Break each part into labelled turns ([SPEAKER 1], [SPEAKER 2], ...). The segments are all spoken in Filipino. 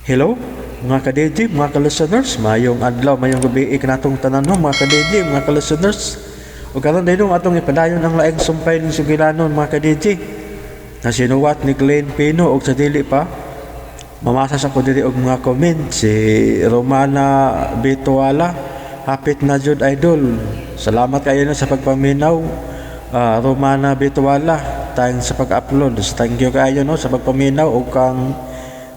[SPEAKER 1] Hello, mga ka-DJ, mga ka-listeners, mayong adlaw, mayong gabi, ikanatong tanan no, mga ka-DJ, mga ka-listeners. O karon dahil atong ipadayon ang laing sumpay ng sugilanon, mga ka-DJ. Na sinuwat ni Glenn Pino, o sa dili pa, mamasa sa ko dili og mga comment, si Romana Bituala, hapit na jud idol. Salamat kayo na sa pagpaminaw, Romana Bituala, tayong sa pag-upload. Thank you kayo no, sa pagpaminaw, o kang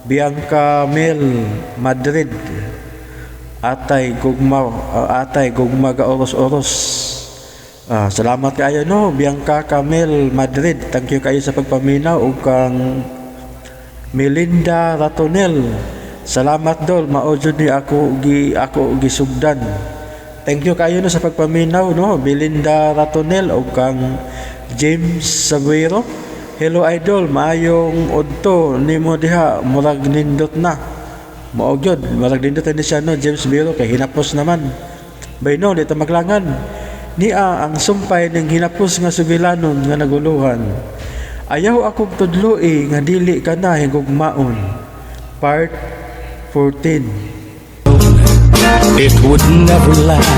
[SPEAKER 1] Bianca Mel Madrid atay gugma ga oros-oros. Salamat kayo no, Bianca Camel Madrid, thank you kayo sa pagpaminaw. Ug kang Melinda Ratonel, salamat dol, mao jud ni ako gisugdan. Thank you kayo no sa pagpaminaw no, Melinda Ratonel. Ug kang James Saguero, hello idol, maayong udto nimo diha, murag nindot na. Mao gyud, murag nindot ni siya no, James Biro, kay hinapos naman. Bayno dito maglangan. Nia ang sumpay ng hinapos nga sugilanon nga naguluhan. Ayaw akong tudloi nga dili ka na higugmaon. Part 14.
[SPEAKER 2] It would never last.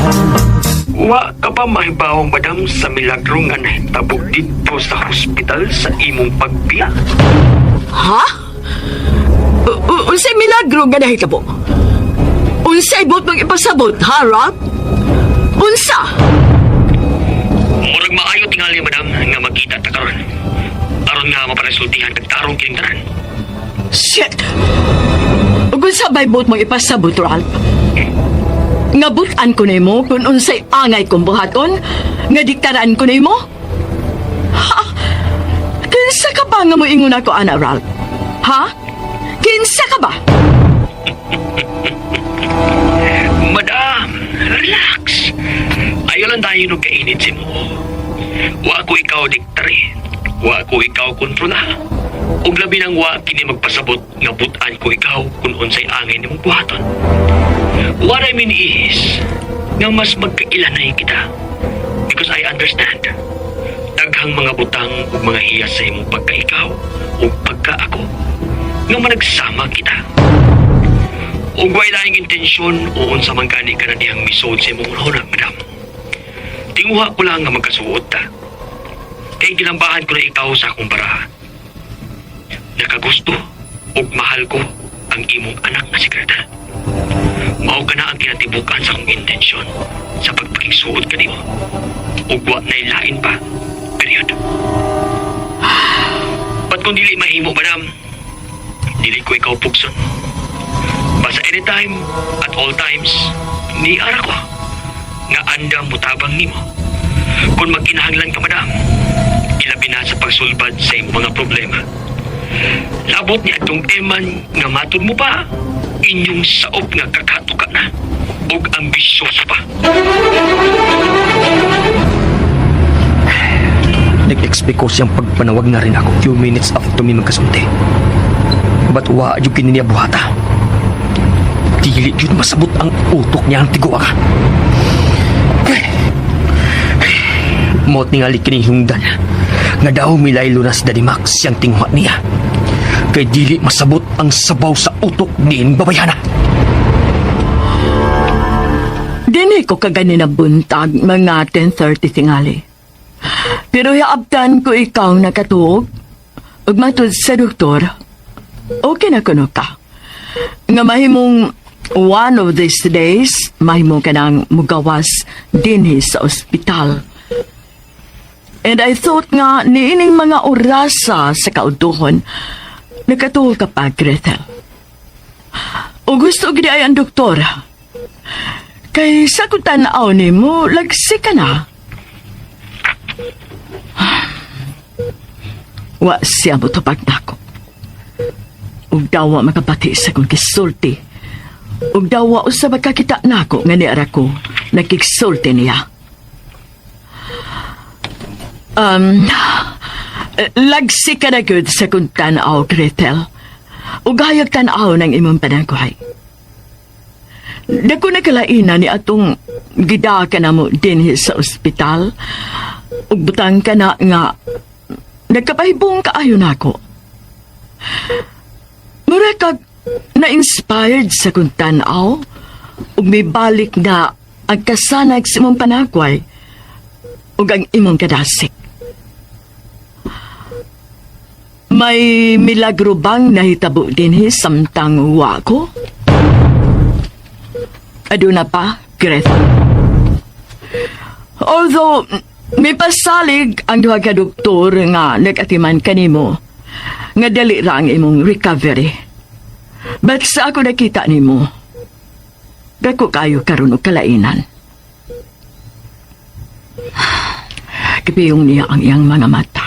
[SPEAKER 3] Wa ka pa mahibawang madam sa milagro nga nahitabog dito sa hospital sa imong pagbiya?
[SPEAKER 4] Ha? Unsay milagro nga nahitabo? Unsay bot mong ipasabot, ha, Rob? Unsa?
[SPEAKER 3] Murag maayo tingali madam nga magkita ta karon. Aron nga mapanasultihan kag tarong kining tanan.
[SPEAKER 4] Shit! Ug unsa bay bot mong ipasabot, Rob? Ngabutan ko nimo kung unsay angay kong buhaton, nga diktaran ko nimo. Ha? Kinsa ka ba nga mo ingon ako, Ana Ralph? Ha? Kinsa ka ba?
[SPEAKER 3] Madam, relax. Ayaw lang tayo nung kainit si mo. Wa ko ikaw diktari. Wa ko ikaw kontrola. Ug labi nang wa kini magpasabot nga butan ko ikaw kung unsay angay nimong buhaton. What I mean is, nga mas magkailanay kita. Because I understand. Daghang mga butang ug mga hiyas sa imong pagka-ikaw ug pagka-ako nga managsama kita. Ug way laing intensyon o unsa man gani ka na dihang misod sa imong hunahuna, madam. Tinguha ko lang nga magkasuot ta. Kay gilambahan ko na ikaw sa akong baraha. Nakagusto ug mahal ko ang imong anak na si Greta. Mao ka na ang kinatibukan sa akong intensyon sa pagpakisuot ka nimo. Ug wa na lain pa. Period. Ba't kung dili mahimo, madam, dili ko ikaw pugson. Basta anytime, at all times, niara ko nga andam mutabang nimo. Kung magkinahanglan ka, madam, ilabi na sa pagsulbad sa iyong mga problema. Labot niya itong eman nga matod mo pa, inyong saop nga kakatuka na ug ambisyoso pa.
[SPEAKER 2] Nag-expect ko siyang pagpanawag na rin ako few minutes after mi magkasulti. But wa yung kininiya buhata. Dili yun masabot ang utok niya ang tigwa ka. Mot ningali kinihungdan nga daw milay lunas Daddy Max siyang tingwa niya. Kay dili masabot ang sabaw sa utok din babayana.
[SPEAKER 4] Dini ko kagani na buntag mga 10:30 tingali. Pero yaabtan ko ikaw nakatuog. Ug matud sa doktor, okay na kuno ka. Nga mahimong one of these days, mahimo ka nang mugawas dinhi sa ospital. And I thought nga niining mga orasa sa kauduhon, nakatuol ka pa, Gretel. O gusto gidi ay ang doktor. Kay sa kung tanaw ni mo, lagsi ka na. Wa siya mo tupag na ako. Ug dawa makapati sa kong kisulti. Ug dawa usa magkakita na ako nga niara ko, nagkiksulti niya. Lagsi ka na good sa kung tanaw, Gretel. O gayag tanaw ng imong panangkuhay. Dako na kalaina ni atong gida ka na mo din sa ospital. O butang ka na nga nagkapahibong kaayo na ako. Mura kag na-inspired sa kong tanaw ug may balik nga ang kasanag sa imong panagway ug ang imong kadasik. May milagro bang nahitabo dinhi samtang wa ko? Aduna pa, Greta. Although, may pasalig ang duha ka doktor nga nag-atiman kanimo nga dali ra ang imong recovery. But sa ako nakita nimo, dako kayo karon og kalainan. Kapiyong niya ang iyang mga mata.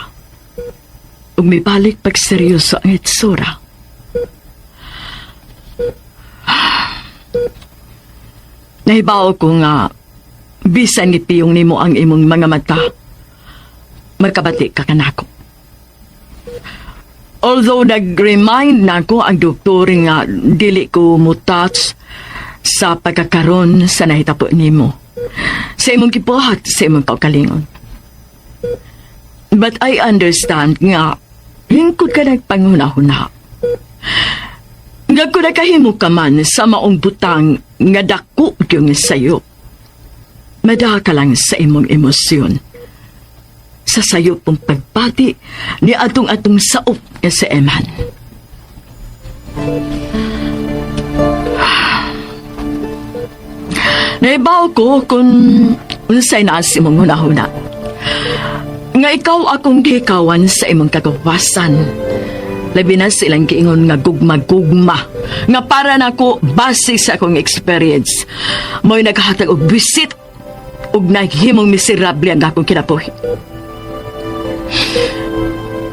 [SPEAKER 4] Ug may balik pag seryoso ang itsura. Nahibaw ko nga bisan gipiyong nimo ang imong mga mata, magkabati ka kanako. Although nag-remind nako ang doktor nga dili ko mo-touch sa pagkakaroon sa nahitabo nimo, sa imong gibuhat sa imong kaugalingon. But I understand nga hingkod ka nagpanghuna-huna. Nga ko nakahimo ka man sa maong butang nga dako yung sayo. Madaha ka lang sa imong emosyon. Sa sayo pong pagpati ni atong-atong saop nga sa eman. Naibaw ko kung unsay naas imong huna-huna. Nga ikaw akong gikawan sa imong kagawasan. Labi na silang giingon nga gugma-gugma. Nga para nako base sa akong experience. Mo'y naghahatag og bisit ug naghimong miserable ang akong kinabuhi.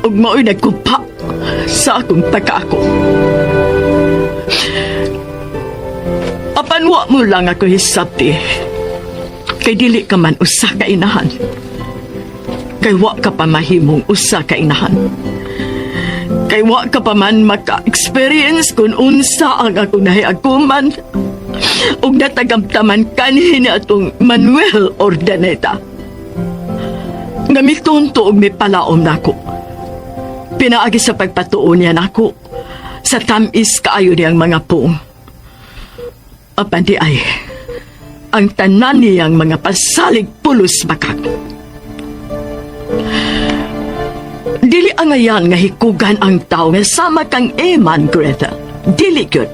[SPEAKER 4] Ug mo'y nagkumpa sa akong pagkaako. Apan wa mo lang ako hisabti. Kay dili ka man usa ka inahan. Kay wa ka pa mahimong usa ka inahan. Kay wa ka pa man maka-experience kung unsa ang akong nahiagkuman ug natagamtaman kanhi ni atong Manuel Ordaneta. Nga mitunto og mipalaom nako. Pinaagi sa pagpatuon niya nako sa tamis kaayo niyang mga puong. Apan di ay ang tanan niyang mga pasalig pulos bakak. Dili angayan nga hikugan ang tao nga sama kang eman, Greta. Dili gyud.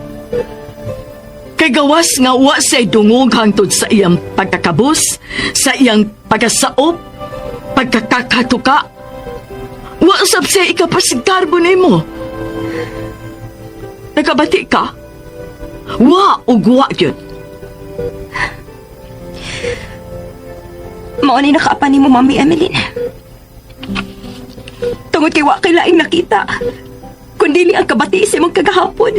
[SPEAKER 4] Kay gawas nga wa say dungog hangtod sa iyang pagkakabus, sa iyang pagkasaop, pagkakakatuka. Wa usab siya ikapasigarbo nimo. Nakabati ka? Wa ug wa gyud.
[SPEAKER 5] Mao ni nakaapan nimo, Mami Emeline. Tungod kay wa kay laing nakita, kundi ang kabati sa imong kagahapon.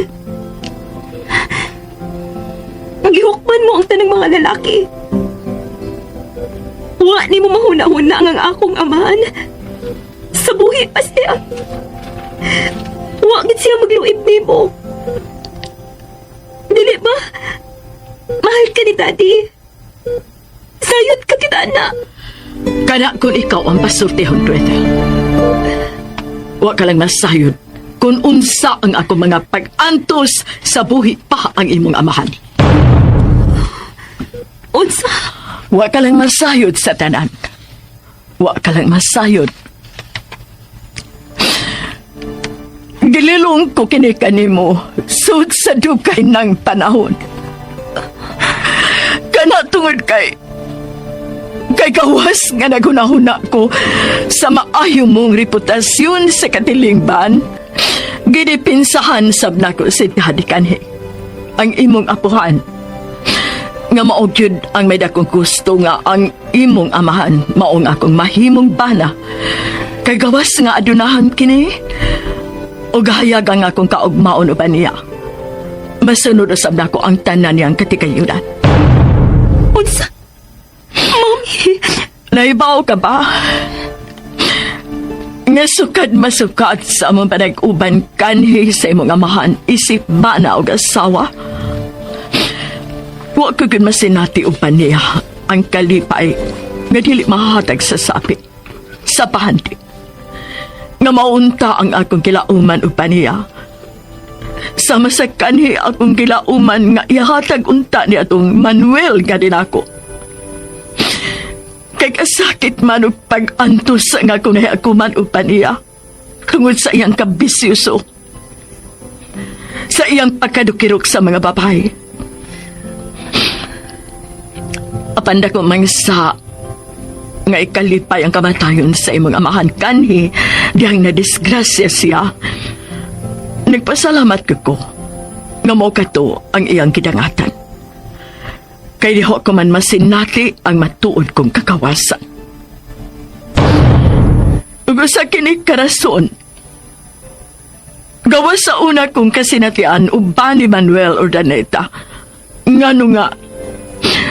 [SPEAKER 5] Gihukman mo ang tanang mga lalaki. Wa ni mo mahuna-huna ang akong amahan. Sa buhit pa siya. Wa gid siya magluib nimo. Dili ba? Mahal ka ni Daddy. Sayot ka kita na.
[SPEAKER 4] Kana kung ikaw ang pasultihon, Greta. Wa ka lang masayod kung unsa ang ako mga pag-antos sa buhi pa ang imong amahan.
[SPEAKER 5] Unsa?
[SPEAKER 4] Wa ka lang masayod sa tanan. Wa ka lang masayod. Gililong ko kini kanimo sud sa dugay ng panahon. Kana tungod kay gawas nga naghunahuna ko sa maayo mong reputasyon sa katilingban. Ginipinsahan sab nako si Daddy kanhi ang imong apuhan. Nga maogyod ang may dakong gusto nga ang imong amahan maong akong mahimong bana. Kay gawas nga adunahan kini o gahayag ang akong kaugmaon uban niya. Masunod usab nako ang tanan niyang katikayunan.
[SPEAKER 5] Unsa? Mami!
[SPEAKER 4] Naibaw ka ba? Nga sukad-masukad sa among panag-uban kanhi sa imong amahan isip bana o asawa. Wa ko gud masinati uban niya ang kalipay nga dili mahatag sa sapi, sa pahanti. Nga maunta ang akong kilauman uban niya Sama sa kanhi akong gilauman nga ihatag unta ni atong Manuel nga din ako. Kay kasakit man og pag-antos nga kung nahiakuman upan iya tungod sa iyang kabisyoso. Sa iyang pagkadukirok sa mga babae. Apanda ko mangsa nga ikalipay ang kamatayon sa imong amahan kanhi diyang nadisgrasya siya. Nagpasalamat ko nga mo kato ang iyang gidangatan. Kay diho ko man masinati ang matuod kong kakawasan. Ug sa kini karason, gawa sa una kong kasinatian uban ni Manuel Urdaneta, ngano nga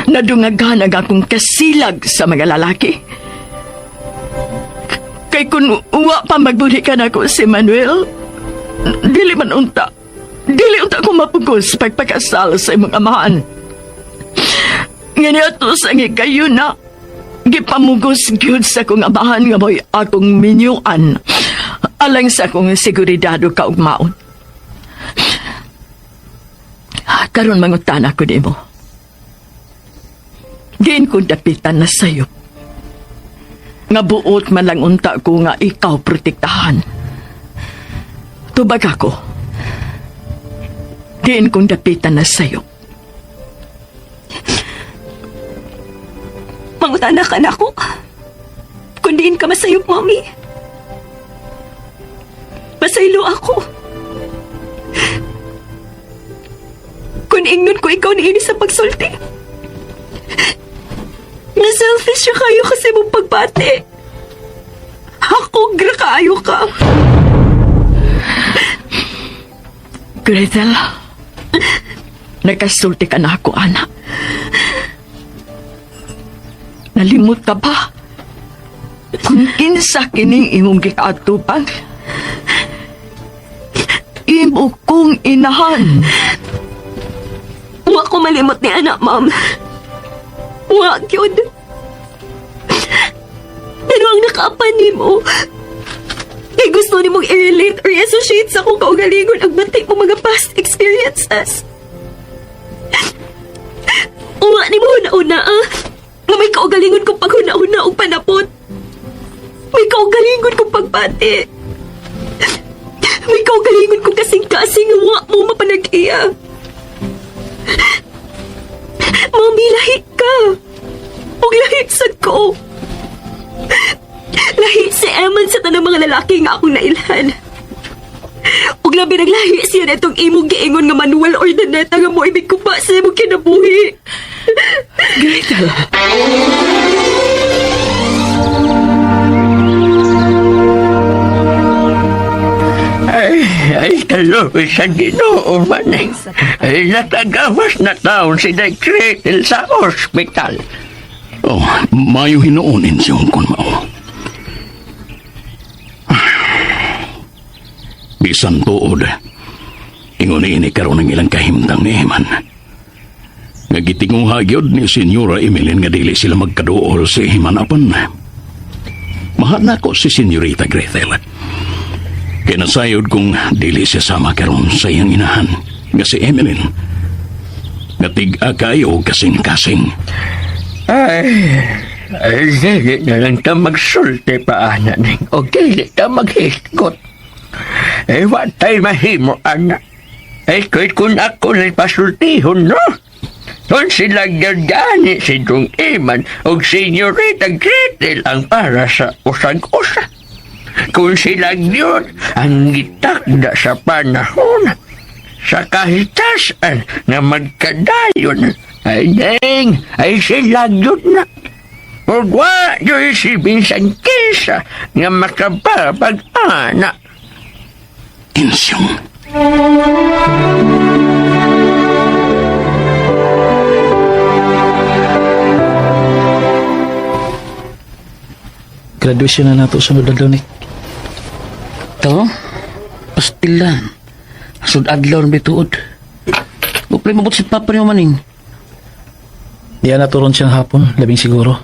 [SPEAKER 4] nadungagan ang akong kasilag sa mga lalaki. Kay kung uwa pa magbulikan ako si Manuel, dili unta ko mapugos pagpakasal sa imong amahan. Ngayon sa kayo na gipamugos gyud sa kong amahan nga mo'y akong minyuan alang sa akong seguridado kaugmaon. Karon mangutan ako nimo. Diin kong dapitan na sayo. Nga buot man lang unta ko nga ikaw protektahan. Tubag ako. Diin kong dapitan na sayo.
[SPEAKER 5] Mangutana ka na ako. Kung diin ka masayop, Mami. Masaylo ako. Kung ingnon ko ikaw niini sa pagsulti. Nga selfish siya kayo kasi mong pagpati. Ako, gra kaayo ka.
[SPEAKER 4] Gretel, nagkasulti ka na ako, anak. Nalimot ka ba? Kung kinsa kining imong gikaatupang, imo kong inahan.
[SPEAKER 5] Wa ko malimot ni anak, Ma'am. Wa, yun. Pero ang nakaapan ni mo, ay gusto ni mong i-relate or i-associate sa kong kaugalingon ang batik mo mga past experiences. Wa ni mo una-una, nga may kaugalingon kong paghuna-una o panapot. May kaugalingon kong pagpati. May kaugalingon kong kasing-kasing wa mo mapanag-iya. Mami, lahit ka. Huwag lahit sad ko. Lahit si Eman sa tanang mga lalaki nga akong nailhan. Huwag labi naglahi siya na itong imong giingon nga Manuel Urdaneta nga mo ibig kupa sa imong kinabuhi.
[SPEAKER 4] Gretel.
[SPEAKER 6] Ay, kaloy sa Ginoo maning. Ay, natagawas na taon si Gretel sa ospital.
[SPEAKER 7] Oh, mayo hinuunin si Hongkong mao. Bisan tuod, ingon ini karon ng ilang kahimtang ni Eman. Nagitingong hagyod ni Senyora Emeline nga dili sila magkaduol si Eman apan. Mahal na ko si Senyorita Gretel. Kinasayod kong dili siya sama karon sa iyang inahan nga si Emeline. Natiga kayo kasing-kasing.
[SPEAKER 6] Ay, dili na lang ta magsulti pa, ning. O dili ta maghiskot. Ay, watay mahimo, anak. Ay, kung ako na'y pasultihon, no? Kung sila gagani si Dong Eman o Senyorita Gretel ang para sa usag-usa. Kung sila yun ang gitakda sa panahon, sa kahitasan na magkadayon, ay deng, ay sila yun na. Huwag wa yun si Vincent Kisa nga makababag-anak.
[SPEAKER 7] Insyong.
[SPEAKER 8] Graduation na nato sunod adlaw ni.
[SPEAKER 9] To, pastilan. Sud adlaw ng bituod. Buplay mabot si Papa niyo maning.
[SPEAKER 8] Diyan naturon siyang hapon, labing siguro.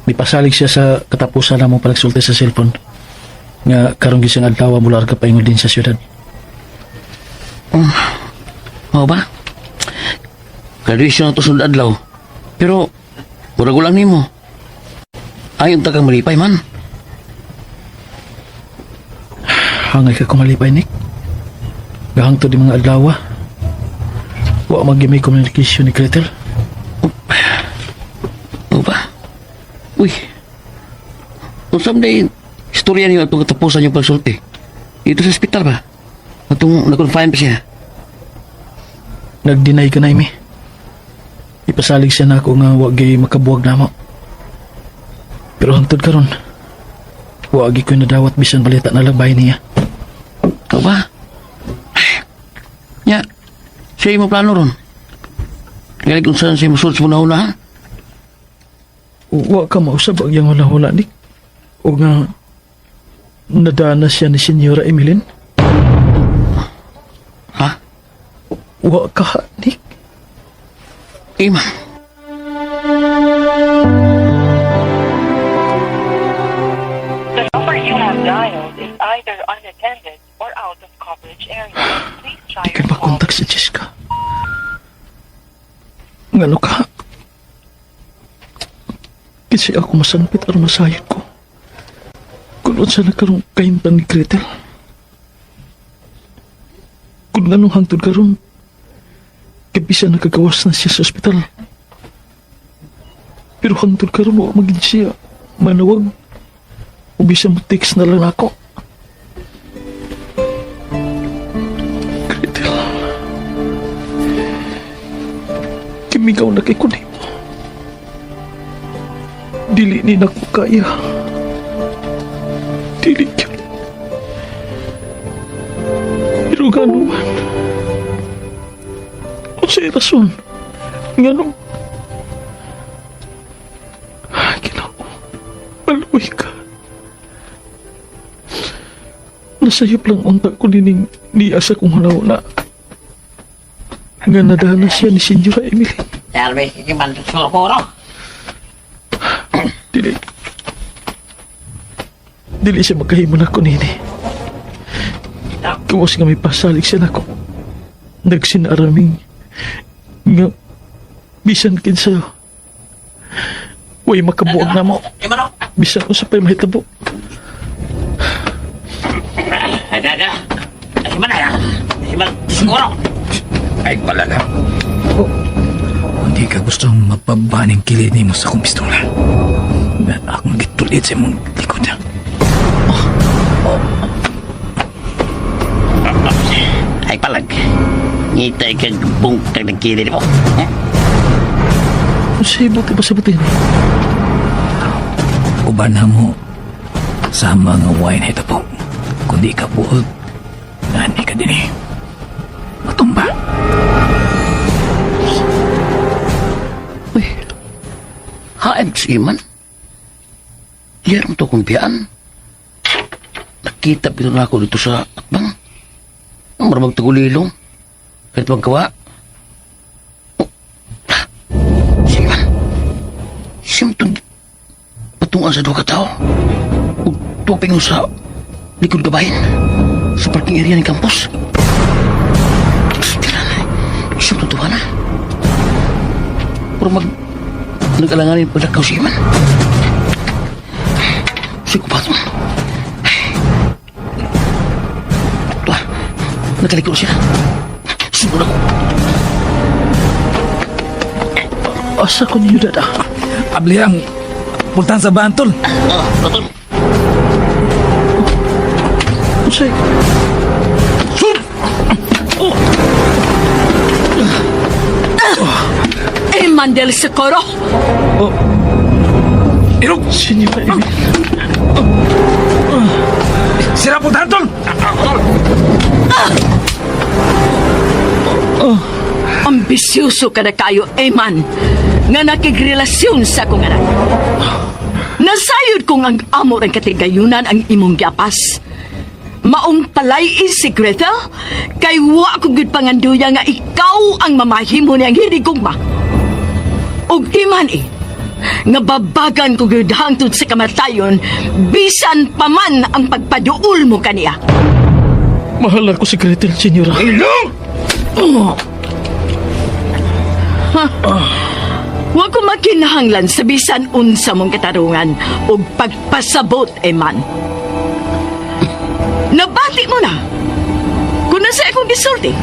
[SPEAKER 8] Mipasalig siya sa katapusan na mong palagsulti sa cellphone. Nga karong gising adlaw mula ka paingon din sa syudad.
[SPEAKER 9] Mao ba? Graduation na to sunod adlaw. Pero, murag lang nimo. Ayon ta kang malipay man.
[SPEAKER 8] Hangay ka kumalipay, Nick. Gahang to di mga adlaw. Wa magimay communication ni Gretel.
[SPEAKER 9] Mao ba? Uy. Kung someday, istorya niyo itong katapusan yung pagsulti. Ito sa ospital ba? Itong na-confine pa siya.
[SPEAKER 8] Nag-deny ka na, Imi. Ipasalig siya na ako nga wagi makabuwag na mo. Pero hangtod karon, wagi ko nadawat bisan balita na labay niya.
[SPEAKER 9] Ikaw ba? Nya, siya mo plano ron. Ngayon kung saan siya masults mo na una, ha?
[SPEAKER 8] Wa ka mausab ang yang hula-hula, Nick. O nga, nadana siya ni Senyora Emilyn.
[SPEAKER 9] Ha?
[SPEAKER 8] Wa ka, Nick.
[SPEAKER 9] Ima.
[SPEAKER 10] The number you have dialed is either unattended or out of coverage area. Please try
[SPEAKER 8] Di ka
[SPEAKER 10] your call.
[SPEAKER 8] makontak si Jessica. Ngano ka? Kasi ako masangpit aron masayod ko. Kung sa nagkaroon kaintan ni Gretel. Kung nganong hangtod karon, kabisa nakagawas na siya sa ospital. Pero hangtod karon mo maging siya manawag. O bisa mo text na lang ako. Gretel. Kimigaw na kay kunay mo. Dili ni na ko kaya. Dili yun. Pero gano'n man. O sa'y rason. Gano'n. Ginoo. Maluwi ka. Nasayop lang unta ko nining niasa kong huna-huna. Nga nadana siya ni Senyora Emily.
[SPEAKER 9] Elvis, iman sa puro.
[SPEAKER 8] Dili. Dili siya magkahimo na ko nini. Kawas nga may pasalig siya na ko. Nagsinaraming nga bisan kinsa way makabuag na mo. Bisan ko sa pa'y mahitabo.
[SPEAKER 9] Ada. Gimana ya? Gimana? Siguro.
[SPEAKER 2] Ay palala. Hindi ka gustong mapabaning kilid mo sa akong pistola. Na akong gitulit sa mong likod niya.
[SPEAKER 9] Ay palag. Ngitay kang bungkag ng kilid mo.
[SPEAKER 8] Siya buti ba sabutin?
[SPEAKER 2] Uban na mo sa mga wine ito po. Kundi ka buod, nani ka din eh. Matumba.
[SPEAKER 9] Uy. Haim si Iman. Diyan mo to kumpiaan. Nakita pito na ako dito sa akbang. Ang maramag tagulilong. Kahit magkawa. Si Iman. Siyang patungan sa dua katao. Ug tuping mo sa likod kabahin. Sa parking area ng campus. Siyang tutuwa na. Pero nag-alanganin pagdakaw si Iman. Sige pa ito. Ito ah. Nakalikot siya. Sunod ako.
[SPEAKER 8] Asa ko niyo dada?
[SPEAKER 2] Abli ang puntahan sa bantol.
[SPEAKER 9] Ratol.
[SPEAKER 8] Usay.
[SPEAKER 4] Mandel Socorro.
[SPEAKER 2] Irog!
[SPEAKER 8] Senyora Emily.
[SPEAKER 2] Sira puntahan tol!
[SPEAKER 4] Ambisyoso ka na kayo, Eman, nga nakigrelasyon sa akong anak. Nasayod kong ang amo ng katigayunan ang imong giapas. Maong palay si Gretel, kay wa ko gud panganduya nga ikaw ang mamahimo niyang hinigugma. Og di man nga babagan ko gud hangtod sa kamatayon, bisan pa man ang pagpaduol mo kaniya.
[SPEAKER 8] Mahal ako si Gretel, senyora.
[SPEAKER 6] Ilong!
[SPEAKER 4] Wa ko makinahanglan sa bisan unsa mong katarungan ug pagpasabot man. Nabati mo na. Kung nasa akong gisulti,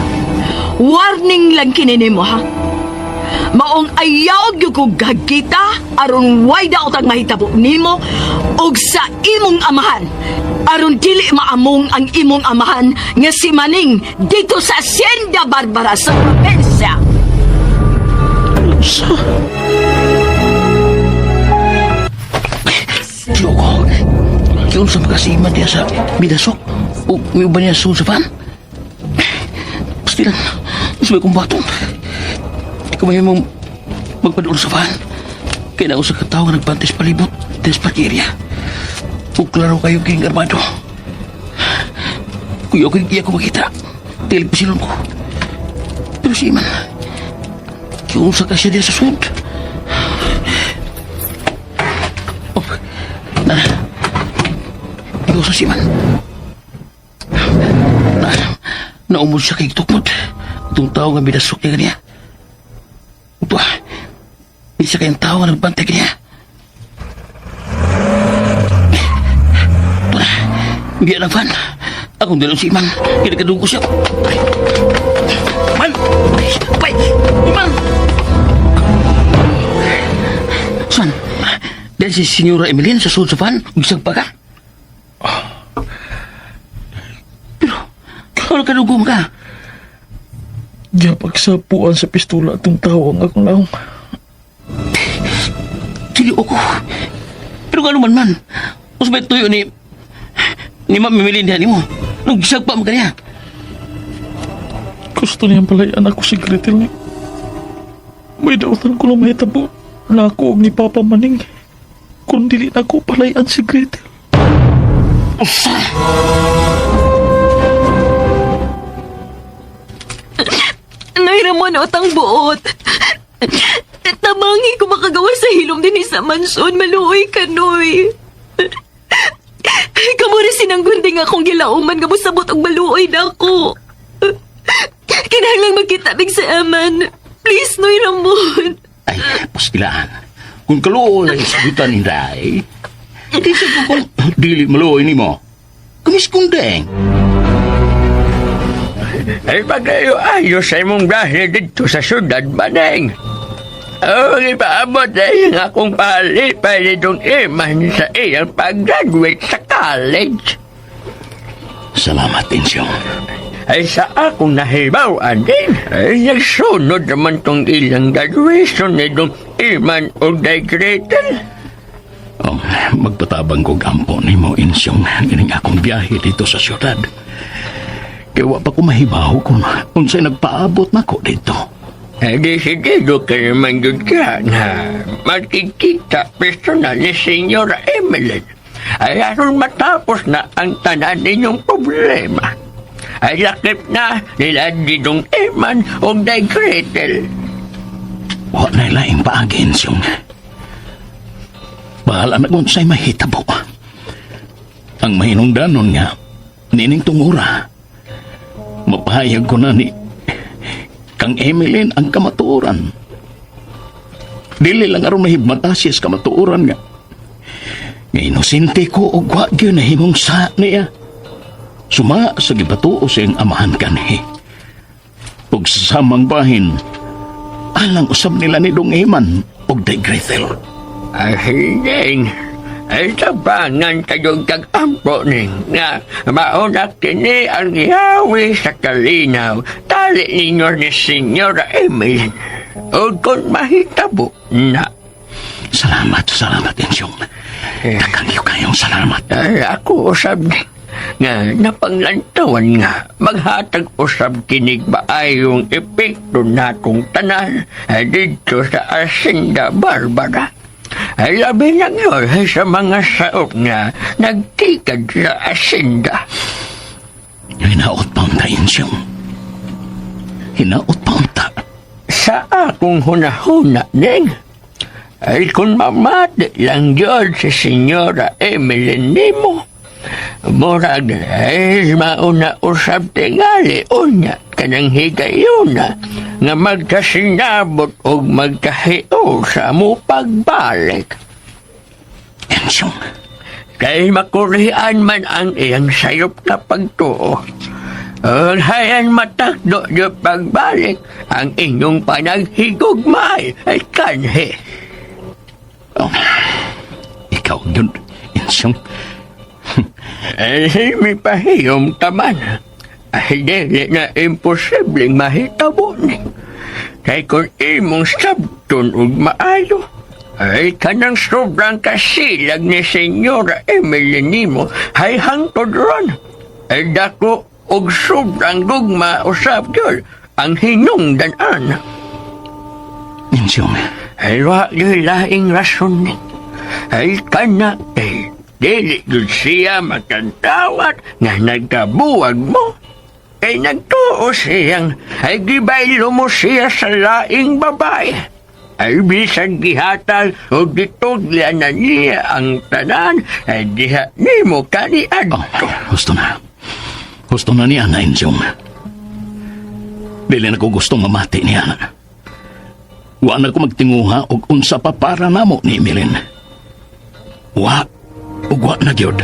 [SPEAKER 4] warning lang kinini mo ha. Maong ayaw gyud ko gagkita aron way daot ang mahitabo nimo ug sa imong amahan. Aron dili maamong ang imong amahan nga si Maning dito sa Hacienda Barbara sa probinsya.
[SPEAKER 9] Loko. Yun sa magkasiman niya sa bidasok. O may uban niya sa sulsapan. Pasti lang. Sabay kong baton. Di ko may mong magpadoon sa van. Kaya na ako sa katao nga nagbantis palibot. Des parkirya. Kung klaro kayo king armado. Kuya ko hindi ako makita. Tilig pasilon ko. Pero si Iman. Yung sa kasya dia sa sud. Ikaw sa siman. Naumod siya kay tukmod. Itong tao nga binasok niya kaniya. Ito isa kayong tao nga nagbantay kaniya. Ito na. Biya ng van. Akong dalawang si Iman. Kinakadugo siya. Man! Bay! Iman! San? Dahil si Senyora Emeline sa sud sa van, gisag pa ka? Pero, ano kadugom ka?
[SPEAKER 8] Diya pagsapuan sa pistola atong tao ang akong laong.
[SPEAKER 9] Siliw ko. Pero kung ano man, usbay tuyo ni Ma'am Emeline diyan mo. Nung gisag pa mo kanya.
[SPEAKER 8] Gusto niyang palayan ako si Gretel ni. May dautan ko lang mahitabo na ako og ni Papa Maning. Kung dili na ako palayan si Gretel.
[SPEAKER 5] Nairamon utang buot. Tamangi ko makagawa sa hilom din sa mansyon, maluoy kanoy. Kamu rin sinanggunding akong gilauman nga musabot og maluoy na ako. Kinahanglang magkitabig sa aman. Please, Noy Ramon.
[SPEAKER 7] Ay, pastilaan. Kung kaluoy ay sagutan ni Ray, hindi sa kung dili maluoy ni mo. Kumis kong deng.
[SPEAKER 6] Ay pagkayo ayos sa imong gahe dito sa syudad, Maneng. Oh, ipaabot na yung akong palipay nitong Iman sa iyang pag-graduate sa college.
[SPEAKER 7] Salamat, Insyong.
[SPEAKER 6] Ay sa akong nahibawan din, ay nagsunod naman tong ilang graduation nitong Iman o Day Gretel.
[SPEAKER 7] Oh, magpatabang ko gampo ni mo, Insyong, gining akong biyahe dito sa syudad. Kaya wa pa ko mahibaw kung unsay nagpaabot na ko dito.
[SPEAKER 6] Ay di siguro ka naman yun ka na magkikita personal ni Senyora Emeline. Ay aron matapos na ang tanan ninyong problema. Ay lakip na nila Didong Iman o Day Gretel.
[SPEAKER 7] Wa na laing paagi, Insyong. Bahala na kung sa'y mahitabo. Ang mahinungdanon nga, nining tungura. Mapahayag ko na ni Kang Emeline ang kamatuoran. Dili lang aron mahibmatasis kamatuoran nga. Nga inosente ko o gwagyo na himong sa niya. Suma sa gibatuo sa iyang amahan kanhi. Ug sa samang bahin, alang usab nila ni Dong Iman o Day Gretel.
[SPEAKER 6] Ay hinging, ay tabangan kayong kag-ampo ning nga mauna kini ang ihawi sa kalinaw tali ninyo ni Senyora Emeline. O kung mahitabo na.
[SPEAKER 7] Salamat, Insyong. Daghang kayong salamat.
[SPEAKER 6] Ay ako usab nga napanglantawan nga maghatag usab kinig maayong epekto natong tanan dito sa Hacienda Barbara. Ay labi na yun sa mga saot nga nagtikad sa Hacienda.
[SPEAKER 7] Hinaot pa unta, Insyong. Hinaot pa unta.
[SPEAKER 6] Sa akong hunahuna ning ay kung mamati lang yun si Senyora Emeline nimo, Murag ay mauna usab tingali unya kanang higayuna nga magkasinabot o magkahiyo sa mo pagbalik.
[SPEAKER 7] Ensyong,
[SPEAKER 6] Kay makurian man ang iyang sayop na pagtuo. Ang hayan matakdo niyo pagbalik, ang inyong panaghigugmay ay kanhi.
[SPEAKER 7] oh, ikaw yun, Ensyong.
[SPEAKER 6] Ay may pahiyom taman. Ay dili na imposibleng mahitabo ni. Kay kung imong sabton ug maayo, ay kanang sobrang kasilag ni Senyora Emily nimo ay hangtod ron. Ay dako og sobrang gugma usab gyud ang hinungdan-an.
[SPEAKER 7] Ensyong,
[SPEAKER 6] Ay wa gyud laing rason ni. Ay kana kay dili gyud siya makantawat nga nagkabuwag mo. Kay nagtuo siyang ay gibaylo mo siya sa laing babae. Ay bisag gihatag o gitugyan na niya ang tanan ay diha nimo kaniadto.
[SPEAKER 7] Gusto na. Gusto na niya na, Ensyong. Dili na ko gustong mamati niya na. Wa na ko magtinguha og unsa pa para namo ni Emilin. Wa, ug wa na gyud.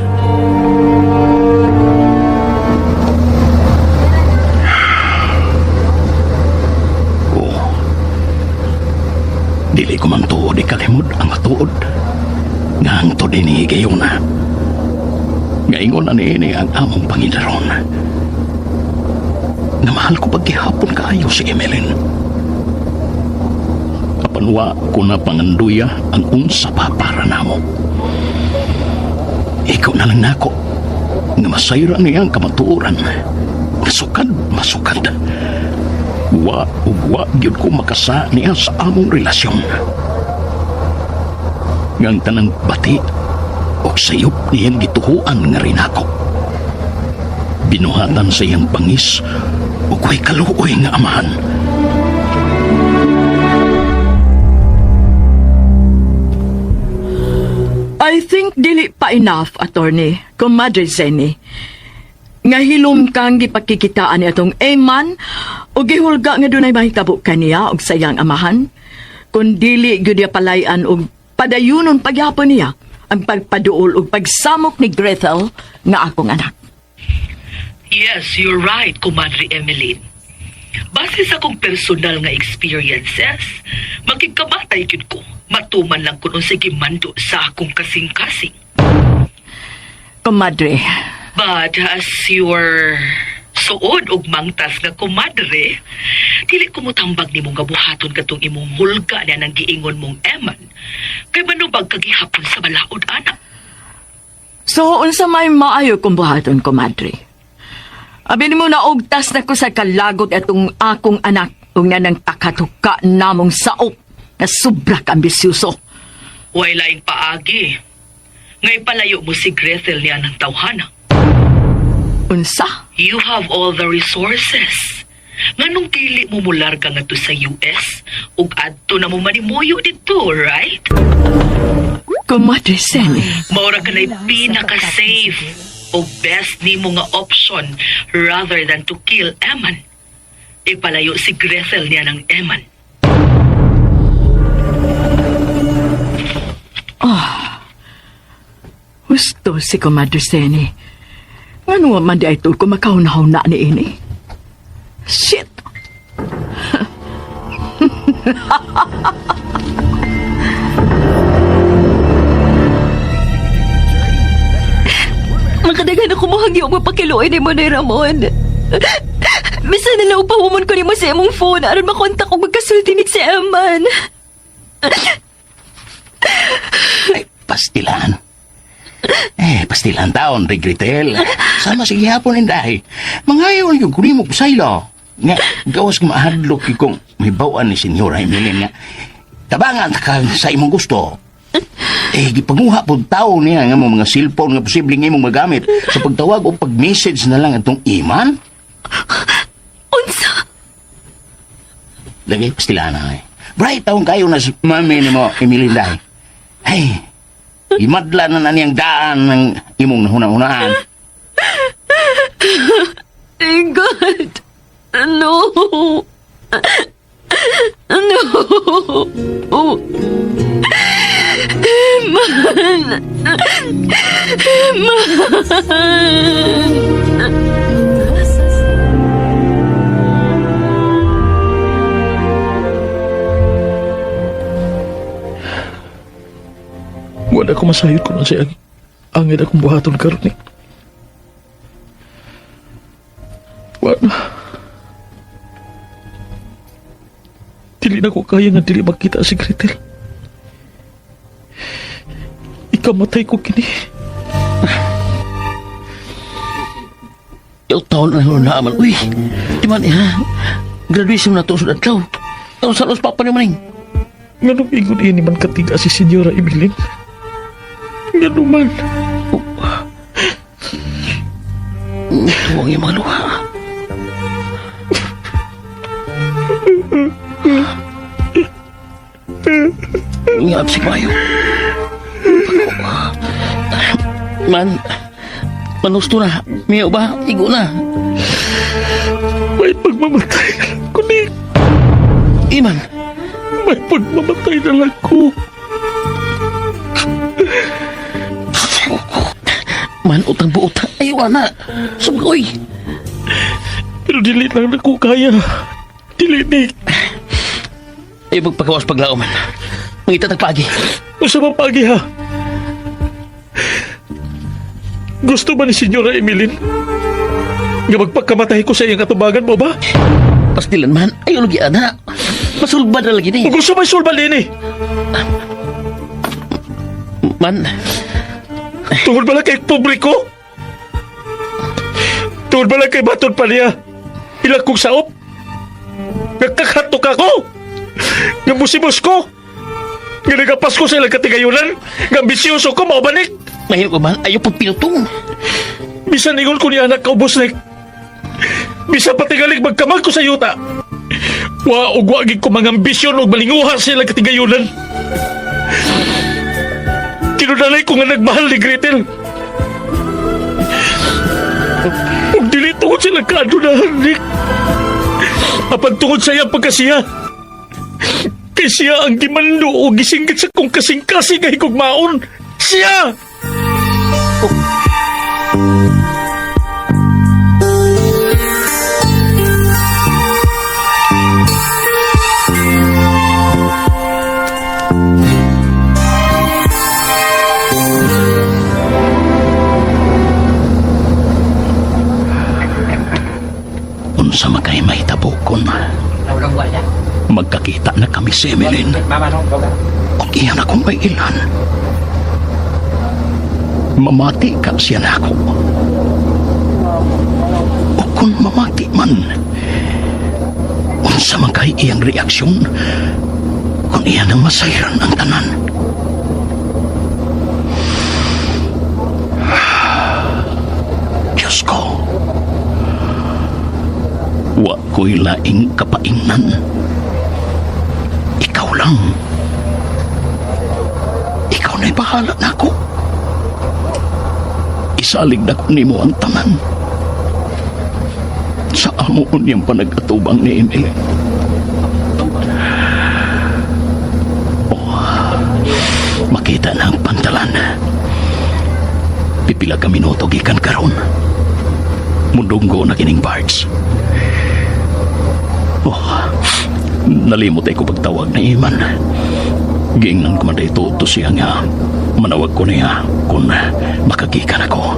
[SPEAKER 7] Oh. Dili ko man tuod ikalimod ang matuod. Nga ang to din higayon na. Ngayon na niini ang among Panginoon. Na mahal ko paghihapon kaayo si Emilin. Kapanwa ko na panganduya ang unsa pa para namo. Ikaw na lang nako nga masayra niya ang kamatuoran. Masukad, masukad. Wa ug wa gyud ko makasa niya sa among relasyon. Ngang tanang bati o sayop niyang gituhuan nga rin ako. Binuhatan sa iyang bangis o ko'y kaluoy nga amahan.
[SPEAKER 4] I think dili pa enough, attorney, Comadre Zenny. Nga hilom kang gipakikitaan ni atong Eman o gihulga nga dunay mahitabo kaniya og sayang amahan. Kung dili gyud niya palayan og padayunon pagyapon niya ang pagpaduol og pagsamok ni Gretel nga akong anak.
[SPEAKER 3] Yes, you're right, Kumadre Emeline. Base sa kong personal nga experiences, magkikabatay yun ko. Matuman lang ko nung sige mando sa akong kasing-kasing.
[SPEAKER 4] Comadre,
[SPEAKER 3] But as your suod og mangtas nga kumadre, dili ko motambag nimong gabuhaton katong imong hulga na nang giingon mong Eman. Kay manubag kagihapon sa balaod anak.
[SPEAKER 4] so unsa may maayo kong buhaton, Comadre? Abi mo na ogtas na ko sa kalagot atong akong anak ug nga nang takatuka namong saop na sobra ambisyoso.
[SPEAKER 3] Way laing paagi. Ngay palayo mo si Gretel niya ng tawhana.
[SPEAKER 4] Unsa?
[SPEAKER 3] You have all the resources. Nganong dili mo mularga nga to sa US ug adto na mo manimuyo dito, right?
[SPEAKER 4] Comadre Zenny.
[SPEAKER 3] Maura ka na'y pinaka-safe o best ni mo nga option rather than to kill Eman. Ipalayo si Gretel niya ng Eman.
[SPEAKER 4] Gusto si Comadre Zenny. Ano man di ay ito ko makaunaw na ni ini? Shit!
[SPEAKER 5] Makadagan ako mahagyo mo pakiluoy ni mo ni Ramon. Bisan na lang upawumon ko ni mo sa imong phone aron makontak ko magkasulti ni si Eman.
[SPEAKER 7] Ay, pastilan. Pastilan taon, Rigritel. Sama sige hapon inday. Mangayon yung kunin mo kusaylo. Nga, gawas ko mahadlok kung may bawaan ni Senyora Emilin nga. Tabangan ka sa imong gusto. Gipanguha po tao niya nga mga cellphone nga posibleng imong magamit sa pagtawag o pag-message na lang itong iman.
[SPEAKER 5] Unsa?
[SPEAKER 7] Lagi, pastilan na Bright taong kayo na mami ni mo, Emilin day. Ay, imadla na niyang daan ng imong nahuna-hunaan.
[SPEAKER 4] God. No. No.
[SPEAKER 8] Wala ko masayod ko na siya angin akong buhaton karon ni. Wala. Dili na ko kaya nga dili makita si Gretel. Ikamatay ko kini.
[SPEAKER 9] Yaw taon na na aman. Uy, di man ha? Graduation na to sa adlaw. Ang salos papa ni maning.
[SPEAKER 8] Nganong ingon ini man katiga si Senyora Emilin? Ngano man?
[SPEAKER 9] Tuwang yung mga luha. Ngap si Mayo. Manusto na. Miyaw ba? Igo na.
[SPEAKER 8] May pagmamatay na lang ko ni.
[SPEAKER 9] Iman.
[SPEAKER 8] May pagmamatay na lang ko.
[SPEAKER 9] Man, utang buot. Ayaw na. Sugoy.
[SPEAKER 8] Pero dili lang na ko kaya. Dili ni.
[SPEAKER 9] Ayaw magpagawas paglao man. Mangita tagpagi.
[SPEAKER 8] Masama pagi ha. Gusto ba ni Senyora Emilin nga magpagkamatay ko sa iyang katubagan mo ba?
[SPEAKER 9] Pastilan man. Ayaw lagi ana. Masulbad na lagi ni.
[SPEAKER 8] Kung gusto may sulbal din eh.
[SPEAKER 9] Man.
[SPEAKER 8] Tungod ba lang kay publiko? Tungod ba lang kay Baton pa niya? Ilang kong saop? Nagkakatok ako? Nga musibos ko? Nga nagapas ko sa ilang katigayunan? Nga ambisyoso ko, maubanik?
[SPEAKER 9] Mahirap ko man. Ayaw po pinutong.
[SPEAKER 8] Bisan ingon ko ni anak kaubos na bisan patigalig magkamag ko sa yuta. Wa og wagig ko mga ambisyon o malinguha sa ilang katigayunan. Kinunalay ko nga nagmahal ni Gretel. Huwag dili tungod silang kaadunahan, Nick. Apan tungod sa iyang pagkasiya. Kay siya ang gimando o gisinggit sa kong kasing-kasing ay kugmaon. Siya!
[SPEAKER 7] Unsa makay mahitabukon. Magkakita na kami si Emeline. Kung iyan akong may ilan, mamati ka siya na ako. O kung mamati man, unsa makay iyang reaksyon kung iyan ang masayran ang tanan. Diyos ko, wa ko'y laing kapaingnan. Ikaw lang. Ikaw na'y bahala na ako. Isalig na ko nimo ang tanan. Sa amoon niyang panag-atubang ni Emily. Makita na ang pantalan. Pipila ka minuto gikan karon. Mundunggo na kining parts. Nalimot ay ko pagtawag na Iman. Giingnan ko man dito siya nga manawag ko niya kung makagikan ako.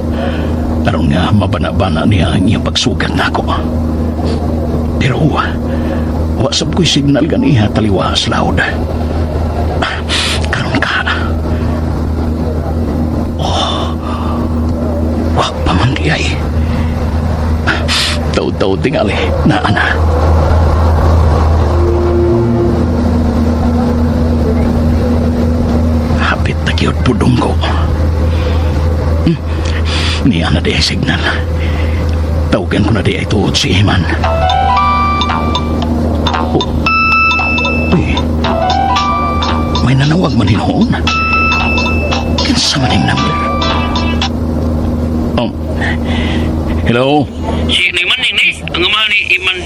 [SPEAKER 7] Aron nga mabana-bana niya ang iyang pagsugat na ako. Pero wasap ko'y signal ganiha taliwas loud. Karon ka. Wak pa man kiyay. Taw-taw tingali na ana. Hapit na kiyot pudong ko. Niya na di ay signal. Tawagan ko na di ay tuod si Iman. Uy, may nanawag man hinoon. Kinsa man yung number? Hello?
[SPEAKER 3] Sino man ni, ang ama ni Iman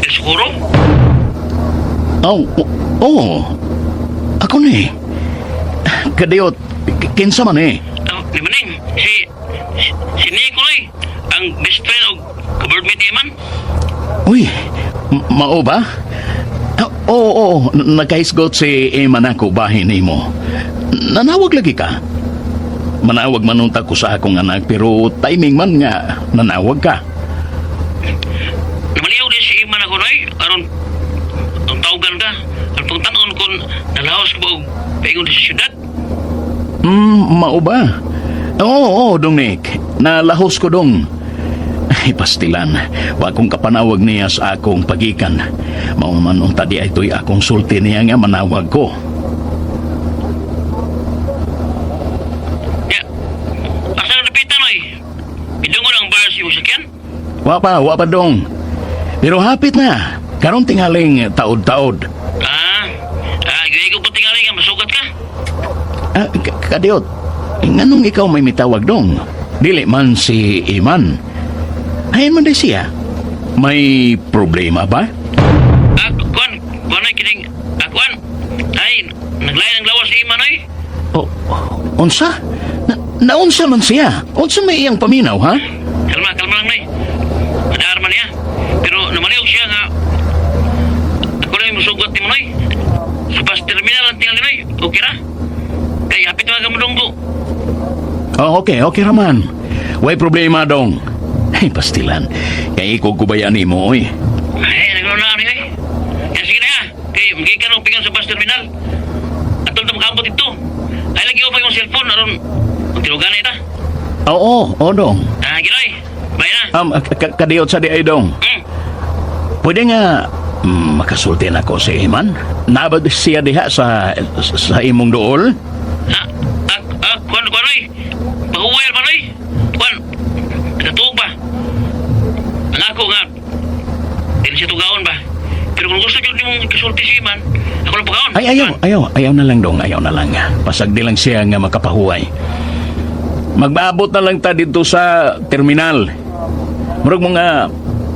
[SPEAKER 3] El Socorro.
[SPEAKER 7] Ako ni. Kadiyot, kinsa man eh.
[SPEAKER 3] Di maning, si Nico eh, ang best friend o kabarmate ni Iman.
[SPEAKER 7] Uy, mao ba? Oo, nakahisgot si Eman ako bahin mo. Nanawag lagi ka? Manawag manunta ko sa akong anak pero timing man nga nanawag ka.
[SPEAKER 3] Namaliw din si Iman ako noy, aron ang tawagan ka. Ang pagtanon kung nalaos ko ba og paingon sa syudad.
[SPEAKER 7] Mao ba? Oo, dong Nick. Nalahos ko dong. Ay, pastilan. Wa akong kapanawag niya sa akong pagikan. Mauman unta di ito'y akong sulti niya nga manawag ko.
[SPEAKER 3] Ya, asa na napitan noy? Idungol ang bar si Usakyan?
[SPEAKER 7] Wa pa dong. Pero hapit na. Karon tingaling taod-taod.
[SPEAKER 3] Gaya ko po tingali nga masugat ka.
[SPEAKER 7] Kadiyot, nganong ikaw may mitawag dong? Dili man si Iman. Ayan man din siya. May problema ba?
[SPEAKER 3] Kuan ay kining, kuan. Ay, naglayan ang lawas si Iman ay.
[SPEAKER 7] Unsa? Naunsa man siya? Unsa may iyang paminaw, ha?
[SPEAKER 3] Kalma lang nay. Madaar man niya. Pero namaliw siya nga. Ako na yung masugat ni mo nay. Sa bus terminal ang tingali nay. Okay ra? Kaya hapit mga kamudong ko.
[SPEAKER 7] Okay raman. Way problema dong. Ay, pastilan. Kaya ikukubayaan ni mo, oy.
[SPEAKER 3] Ay, naglunaan ni ay. Yan, sige na ya. Kaya magikan ang pingan sa bus terminal. Atol na makaambot ito. Ay, lagi ko pa yung cellphone. Aron, ang tinugan na ita.
[SPEAKER 7] Oo, dong.
[SPEAKER 3] Ginoy. Bye na.
[SPEAKER 7] Kadiyot sa di ay dong. Pwede nga makasulti na ko si Iman. Nabad siya diha sa imong dool?
[SPEAKER 3] Kuan ay. Pahuway man ay. Kuan. Natuog ba? Ang ako nga. Hindi siya tugaon ba? Pero kung gusto nyo mong kasulti si Iman, ako lang pagaon.
[SPEAKER 7] Ay, ayaw na lang dong. Ayaw na lang nga. Pasagdi lang siya nga makapahuway. Magbaabot na lang ta dito sa terminal. Murag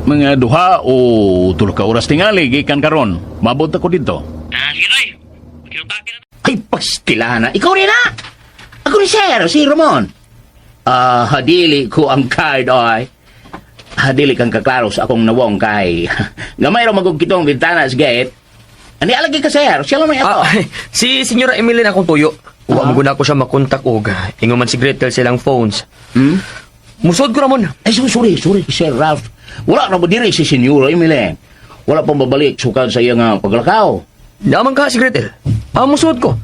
[SPEAKER 7] mga duha o tulo ka oras tingali gikan karon. Mabot ako dito.
[SPEAKER 3] Sige Roy. Kinutaki na.
[SPEAKER 9] Ay, pastilana. Ikaw rin na! Ako ni Sir, si Ramon. Hadili ko ang card, oy. Hadili kang kaklaro sa akong nawong kay. Gamay raw magugkitong bintana sa gate. Ani alagi ka, Sir. Siya lang may ako.
[SPEAKER 2] Si Senyora Emeline akong tuyo. Huwag mo na ko siya makontak og. Ingo man si Gretel silang phones. Musod ko ramon.
[SPEAKER 9] Ay, sorry, Sir Ralph. Wala na ba diri si Senyor Emile? Wala pang babalik sukal sa iyang paglakaw.
[SPEAKER 2] Naman ka si Gretel. Musod ko.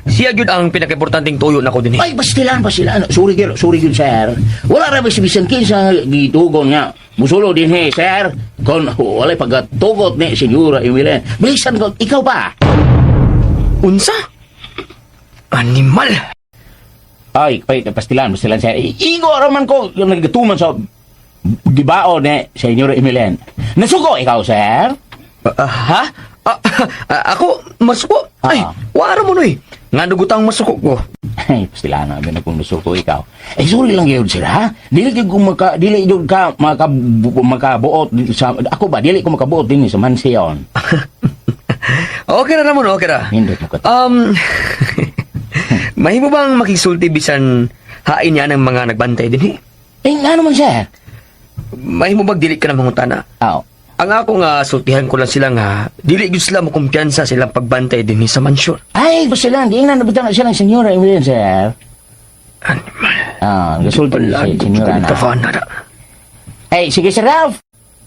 [SPEAKER 2] Siya gyud ang pinaka-importanting tuyo na ko din.
[SPEAKER 9] Ay, pastilan. Sorry gyud, Sir. Wala ra ba si bisan kinsa gitugon nga. Musulo din Sir. Kon wala pagatugot ni Senyor Emile. Bilisan ko, ikaw ba?
[SPEAKER 2] Unsa? Animal.
[SPEAKER 9] Ay, pastilan, Sir. Igo raman ko yung nagatuman sa gibao ni Senyor Emile. Nasuko ikaw, Sir?
[SPEAKER 2] Ha? Ako, masuko? Ay, wala mo noy. Nga nugutang masuko ko.
[SPEAKER 9] Ay, pastilan na kung nasuko ikaw. Sorry lang yun, Sir, ha? Dili ka makabuot sa... Ako ba? Dili ko makabuot din sa mansiyon.
[SPEAKER 2] Okay na ramon, okay na.
[SPEAKER 9] Hindi ko
[SPEAKER 2] Mahimo bang makisulti bisan hain niya ng mga nagbantay din
[SPEAKER 9] nga naman, Sir.
[SPEAKER 2] Mahimo bang dili ka na mangutana? Ang ako nga, sultihan ko lang sila nga, dili gyud sila mo kumpiyansa silang pagbantay din sa mansyon.
[SPEAKER 9] Ay, basta lang, di na nabutang na silang senyora, Emilian, Sir.
[SPEAKER 2] Animal.
[SPEAKER 9] Gasulti si senyora na. Ay, sige, Sir Ralph.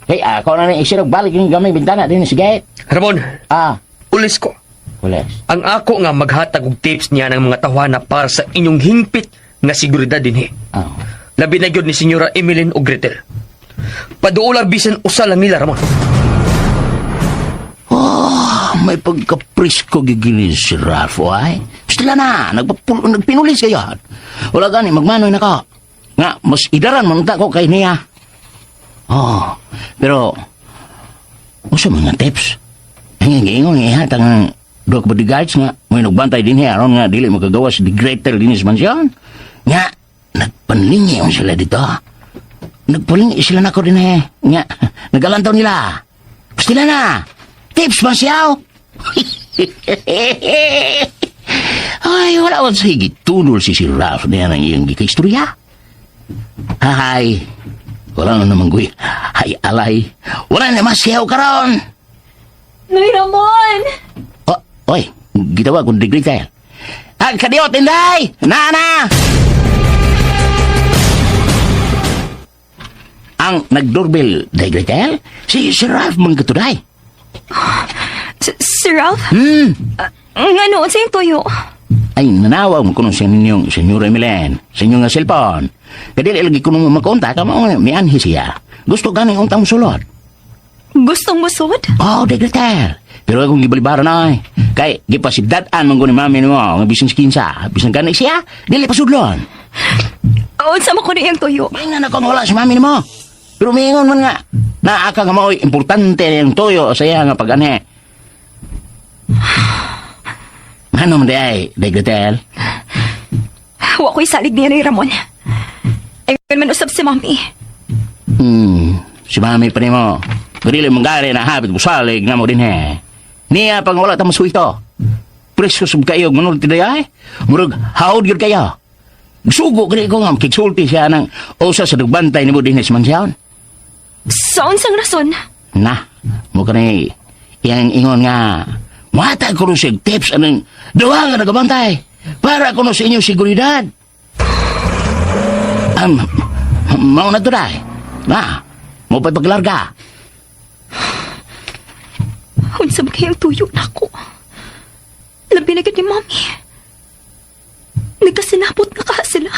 [SPEAKER 9] Hey, ako na isirog balik yung gamay bintana din, sige.
[SPEAKER 2] Ramon, ulis ko.
[SPEAKER 9] Ulis.
[SPEAKER 2] Ang ako nga maghatag og tips niya ng mga tawana para sa inyong hingpit nga seguridad din Labi na gyud ni Senyora Emeline o Gretel. Paduular bisan usa lang nila, Ramon.
[SPEAKER 9] May pagkaprisko gigilin si Ralph, ay. Sila na, nagpinulis kayo. Wala gani, magmanoy na ka. Nga, mas idaran mo ko kay niya. Pero, usa mga tips. Ingon ihatang dua bodyguards nga, may nagbantay din aron nga, dili magagawas di Gretel din sa mansyon. Nga, nagpanlingi sila dito. nagpuling sila na ko din Nga, nagalantaw nila. Pastila na. Tips man siyaw. Ay, wala man sa higit tunol si Ralph na yan ang iyong gikaistorya. Hay, wala na naman guy. Hay, alay. Wala na masyaw karon.
[SPEAKER 5] Nay Ramon!
[SPEAKER 9] Oh, oy, gitawa kong digritel. Kadiot, Inday! Nana! Ang nagdoorbell, digritel, si Ralph mong katuday.
[SPEAKER 5] Si Ralph? Nga noon sa yung tuyo.
[SPEAKER 9] Ay, nanawaw mo kuno sa ninyong Senyora Emilen, sa inyong nga cellphone. Kadili lagi kuno makontak, may anhi siya. Gusto ganing untang sulod.
[SPEAKER 5] Gustong musod?
[SPEAKER 9] Oh, digritel. Pero akong gibalibaran na Kay, gipasidadaan mong ni mami mo, nga bising skinsa. Bising ganay siya, dili pasudlon.
[SPEAKER 5] Unsa mo ko niyang tuyo?
[SPEAKER 9] Maingan ako wala si mami mo. Pero mingon man nga, naaka nga mao'y importante yung toyo sa iya nga pag-anhe. Ano man di ay, digritel?
[SPEAKER 5] Wa ko'y salig niya ni Ramon. Ay, man usap si Mami.
[SPEAKER 9] Si mami pa ni mo. Garili mong gari na habit mo salig nga mo din Niya pang wala tamang suito. Presko sub kayo, manulot tiday ay. Murag, haod yun kayo. Sugo gani ko nga, kiksulti siya ng usa sa nagbantay ni mo din sa mansyaon.
[SPEAKER 5] Saan sang rason?
[SPEAKER 9] Na, mo ka ni, iyang ingon nga, mata ko rin siya tips anong dawa nga nagabantay para ko sa inyong seguridad. Mau na to dahi. Na, mo pa'y paglarga.
[SPEAKER 5] Unsa ba kayang tuyo na ako? Labi na ni Mami. Nagkasinapot na ka sila.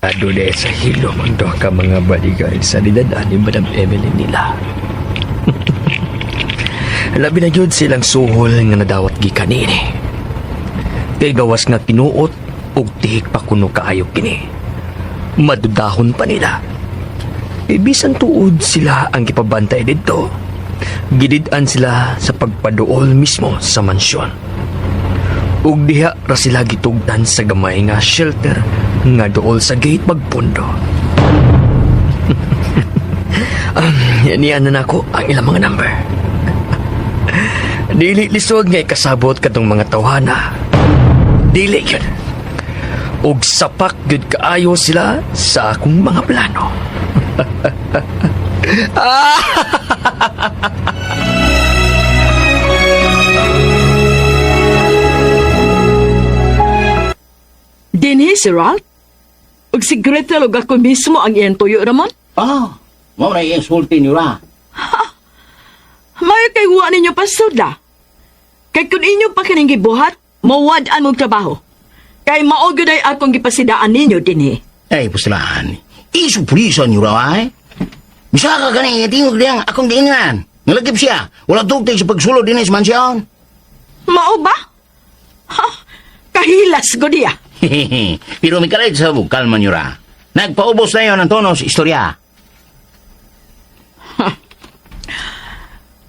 [SPEAKER 2] Ado na sa hilom ang doha ka mga bodyguard sa dinadaan ni Madam Emily nila. Labi na yun silang suhol nga nadawat gikan ini. Kay gawas nga kinuot og tihik pa kuno kaayo kini. Madudahon pa nila. Ibisan tuod sila ang gipabantay dito. Gidid-an sila sa pagpaduol mismo sa mansyon. Ug diha ra sila gitugdan sa gamay nga shelter nga dool sa gate magpundo. Yan na nako ang ilang mga number. Dili lisod nga ikasabot katong mga tawhana. Dili yun. Ug sapak gud kaayo sila sa akong mga plano.
[SPEAKER 4] Dinhi si Ralph? Ug si Gretel ug ako mismo ang iyang tuyo, Ramon?
[SPEAKER 9] Mo na iyang sulti niyo ra.
[SPEAKER 4] May kay wa ninyo pasudla. Kay kung inyo pa kining gibuhat, mawad-an mong trabaho. Kay maugod ay akong gipasidaan ninyo dinhi.
[SPEAKER 9] Ay, pustilahan. Isupulisan niyo ra ay. Bisa ka ganing tingog diyang akong diingan. Nalagip siya. Wala tugtay sa pagsulod din sa mansyon.
[SPEAKER 4] Mao ba? Ha? Kahilas ko diya.
[SPEAKER 9] Pero may kalit sa kalma niyo ra. Nagpaubos na yun ang tono sa istorya.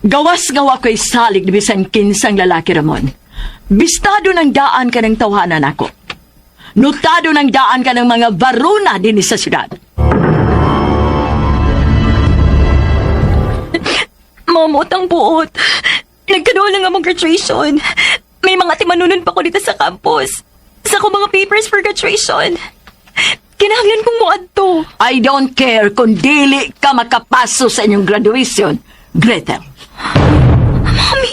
[SPEAKER 4] Gawas-gawa ko'y salig na bisan kinsang lalaki, Ramon. Bistado ng daan ka ng tawhanan ako. Notado ng daan ka ng mga varuna din sa syudad.
[SPEAKER 5] Mamotang buot. Nagkaroon lang ang graduation. May mga timanunan pa ko dito sa campus. Sa ko mga papers for graduation. Kinahanglan kong muadto.
[SPEAKER 4] I don't care kung dili ka makapaso sa inyong graduation, Gretel.
[SPEAKER 5] Mami!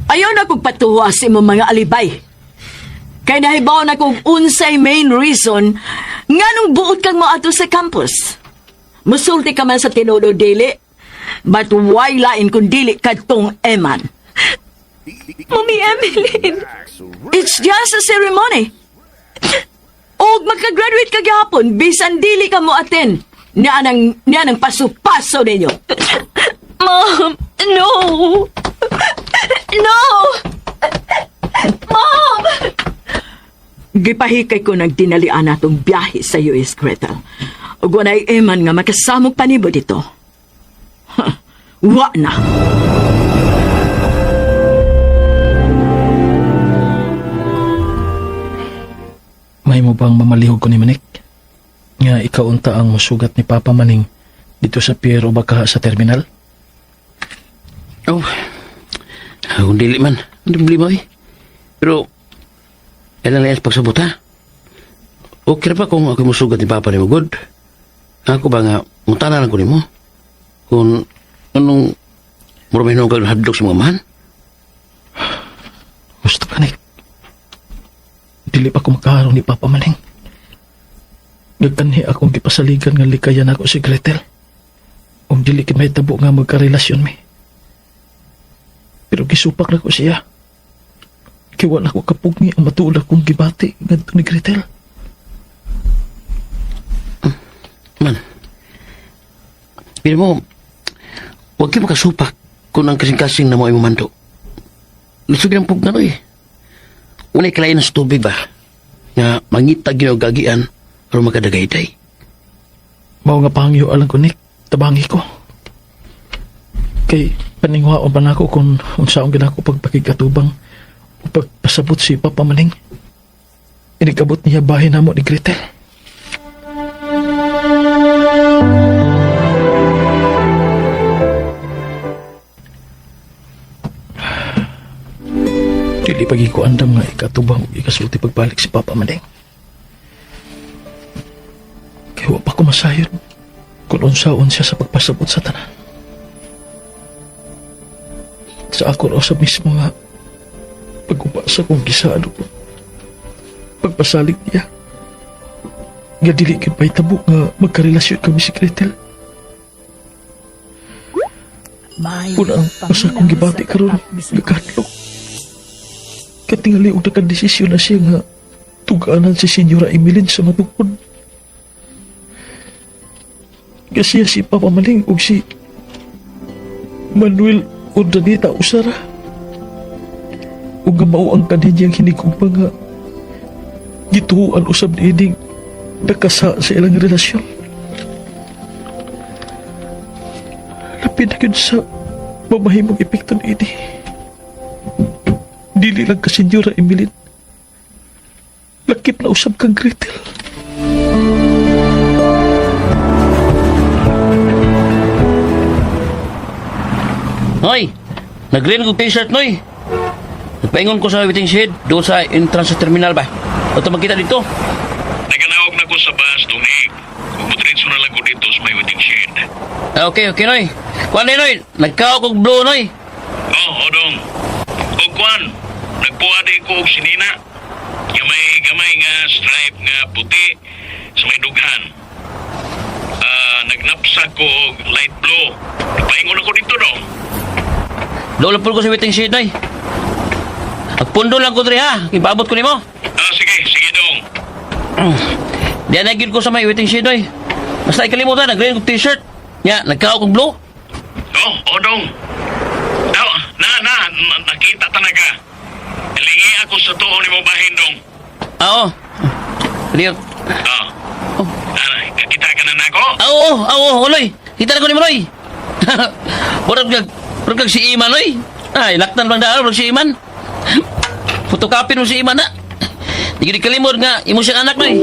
[SPEAKER 4] Ayaw na kong patuwa sa imong mga alibay. Kaya nahibaw na kong unsay main reason nga nung buot kang maato sa campus. Musulti ka man sa tinudo dili, but why lain kung dili kadtong eman?
[SPEAKER 5] Mami Emeline!
[SPEAKER 4] It's just a ceremony. Og magka-graduate ka gihapon, bisan dili ka mo attend. Niya nang paso-paso ninyo.
[SPEAKER 5] Mom! No! No! Mom!
[SPEAKER 4] Gipahikay ko nagdinalian natong biyahe sa US, Gretel. Ug wanay eman nga makasamog panibo dito. Wa na.
[SPEAKER 8] May mo bang mamalihog ko ni Manik? nga ikaw unta ang musugat ni Papa Maning dito sa pier o baka sa terminal?
[SPEAKER 9] Oh, kung dili man, hindi problema eh. Pero, kailan layas pagsabot ha? Okay na pa kung ako musugat ni Papa ni mo, good? Ako ba nga, mutana lang ko ni mo? Kung anong muramihin mo hadlok si mga mahan?
[SPEAKER 8] Gusto ka, Nick. Dili pa ko makaharong ni Papa Maning. Nagkanhi akong gipasaligan nga likayan ako si Gretel. Kung dili may tabo nga magkarelasyon mi. Pero gisupak na ko siya. Kaya wala ko kapugni ang matulak kong gibati ngadto ni Gretel.
[SPEAKER 9] Man, pero mo, huwag kayo makasupak kung ang kasing-kasing na mo ay mamando. Lisog ng pugna no eh. Unay kalayan sa tubig ba? Nga mangitag yun o gagian pero makadagayday.
[SPEAKER 8] Mao nga pangyo alang ko, Nick. Tabangi ko. Kay paningwaon pa na ako kung unsaong ginako pagpakikatubang o pagpasabot si Papa Maning. Inigabot niya bahay na mo ni Gretel. Dili pagi ko andam nga ikatubang o ikasulti pagbalik si Papa Maning. Kaya wa pa ko masayod kung unsaon siya sa pagpasabot sa tanan. Sa ako raw sa mismo nga pag-ubasa kong gisado ko. Pagpasalig niya. Nga dili kin pa'y tabo nga magkarelasyon kami si Gretel. Una ang masa kong gibati karon nagkadlok. Katingali og nakadesisyon na siya nga tuganan si Senyora Emilin sa matukod. Kasi si Papa Maling og si Manuel Urdaneta Usara. Ug nga mao ang kaninyang hinigugma nga gituan usab ni Iding nakasa sa ilang relasyon. Lapid na yun sa mamahimong epekto ni Iding. Dili lang ka Senyora Emilin. Lakip na usab kang Gretel.
[SPEAKER 9] Noy, nag-green ko t-shirt, Noy. Nagpaingon ko sa waiting shed doon sa entrance sa terminal ba? O ito magkita dito?
[SPEAKER 3] Naganawag na ko sa bus, Donig. Puputritso na lang ko dito sa may waiting shed.
[SPEAKER 9] Okay, Noy. Kuan Noy, nagkaw kong blue, Noy.
[SPEAKER 3] Odong. O Kwan, nagpuade ko og sinina. Gamay nga stripe nga puti sa may dughan. Nagnapsa ko og light blue. Nagpaingon ako dito, dong.
[SPEAKER 9] Lola po ko sa waiting shed, Noy. Agpundo lang ko dre ha. Ipaabot ko nimo.
[SPEAKER 3] Sige, dong.
[SPEAKER 9] Diyan nagin ko sa may waiting shed, Noy. Basta ikalimutan, nag-green kong t-shirt. Nya, nagkaw kong blue.
[SPEAKER 3] Odong. Nakita talaga. Lingi ako sa tuon ni mo bahin, dong.
[SPEAKER 9] Oo. Liyak.
[SPEAKER 3] Kita ka na nako?
[SPEAKER 9] Oo, Noy. Kita na ko nimo, Noy. Burag si Iman, Noy. Ay, laktan bang daan, burag si Iman. Fotokopin mo si Iman, na. Di ko kalimod nga, imo siyang anak, Noy.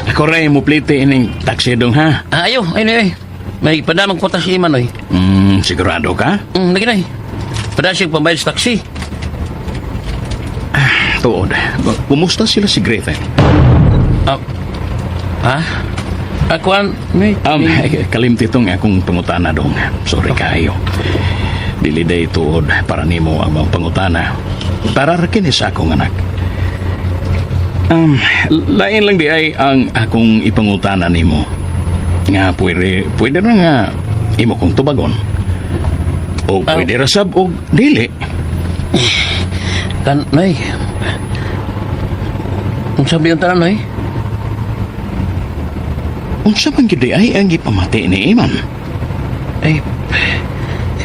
[SPEAKER 7] Ako rin mo plite ining taxi dong ha.
[SPEAKER 9] Ayo, Noy. May padamang kota si Iman, Noy.
[SPEAKER 7] Sigurado ka?
[SPEAKER 9] Lagi, Noy. Pada siya pambayad sa taxi.
[SPEAKER 7] Tuod, kumusta sila si Gretel?
[SPEAKER 9] Akuan, Noy.
[SPEAKER 7] Kalimti itong akong pangutana dong. Sorry kayo. Dili day tuod para nimo ang mga pangutana. Para rakinis akong anak. Lain lang di ay ang akong ipangutana nimo. Nga pwede na nga imo kong tubagon. O pwede rasab o dili.
[SPEAKER 9] Kan, Noy. Kung sabi yung tanan, Noy.
[SPEAKER 7] Unsa man gid ay ang ipamati ni Iman?
[SPEAKER 9] Ay,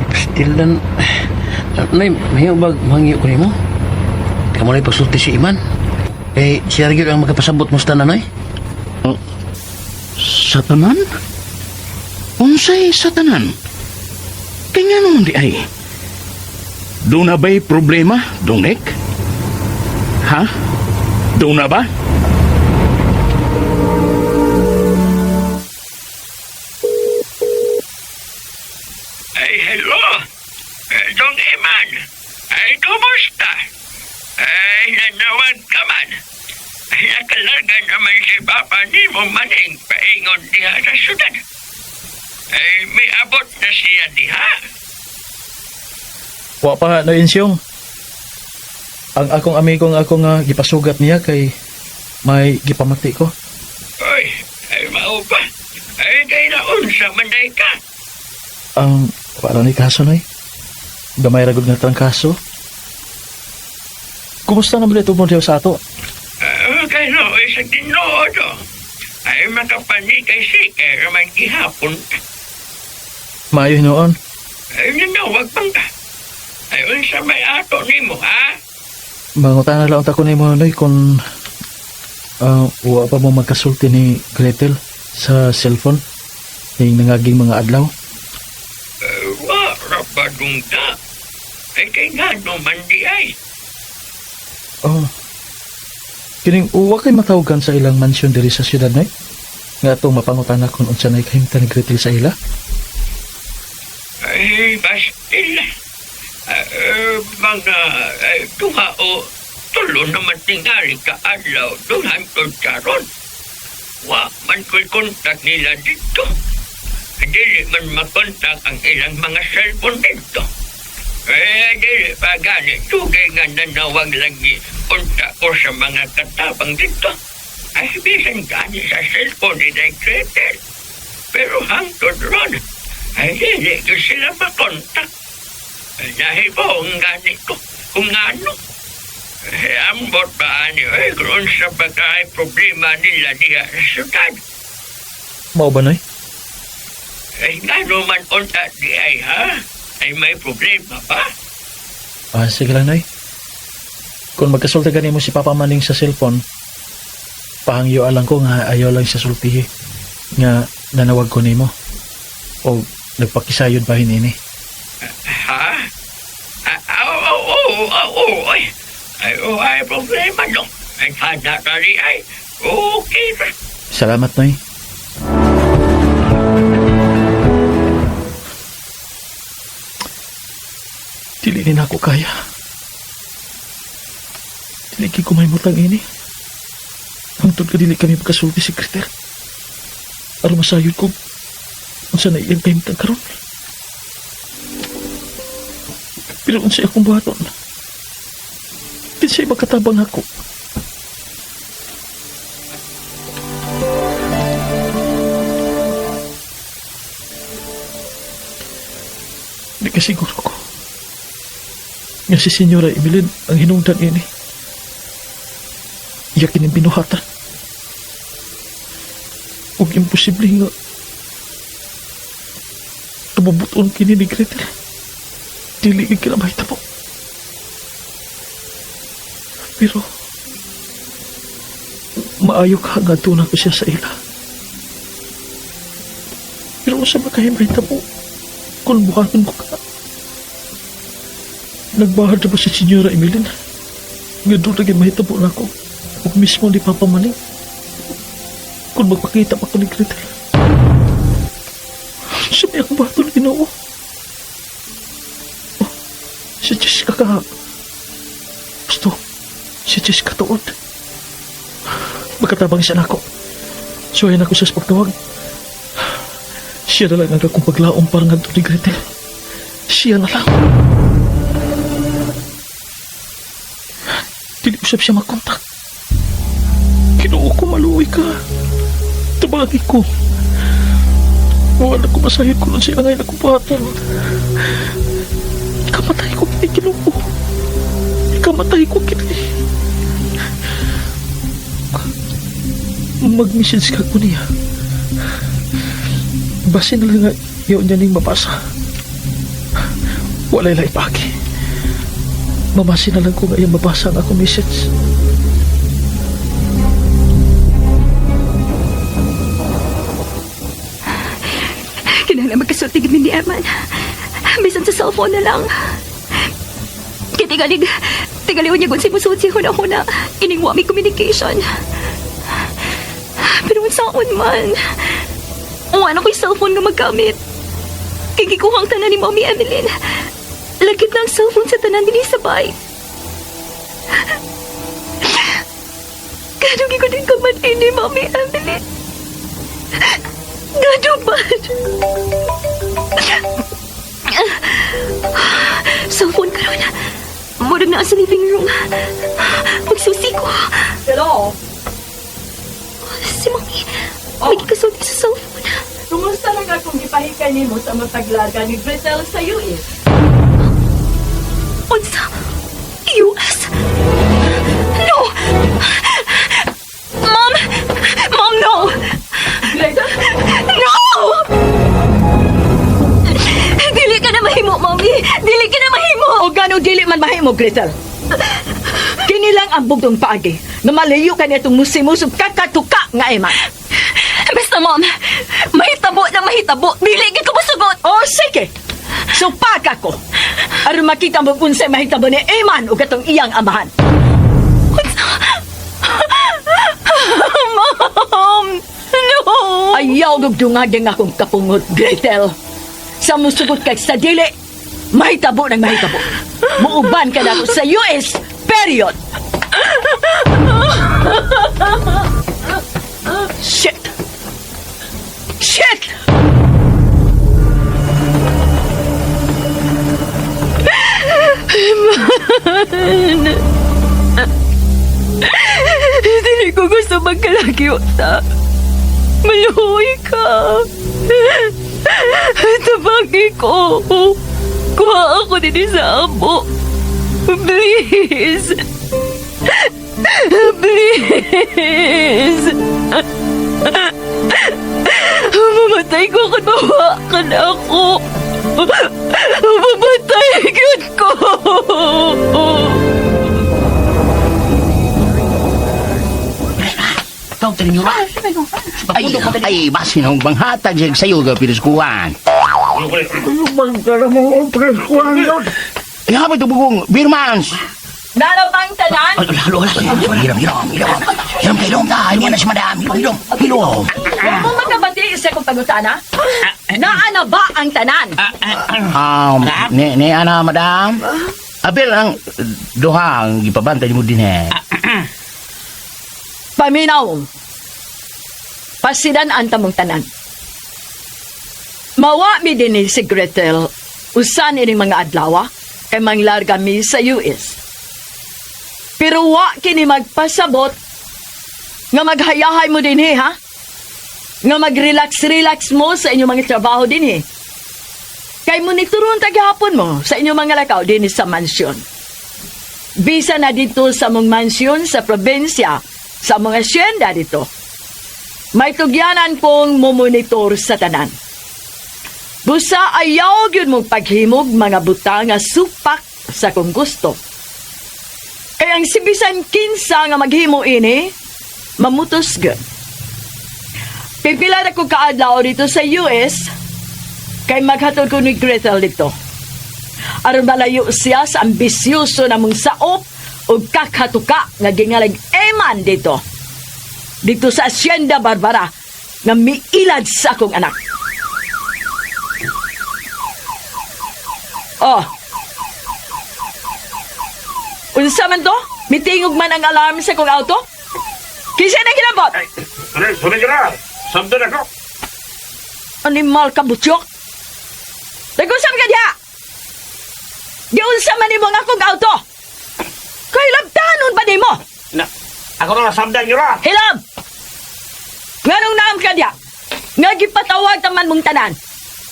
[SPEAKER 9] pastilan. Noy, mahiyo ba mangyo ko nimo? Kamu na ipasulti si Iman. Siya rin ang magkapasabot mo sa tanan, Noy.
[SPEAKER 7] Satanan? Unsay satanan? Kaya nga naman di ay. Doon na ba'y problema, Donek? Ha?
[SPEAKER 8] Doon na ba?
[SPEAKER 3] Ay, hello. Dong Eman. Ay, kumusta? Ay, nanawag ka man. Ay, nakalarga naman si Papa ni mo maning paingon diha sa syudad. Ay, may abot na siya diha.
[SPEAKER 11] Wa pa na insyong. Ang akong amigo nga ako nga gipasugat niya kay may gipamati ko.
[SPEAKER 3] Oy, ay mao pa. Ay, kay naunsa manday ka.
[SPEAKER 11] Ang para ni kaso na gamay ragod nga tang kaso. Kumusta naman ito mo sa ato?
[SPEAKER 3] Kay no, sa tinoodo. Ay, makapani kay Siker man gihapon.
[SPEAKER 11] Maayo noon.
[SPEAKER 3] Ay, nanawag pang ka. Ay, unsa may ato ni mo, ha?
[SPEAKER 11] Mangutan na lang ako ni mo noy kung wa pa mo magkasulti ni Gretel sa cellphone yung nangaging mga adlaw.
[SPEAKER 3] Wa, rapadong ka. Ay, kay nga naman di ay.
[SPEAKER 11] Oh. Kining uwa kay matawagan sa ilang mansyon diri sa syudad nay. Nga to mapangutan na kung unsa nay kahimtang ni Gretel sa ila.
[SPEAKER 3] Ay, bastil. Mga duha o tulo naman tingali ka adlaw doon hantod karon. Wa man ko'y kontak nila dito. Dili man makontak ang ilang mga cellphone dito. Dili pa ganit. Tugay nga nanawag lagi kontak ko sa mga katabang dito. Ay, bisan gani sa cellphone ni Gretel. Pero hangtod ron, ay dili ko sila makontak. Dahil po, ang gani ko, kung ano. Ambot ba niyo, kung sa pagkahay problema nila diya sa syudad.
[SPEAKER 11] Mao ba nay?
[SPEAKER 3] Ay, nga naman unta di ay, ha? Ay, may problema ba?
[SPEAKER 11] Sige lang nay. Kung magkasulti gani mo si Papa Maning sa cellphone, pahangyo alang ko nga ayaw lang siya sultihi nga nanawag ko nimo o nagpakisayod ba hinini.
[SPEAKER 3] Ha? Ay, problema no. Ay, handa ka rin ay. Okay ba?
[SPEAKER 11] Salamat nay. Dili din ako kaya. Dili ko may mutang ini. Hangtod ka dili kami magkasulti si Gretel. Aron masayod ko unsa na iyang kahimtang karon. Pero unsa akong buhaton. Kinsay makatabang ako. Di ka siguro ko nga si Senyora Emeline ang hinungdan ini. Iyakin ang binuhatan. Huwag imposible nga kabubuton kini ni Gretel. Dili ka kinamahita po. Pero maayo ka nga tunan ko siya sa ila. Pero sa makahimahita po kung buhaton ko ka. Nagbahad na ba si Senyora Emeline? Nga doon naging mahitabo na ako. Huwag mismo di Papa Maning. Kung magpakita pa ko ni Gretel. Sabi ako ba ito na ginoo? Oh, si Jessica ka. Gusto, si Jessica tuod. Magkatabang siya na ako. Suwayan ako sa pagtawag. Siya na lang ang akong paglaong parang nga ni Gretel. Siya na lang. Dili usap siya magkontak. Kinuo ko maluwi ka. Tabagi ko. Wala ko masahid ko nun siya ngayon ako buhaton. Ikamatay ko kini kinuo. Ikamatay ko kini. Mag-message ka ko niya. Basin na lang nga yun niya ning mabasa. Walay lang ipagi. Mamasin na lang ko ngayon mabasa ang akong message.
[SPEAKER 5] Kinahanglan magkasulti gid ni Eman. Bisan sa cellphone na lang. Tingaliw niya kung si Musod si Huna-Huna. Iningwa may communication. Pero saan man, ano ko'y cellphone nga magkamit. Kikikuhang tanan ni Mommy Emeline. Lagkit na ang cellphone sa tanan din sa bay. Ganong ko din kamatay ni Mommy Emeline. Ganong ba? Cellphone ka ron. Murag na sa living room. Magsusi ko.
[SPEAKER 4] Hello?
[SPEAKER 5] Si Mommy, may kasulti sa cellphone.
[SPEAKER 4] Kumusta lang akong ipahikay nimo sa mataglaga ni Gretel sa US?
[SPEAKER 5] Unsa? US? No! Mom! Mom, no!
[SPEAKER 4] Gretel?
[SPEAKER 5] No! Dili ka na mahimo, Mommy! Dili ka na mahimo!
[SPEAKER 4] O gano'ng dili man mahimo, Gretel? Kini lang ang bugtong paagi na malayo ka nitong musimusog kakatuka nga eman.
[SPEAKER 5] Basta, Mom, mahitabo na mahitabo. Dili ka masugot!
[SPEAKER 4] O sige! Supak ako! Aron makita mo kung sa'y mahitabo ni Eman o katong iyang amahan.
[SPEAKER 5] Mom! No!
[SPEAKER 4] Ayaw gugdungading akong kapungot, Gretel. Sa musugot kay sa dili, mahitabo ng mahitabo. Muuban ka na ako sa US, period! Shit! Shit!
[SPEAKER 5] Dili ko gusto magkalaki, Ota. Maluhoy ka. Tabagi ko. Kuha ako din sa amo. Please. Please. Mamatay ko kung mawa ka na ako. Mamatay ko.
[SPEAKER 9] Ikaw, Trinura. Ay, basin ang banghatag sa'yo ka piniskuhan. Ay, habang ito bugong, Birmans.
[SPEAKER 4] Narapang tanan?
[SPEAKER 9] Hiram kayo ta. Hiram na si madam. Hiram.
[SPEAKER 4] Huwag mo magkabati sa kong pagutana? Naana ba ang tanan?
[SPEAKER 9] Ni ana, madam. Apel ang duha ang ipabantay mo din eh.
[SPEAKER 4] Paminaw. Pasidan ang tamong tanan. Mawa mi din si Gretel. Usan ining mga adlawa kay manglarga mi sa US. Pero wa kini magpasabot nga maghayahay mo din ha? Nga mag-relax mo sa inyong mga trabaho din Kay monitoron taghapon mo sa inyong mga lakaw din sa mansyon. Bisa na dito sa mong mansyon sa probinsya, sa mga asyenda dito. May tugyanan kong mumonitor sa tanan. Busa ayaw yun mong paghimog mga butang nga supak sa kung gusto. Kaya ang sibisan kinsa nga maghimo ini, mamutos gud. Pipila na ko kaadlaw dito sa US, kay maghatod ko ni Gretel dito. Aron balayo siya sa ambisyoso na mong saop o kakhatuka nga gingalag eman dito. Dito sa Hacienda Barbara nga miilad sa akong anak. Oh. Unsa man to? Mitingog man ang alarm sa kong auto? Kisa na ginabot?
[SPEAKER 8] Sunod nyo na! Samdo na ko!
[SPEAKER 4] Animal ka, butyok? Nagusam ka diha! Di unsa man mo nga akong auto? Kay labtanon ba di mo?
[SPEAKER 8] Na, ako na samdan nyo na!
[SPEAKER 4] Hilab! Nganong naam ka diha? Nga gipatawag taman mong tanan.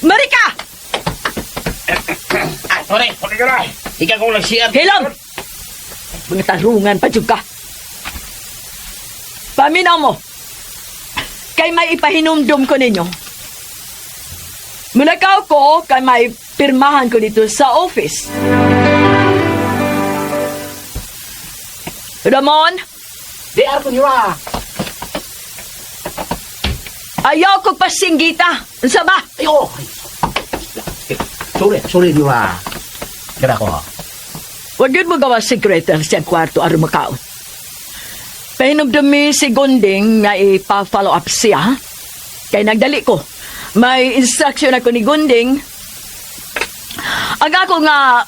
[SPEAKER 4] Marika!
[SPEAKER 8] Sorry nyo na! Ikaw kong nagsiyar!
[SPEAKER 4] Hilab! Mga tarungan pa dyan ka. Paminaw mo. Kay may ipahinumdum ko ninyo. Mulakaw ko kay may pirmahan ko dito sa office. Ramon?
[SPEAKER 9] Di ako nyo
[SPEAKER 4] Ayaw ko pasinggita. Unsa ba?
[SPEAKER 9] Ayo! Sorry nyo Kaya ko.
[SPEAKER 4] Huwag yun mo gawa si Gretel sa kwarto aron makaon. Pahinumdumi si Gunding nga ipa-follow up siya. Kaya nagdali ko. May instruction ako ni Gunding. Ang ako nga,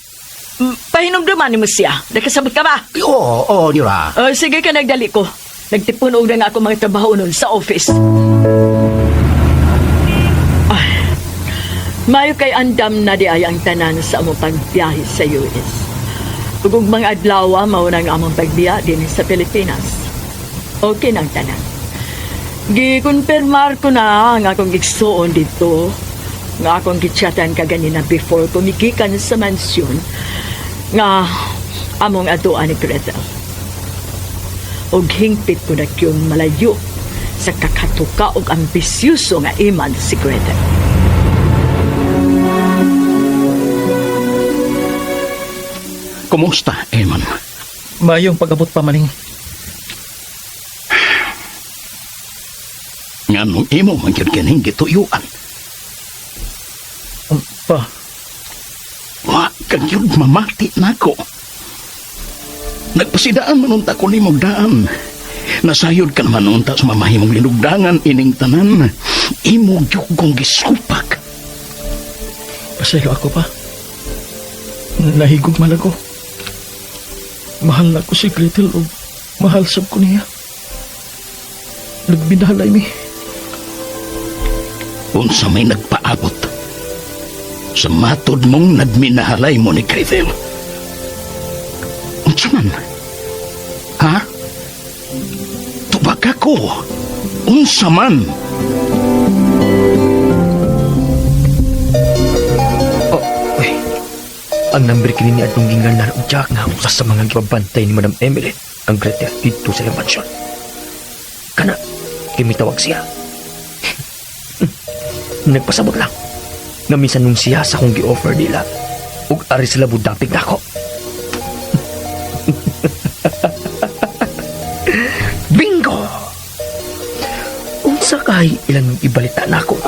[SPEAKER 4] pahinumduman mo siya. Nakasabot ka ba?
[SPEAKER 9] Oo, Nira.
[SPEAKER 4] Sige ka, nagdali ko. Nagtipunog na nga ako mga trabaho nun sa office. Mayo kay andam na di ay ang tanan sa among pagbiyahe sa US. Ug mga adlaw mao nang among pagbiya din sa Pilipinas. Okay nang tanan. Gikonfirmar ko na nga akong igsuon dito. Nga akong gichatan kaganina before kumigikan sa mansyon nga among atuan ni Gretel. Og hingpit ko na kyun malayo sa kakatuka og ambisyoso nga iman si Gretel.
[SPEAKER 7] Kumusta, Eman?
[SPEAKER 11] Mayong pag-abot pa maning.
[SPEAKER 7] Nga nung imo man yun kaning gituyuan.
[SPEAKER 11] Pa,
[SPEAKER 7] Wa kang yun mamati na ko. Nagpasidaan manunta ko ni mong daan. Nasayod ka naman unta sa mamahimong linugdangan ining tanan. Imo yung kong gisupak.
[SPEAKER 11] pasaylo ako pa. Nahigog man ako. Mahal na ko si Gretel o mahal sab ko niya. Nagbinahalay mi.
[SPEAKER 7] Unsa may nagpaabot. Sa matod mong nagminahalay mo ni Gretel. Unsa man? Ha? Tubag ako. Unsa man?
[SPEAKER 2] Ang number kini ni atong ginganan og Jack nga usa sa mga gibabantay ni Madam Emily ang Gretel dito sa iyang mansyon. Kana, kimitawag siya. Nagpasabot lang. Nga minsan nung siya sa kong gi-offer nila ug ari sila budapig nako. Bingo! Unsa kay ilang ibalita nako.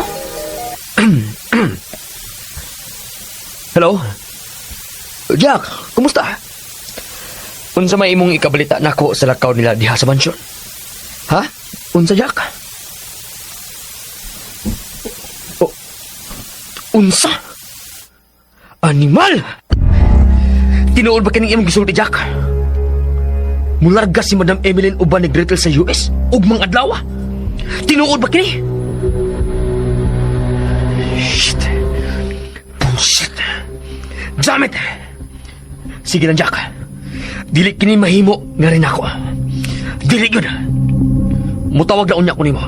[SPEAKER 2] Hello? Jack, kumusta? Unsa may imong ikabalita nako sa lakaw nila diha sa mansyon? Ha? Unsa, Jack? O, unsa? Animal! Tinuod ba kining imong gisulti, Jack? Mularga si Madam Emeline uban ni Gretel sa US ug mga adlaw. Tinuod ba kini? Shit. Bullshit. Damn it! Sige lang, Jack. Dili kini mahimo nga rin ako. Dili yun. Mutawag na unya ko nimo.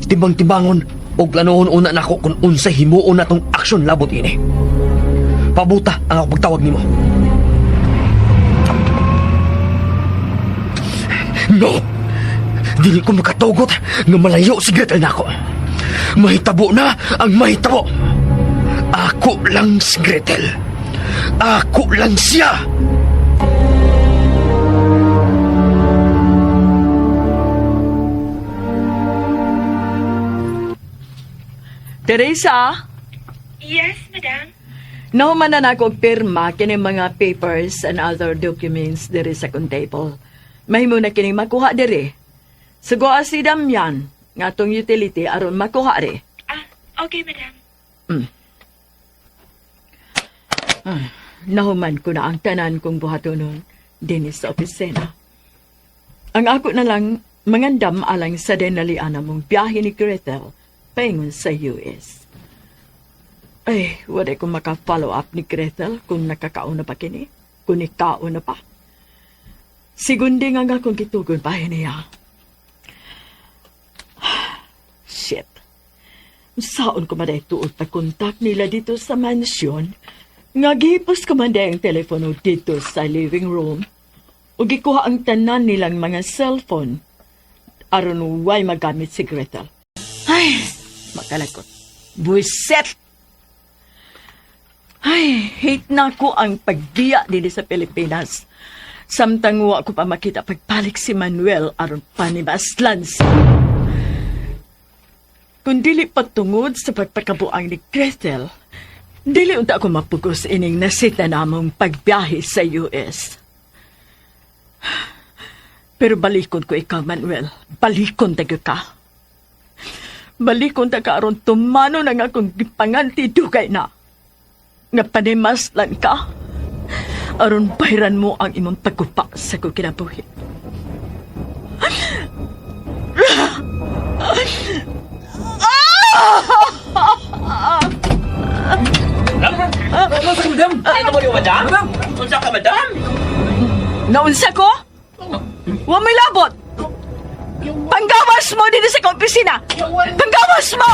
[SPEAKER 2] Timbang-timbangon o planohon una nako kung unsa himuon natong aksyon labot ini. Pabuta ang ako pagtawag nimo. No! Dili ko makatugot nga malayo si Gretel nako. Mahitabo na ang mahitabo. Ako lang si Gretel. Ako lang siya!
[SPEAKER 4] Teresa,
[SPEAKER 5] Yes, madam.
[SPEAKER 4] nahuman na nako og pirma kini mga papers and other documents diri sa kong table. Mahimo na kini makuha diri. Sugoa si Damian nga atong utility aron makuha ri.
[SPEAKER 5] Okay, madam.
[SPEAKER 4] Nahuman ko na ang tanan kong buhatonon din sa opisina. Ang ako na lang mangandam alang sa denalian mong biyahe ni Gretel paingon sa US. Ay, wala ko maka-follow up ni Gretel kung nakakauna pa kini, kung ikauna pa. Sigundi nga nga kung gitugon pa niya. Shit. Saon ko maday tuot pag-contact nila dito sa mansyon. Nga gihipos ko man ang telepono dito sa living room. O gikuha ang tanan nilang mga cellphone. Aron way magamit si Gretel. Ay, makalakot. Buiset! Ay, hate na ko ang pagbiya din sa Pilipinas. Samtang wa ko pa makita pagpalik si Manuel aron panibaslan siya. Kung dili patungod sa pagpakabuang ni Gretel, Dili unta ako mapugos ining nasita namong pagbiyahe sa US. Pero balikon ko ikaw, Manuel. Balikon tayo ka. Balikon ta ka aron tumano na nga akong gipanganti dugay na. Nga panimaslan ka. Aron bahiran mo ang imong pagkupa sa kong kinabuhi. Naunsa ko? Wa may labot! Panggawas mo dito sa opisina! Panggawas mo!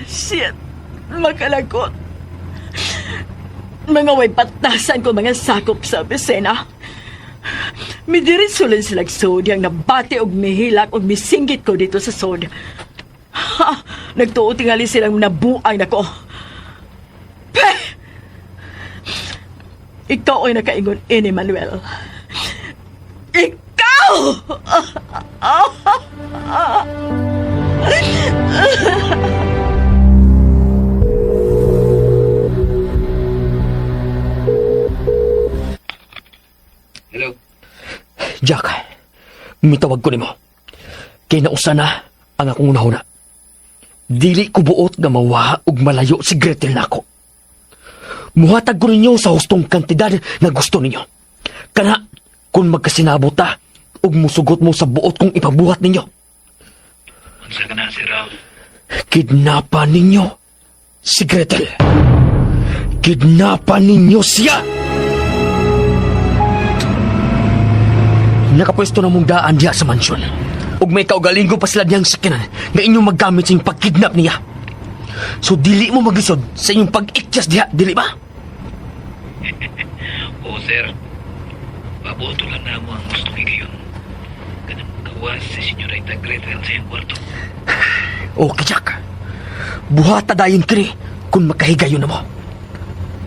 [SPEAKER 4] Shit! Makalagot. Mga way patasan ko mga sakop sa opisina. Midiritsulin silang sod yang nabati og mihilak og misinggit ko dito sa sod. Ha! Nagtuo tingali silang nabuang na ko. Peh! Ikaw ay nakaingon ini, Manuel. Ikaw!
[SPEAKER 3] Hello?
[SPEAKER 2] Jack, mitawag ko nimo. Kay nausa na ang akong unahuna. Dili ko buot nga mawa ug malayo si Gretel nako. Muhatag ko ninyo sa hustong kantidad na gusto ninyo. Kana, kung magkasinabot ta, ug musugot mo sa buot kong ipabuhat ninyo.
[SPEAKER 3] Unsa ka na, Sir Raul?
[SPEAKER 2] Kidnapan ninyo si Gretel. Kidnapan ninyo siya! Nakapwesto na mong daan diya sa mansyon. Ug may kaugalinggo pa sila diyang sakinan na inyong maggamit sa inyong pagkidnap niya. So dili mo maglisod sa inyong pag-ikyas diya, dili ba?
[SPEAKER 3] Oo, sir. Paboto lang na mo ang gusto ni kayo. Kanang kawas si Senyorita Gretel sa iyong kwarto.
[SPEAKER 2] Okay, Jack. Buhata dayon kini kung makahigayon na mo.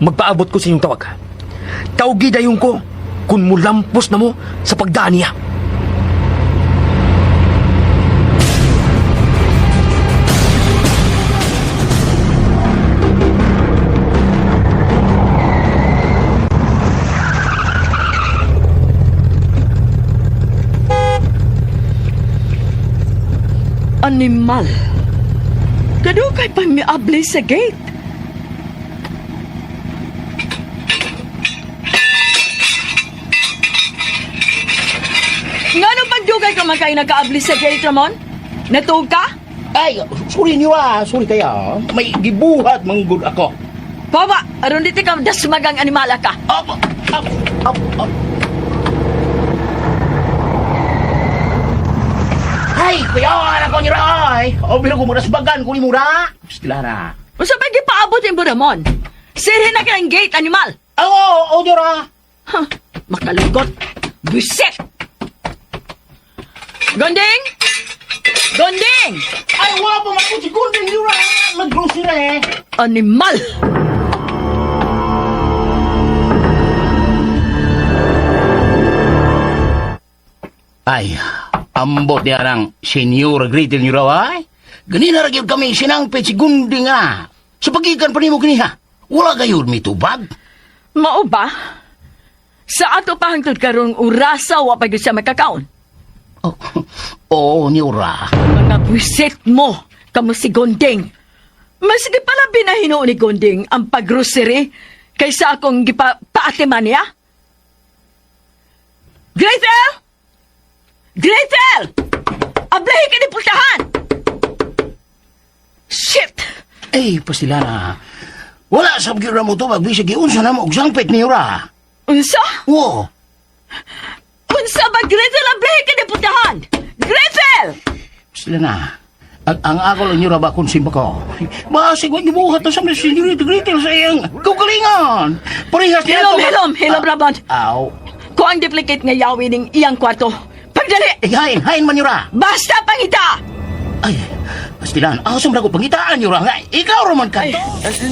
[SPEAKER 2] Magpaabot ko sa inyong tawag. Tawgi dayon ko kung mulampos na mo sa pagdaan niya.
[SPEAKER 4] Animal. Kadugay pa miabli sa gate. Ngano pagdugay ka man kayo nagkaabli sa gate, Ramon? Natuog ka?
[SPEAKER 9] Ay, sorry niyo sorry kaya. May gibuhat manggod ako.
[SPEAKER 4] Baba, aron dito ka dasmagang animala ka.
[SPEAKER 9] Apo, apo, apo, apo. Ay, kuya, anak ko niyo ay. O, bilang ko muna sabagan, kunin mo na. Sila na.
[SPEAKER 4] O sa pagi paabotin mo, Ramon? Sirhin na ka ng gate, animal.
[SPEAKER 9] Oo, niyo ra.
[SPEAKER 4] Huh, makalugot. Buset! Gonding! Gonding!
[SPEAKER 9] Ay, wala pa makusigundin niyo ra. Mag-grocery
[SPEAKER 4] Animal!
[SPEAKER 9] Ay, ambot niya ng Senyor Gretel niyo raw ay. Ganina ra gyud kami sinangpit si Gunding nga. Sa pagikan pa nimo kini ha. Wala gayud mitubag.
[SPEAKER 4] Mao ba? Sa ato pa hangtod karong urasa wa pa gyud siya makakaon.
[SPEAKER 9] Oh, oo, niyo ra.
[SPEAKER 4] Mga buwisit mo, kamo si Gonding. Mas di pala binahinuon ni Gonding ang pag-grocery kaysa akong paatiman niya. Gretel! Gretel! Ablahi ka ni pultahan! Shit!
[SPEAKER 9] Eh, pastila na. Wala sa gyud ra mo to magbisig giunsa na mo og sangpit niyo ra.
[SPEAKER 4] Unsa?
[SPEAKER 9] Oo.
[SPEAKER 4] Unsa ba, Gretel? Ablahi ka ni pultahan! Gretel!
[SPEAKER 9] Pastila na. Ang ako lang niyo ra ba kung simba ko. Basig wa gibuhat na sa mga Senyorita Gretel sa iyang kaugalingan. Parehas niya
[SPEAKER 4] Hilom, Ramon.
[SPEAKER 9] Aw.
[SPEAKER 4] Kung ang duplicate nga yawi ning iyang kwarto, pagdali!
[SPEAKER 9] Hain man niyo ra.
[SPEAKER 4] Basta pangita!
[SPEAKER 9] Ay, pastilan, asam ra ko pangitaan niyo ra nga. Ikaw ra man ka.
[SPEAKER 4] Ay,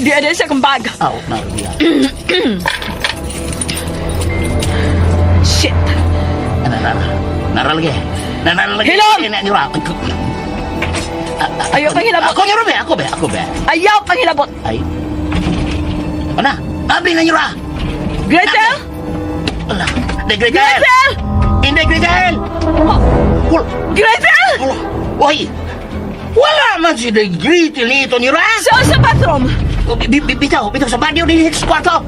[SPEAKER 4] di ada sa kong bag.
[SPEAKER 9] Aw, naruya.
[SPEAKER 4] Shit!
[SPEAKER 9] Naralagi.
[SPEAKER 4] Hilom!
[SPEAKER 9] Niyo ra.
[SPEAKER 4] Ayaw pang hilabot.
[SPEAKER 9] Ako niyo, be. Ako, be.
[SPEAKER 4] Ayaw pang hilabot.
[SPEAKER 9] Ay. Ana, abli na niyo ra.
[SPEAKER 4] Gretel!
[SPEAKER 9] Ala, de Gretel.
[SPEAKER 4] Gretel!
[SPEAKER 9] Hindi, Gretel.
[SPEAKER 4] Gretel!
[SPEAKER 9] Uy, wala man si de Gretel nito ni ra.
[SPEAKER 4] Sa bathroom!
[SPEAKER 9] Bitaw sa banyo ni sa kwarto.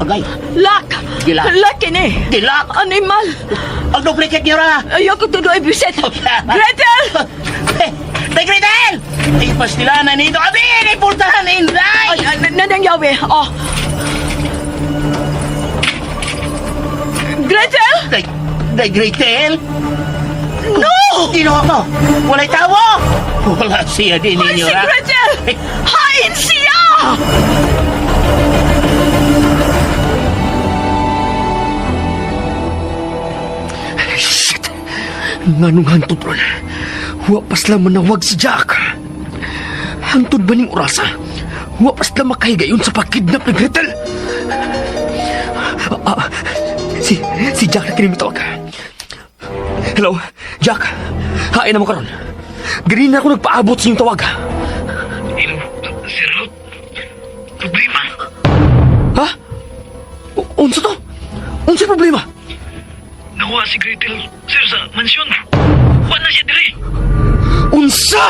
[SPEAKER 9] Agay,
[SPEAKER 4] Lock!
[SPEAKER 9] Gila.
[SPEAKER 4] Lock ini!
[SPEAKER 9] dilak.
[SPEAKER 4] Animal!
[SPEAKER 9] Ang duplicate niyo ra.
[SPEAKER 4] Ayaw ko tuloy bisit! Gretel!
[SPEAKER 9] De Gretel! Ay, pastilanan nito. Abi, ipultahan, Inday!
[SPEAKER 4] Nanang yawi! Oh! Gretel!
[SPEAKER 9] De Gretel? No! Ginawa ko! Wala'y tawo! Wala siya din
[SPEAKER 4] Ay,
[SPEAKER 9] ninyo,
[SPEAKER 4] si
[SPEAKER 9] ha?
[SPEAKER 4] Gretel! Hain siya!
[SPEAKER 2] Shit! Nganong hantod ron? Wapas lang manawag si Jack. Hantod ba ning orasa? Wapas lang makahigayon sa pagkidnap ni Gretel. Si Jack na kinimitawag. Hello, Jack. Hain na mo karon. Ganun na ako nagpaabot sa iyong tawag.
[SPEAKER 3] Hello, Sir Rod. Problema.
[SPEAKER 2] Ha? Unsa to? Unsa problema?
[SPEAKER 3] Nakuha si Gretel, sir, sa mansyon. Wala na siya diri.
[SPEAKER 2] Unsa?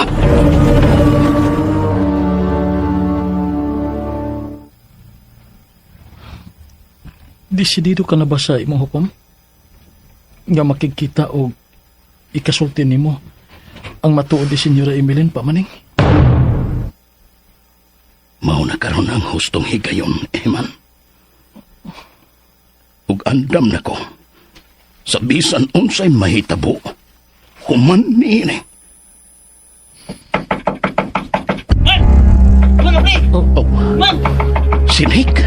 [SPEAKER 11] Desidido ka na ba sa imong hukom? Nga makikita o ikasulti nimo ang matuod ni Senyora Emeline pamaning?
[SPEAKER 7] Mao na karon ang hustong higayon, Eman. Ug andam na ko. Sa bisan unsay mahitabo, human niini. Oh, si Nick.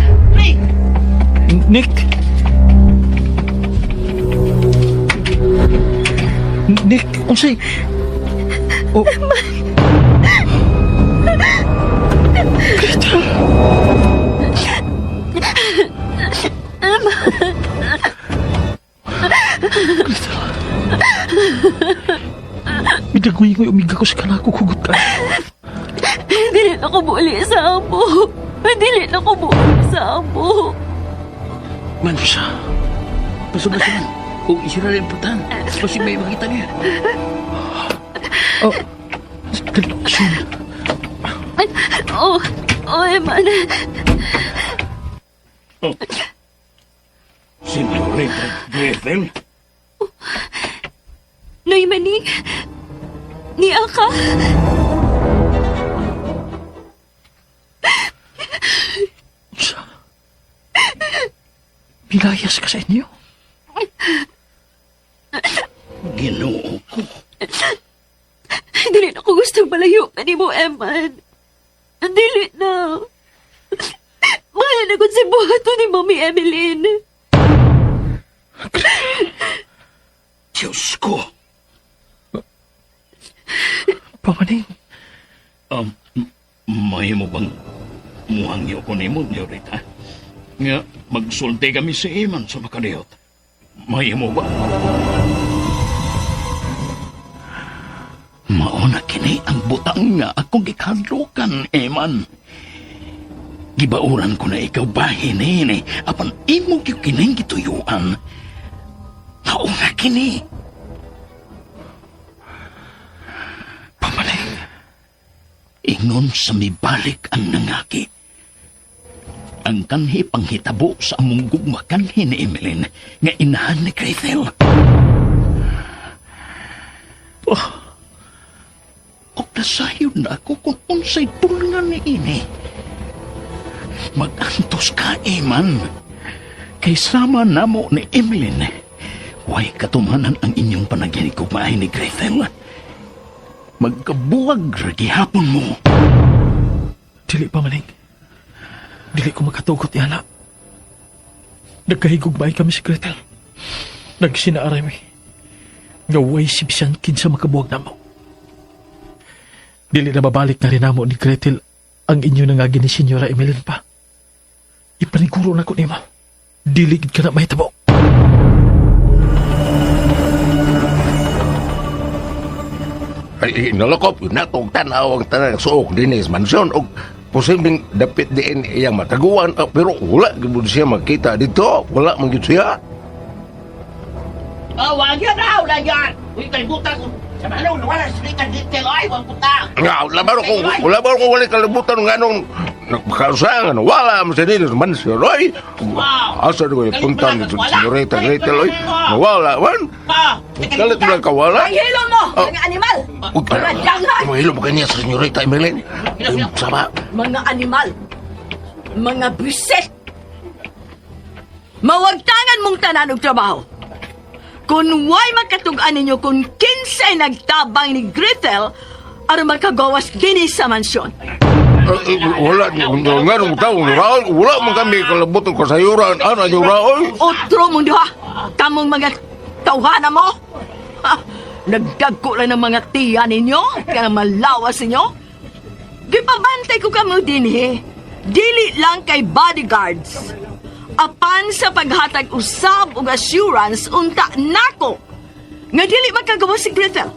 [SPEAKER 11] Nick! Nick, unsay? Oh. Midagwi-ngoy umiga ko sa kanako kugot ka.
[SPEAKER 5] Dili na ko buli sa amo. Dili na ko buli sa amo.
[SPEAKER 9] Man siya. Pasok-pasokan. Kung isira rin putan, kasi may makita niya.
[SPEAKER 11] Oh, Asun.
[SPEAKER 5] Oh, Eman.
[SPEAKER 7] Señorita Gretel.
[SPEAKER 5] Noy maning. Ni Aka.
[SPEAKER 11] Sa... Bilayas ka sa inyo?
[SPEAKER 7] Ginoo ko.
[SPEAKER 5] Dili na ko gustong malayo ka ni mo, Eman. Dili na. Mahal na ko si buhato ni Mami Emeline.
[SPEAKER 7] Diyos ko.
[SPEAKER 11] Pamaning,
[SPEAKER 7] May mo bang muhangyo ko ni mo, Yorita? Nga, magsulti kami sa iman sa makadiyot. May mo ba? Mauna kini ang butang nga akong gikadlukan, Eman. Gibauran ko na ikaw bahin ini, apan imo yung kining gituyuan. Mauna kini.
[SPEAKER 11] pamaning.
[SPEAKER 7] Ingon sa mibalik ang nangaki. Ang kanhi panghitabo sa among gugma kanhi ni Emeline nga inahan ni Gretel. O nasayon na ako kung unsay tulngan ni ini. Mag-antos ka, Eman. Kay sama namo ni Emeline. Way katumanan ang inyong panaginigugmaay ni Gretel. Magkabuwag ra gihapon mo.
[SPEAKER 11] Dili pamaning. Dili ko makatugot yana. Nagkahigugbay kami si Gretel. Nagsinaaray mi. Nga way si bisan kinsa makabuwag namo. Dili na babalik na rin namo ni Gretel ang inyo nangagi ni Senyora Emeline pa. Ipaniguro na ko nimo. Dili gid ka na mahitabo.
[SPEAKER 6] Ay, nalakop, yun natong tanaw ang tanang suok din sa mansyon o posibleng dapit din iyang mataguan pero wala gud siya makita dito, wala man gid siya.
[SPEAKER 9] Oh, wag yan na, wala yan. Uy, kalibutan ko. Sa manong, nawala sa likan detail. Ay, wag puta.
[SPEAKER 6] Nga, wala ba kung wala kalibutan ng anong nakausangan, wala mo siya din sa mansyon, oy. Asa doon yung punta ni Senyorita Gretel, oy. Nawala, man. Kalit mo lang kawala.
[SPEAKER 4] Ang hilon mo, mga animal! Mga danghag!
[SPEAKER 6] Mahilo mo kanya sa Senyorita Emeline. Ayun, sama.
[SPEAKER 4] Mga animal! Mga bisit! Mawagtangan mong tanan og trabaho. Kung way makatugan ninyo kung kinsay nagtabang ni Gretel aron makagawas dinhi sa mansyon.
[SPEAKER 6] Wala, nga nung taong raon, wala man kami kalabot ng kasayuran. Ano yung raon?
[SPEAKER 4] Otro mong duha, kamong mga tawhana mo. Ha, nagdagko lang ng mga tiya ninyo, kaya malawas ninyo. Gipabantay ko kamo dinhi, dili lang kay bodyguards. Apan sa paghatag usab ug assurance unta nako nga dili makagawa si Gretel.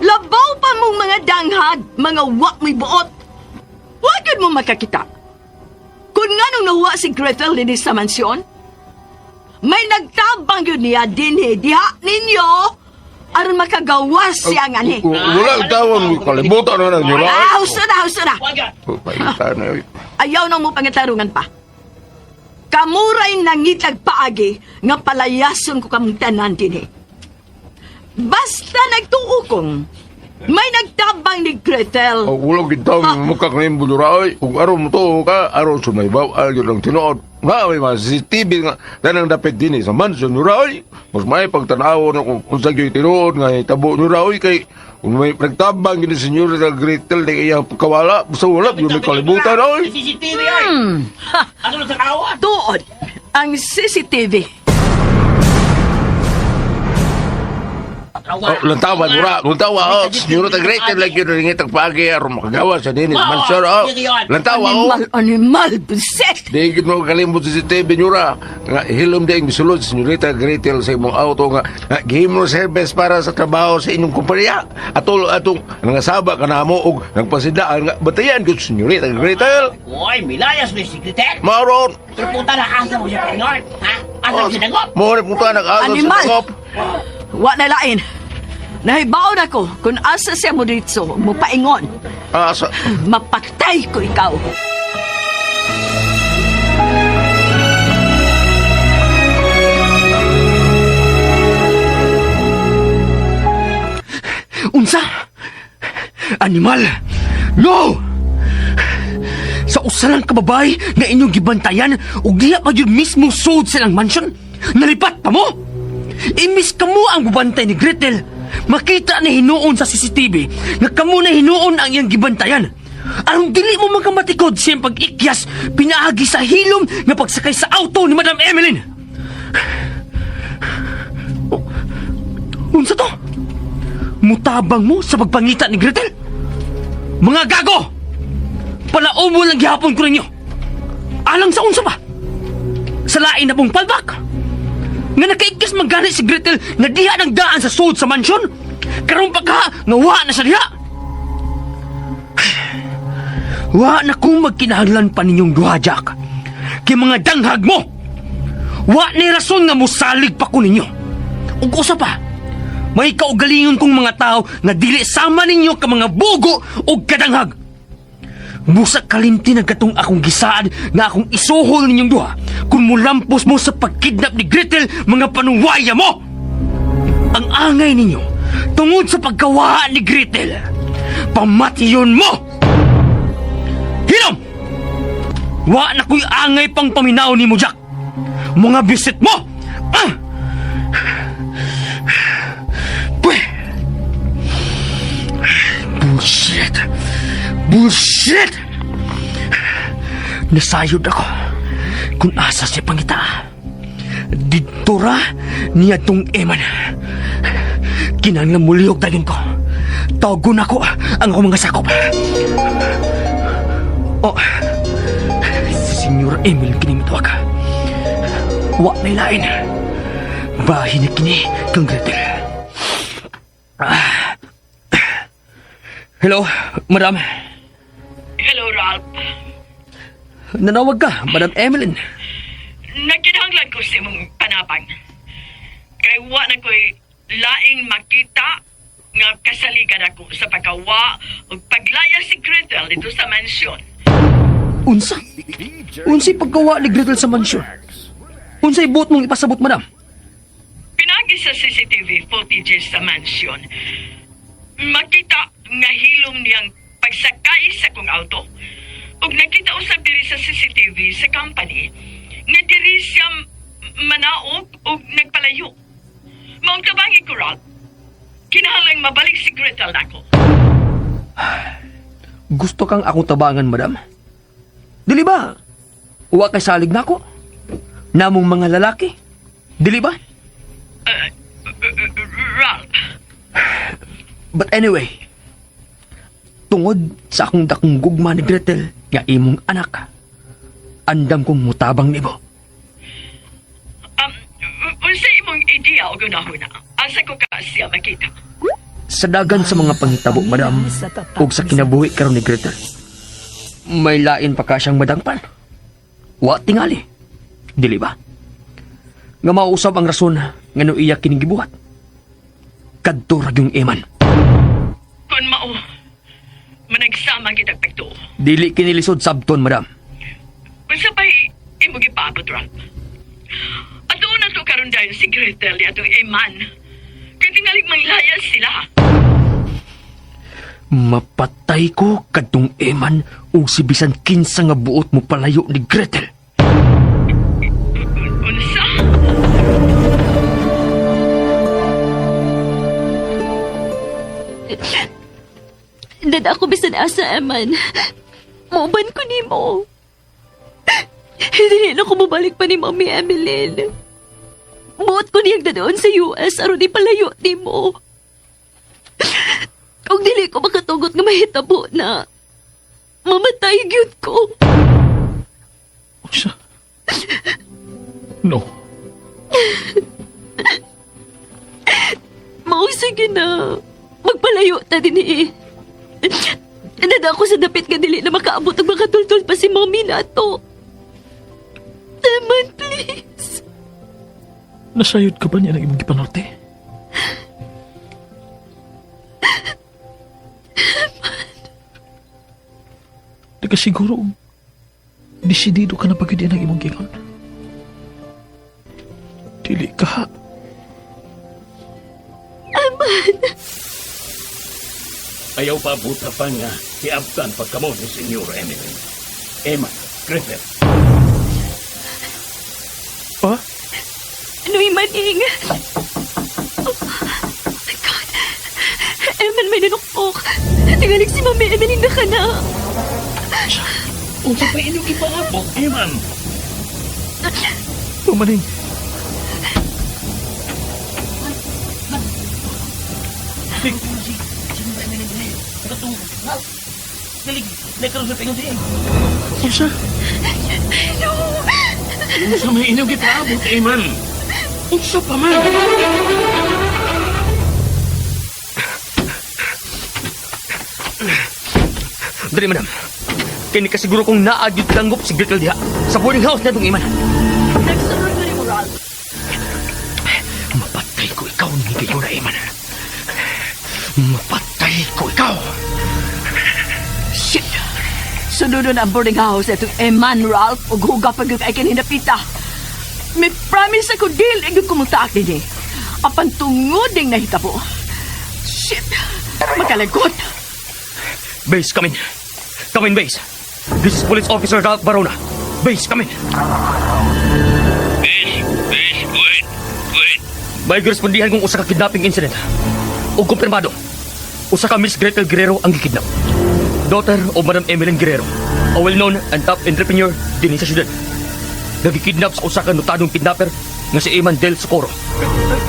[SPEAKER 4] Labaw pa mong mga danghag, mga wak may buot. Wagad mo makakita. Kung nga nung nahuwa si Gretel din sa mansyon, may nagtabang yun niya dinhi diha ninyo aron makagawas siya nga ni.
[SPEAKER 6] Wala tawon, kalibutan na nyo raon.
[SPEAKER 4] Husto na.
[SPEAKER 6] Paitan na yun.
[SPEAKER 4] Ayaw nang mo pangitarungan pa. Kamuray nangitag paagi nga palayason ko kamong tanan dinhi. Basta nagtuo kong may nagtabang ni Gretel.
[SPEAKER 6] Wala kitang mukha kayong buluraoy. Kung araw mo to ka, araw sumaybaw, ayaw lang tinuod. Nga, may mga CCTV nga, na nang dapit din sa mansyon nyo raoy. Mas may pagtanaw na kung saan kayo tinuod, nga itabo nyo raoy kay kung may nagtabang yun si Senyorita Gretel na iyang pagkawala, basta wala, yung may kalibutan raoy.
[SPEAKER 9] CCTV ay. Ano sa kawan?
[SPEAKER 4] Tuod ang CCTV.
[SPEAKER 6] Lantawa, Senyorita Gretel lagi rin itang pagi, aron makagawa sa dinis mansyon. Lantawa,
[SPEAKER 4] Animal, bisit!
[SPEAKER 6] di mo kalimot sa CCTV nyura. Nga, hilom din misulod si Senyorita Gretel sa imong auto nga gihim mo service para sa trabaho sa inyong kumpanya. Atong nangasaba ka na mo og nagpasidaan nga batayan ko si Senyorita Gretel.
[SPEAKER 9] Uy, milayas ni si Gretel.
[SPEAKER 6] Maron!
[SPEAKER 9] Terpunta na asa mo siya pingon. Ha? Asa mo siya nagop?
[SPEAKER 6] Mo rin punta nag-asal sa
[SPEAKER 4] Animal!
[SPEAKER 6] takop.
[SPEAKER 4] Wa na lain. Nahibaw na ko kung asa siya mo dito mo paingon.
[SPEAKER 6] Asa?
[SPEAKER 4] Mapatay ko ikaw.
[SPEAKER 2] Unsa? Animal! No! Sa usalang kababay na inyong gibantayan ug diha pa yun mismo sud silang mansyon, nalipat pa mo! Imbis kamo ang bubantay ni Gretel, makita na hinuon sa CCTV nga kamo na hinuon ang iyang gibantayan. Aron dili mo magkamatikod siyang pag-ikyas pinaagi sa hilom nga pagsakay sa auto ni Madam Emeline. Oh, unsa to? Mutabang mo sa pagpangita ni Gretel? Mga gago! Palaom mo lang gihapon ko ninyo. Alang sa unsa ba? Sa lain na pong palbak? Nga nakaikis magani si Gretel na diha ng daan sa sud sa mansyon? Karon pa ka, nga wa na siya diha. Wa na kong magkinahanglan pa ninyong duha, Jack. Kay mga danghag mo. Wa ni rason nga musalig pa ko ninyo. Ug usa pa, may kaugalingon kong mga tao nga dili sama ninyo ka mga bugo o kadanghag. Busa kalimti na katong akong gisaad nga akong isuhol ninyong duha kung mulampos mo sa pagkidnap ni Gretel, mga panuwaya mo. Ang angay ninyo tungod sa pagkawa ni Gretel, pamatiyon mo. Hilom! Wa na ko'y angay pang paminaw ni mo, Jack. Mga bisit mo! Ah! Bullshit! Nasayod ako kung asa siya pangita. Dito ra niya tong eman. Kinanglang muliyog dayon ko. Tawagon ako ang akong mga sakop. Oh, si Senyor Emil kining tuwag. Wa na ilain. Bahin na kini kang Gretel. Hello, Madam.
[SPEAKER 3] Hello, Ralph.
[SPEAKER 2] Nanawag ka, Madam Emeline.
[SPEAKER 3] Nagkinahanglan ko sa imong panapang. Kay wa na ko'y laing makita nga kasaligan ako sa pagkawa o paglaya si Gretel dito sa mansyon.
[SPEAKER 2] Unsa? Unsay paggawa ni Gretel sa mansyon? Unsay buot mong ipasabot, Madam?
[SPEAKER 3] Pinagi sa CCTV footages sa mansyon. Makita nga hilom niyang pagsakay sa kong auto. Ug nakita usab diri sa CCTV sa company nga diri siya manaog ug nagpalayo. Maong tabangi ko, Ralph. Kinahanglang mabalik si Gretel nako.
[SPEAKER 2] Gusto kang akong tabangan, Madam? Dili ba? Wa kay salig nako. Namong mga lalaki. Dili ba?
[SPEAKER 3] Ralph,
[SPEAKER 2] But anyway, tungod sa akong dakong gugma ni Gretel nga imong anak, andam kong mutabang nibo.
[SPEAKER 3] unsa imong ideya o gunahuna? Asa ko ka siya makita?
[SPEAKER 2] Sa dagan sa mga panghitabo, Madam, ug sa kinabuhi karon ni Gretel, may lain pa ka siyang madangpan. Wa tingali. Dili ba? Nga mausab ang rason nga no iya kining gibuhat. Kadto ra gyung eman.
[SPEAKER 3] Kung mao, managsama kita pagtuo.
[SPEAKER 2] Dili kinilisod sabton, Madam.
[SPEAKER 3] Unsa pa'y imo gipaabot, Ralph? Ato na to karon dahil si Gretel di atong Eman. Kaya tingalig manglayas sila.
[SPEAKER 2] Mapatay ko kadtong eman ug si bisan kinsa nga buot mo palayo ni Gretel.
[SPEAKER 3] Unsa?
[SPEAKER 5] Dad ako bisan asa, Eman. Mauban ko ni mo. Hindi na ako mabalik pa ni Mami Emeline. Buot ko niyang dadoon sa US aron di palayo ni mo. Kung dili ko makatugot nga mahitabo na mamatay gyud ko.
[SPEAKER 11] Unsa? No.
[SPEAKER 5] Mao sige na. Magpalayo ta din eh. Nada ako sa dapit nga dili na makaabot ang makatultol pa si Mommy nato. Eman, please.
[SPEAKER 11] Nasayod ka ba niya ng imong gipanorte? Nagasiguro, desidido ka na pagkadi ng imong gingon. Dili ka ha.
[SPEAKER 7] Ayaw pa buta pa nga, iabtan pagkamo ni Senyor Emily. Emma, Gretel.
[SPEAKER 11] Pa?
[SPEAKER 5] Ano yung maning? Oh my God. Eman, may nanukpok. Tingalik si Mami Emeline na ka na.
[SPEAKER 7] Unsa pa inyong ipaabot, Eman?
[SPEAKER 11] Pumaning. Unsa?
[SPEAKER 7] Unsa may inyong ipaabot, Eman? Unsa pa man?
[SPEAKER 2] Dali, Madam. Kini kasiguro kong naagyot langgop si Gretel diha sa boarding house na itong iman.
[SPEAKER 5] Nagsunod na rin mo, Ralph.
[SPEAKER 2] Mapatay ko ikaw ni kayo na iman. Mapatay ko ikaw.
[SPEAKER 4] Shit! Sunod na ang boarding house itong Eman, Ralph, ug huga pag ay kininapita. May promise ako deal igod kumutak din eh. Apan tungod ding nahitabo. Shit! Magkalagot.
[SPEAKER 2] Base, come in. Come in, base. This is Police Officer Ralph Barona. Base, come in.
[SPEAKER 3] Base, wait.
[SPEAKER 2] May korespondihan kong usa ka kidnapping incident. O kumpirmado, usa ka Miss Gretel Guerrero ang gikidnap. Daughter of Madam Emeline Guerrero, a well-known and top entrepreneur din sa syudad. Nagikidnap sa usa ka notadong kidnapper nga si Eman Del Socorro.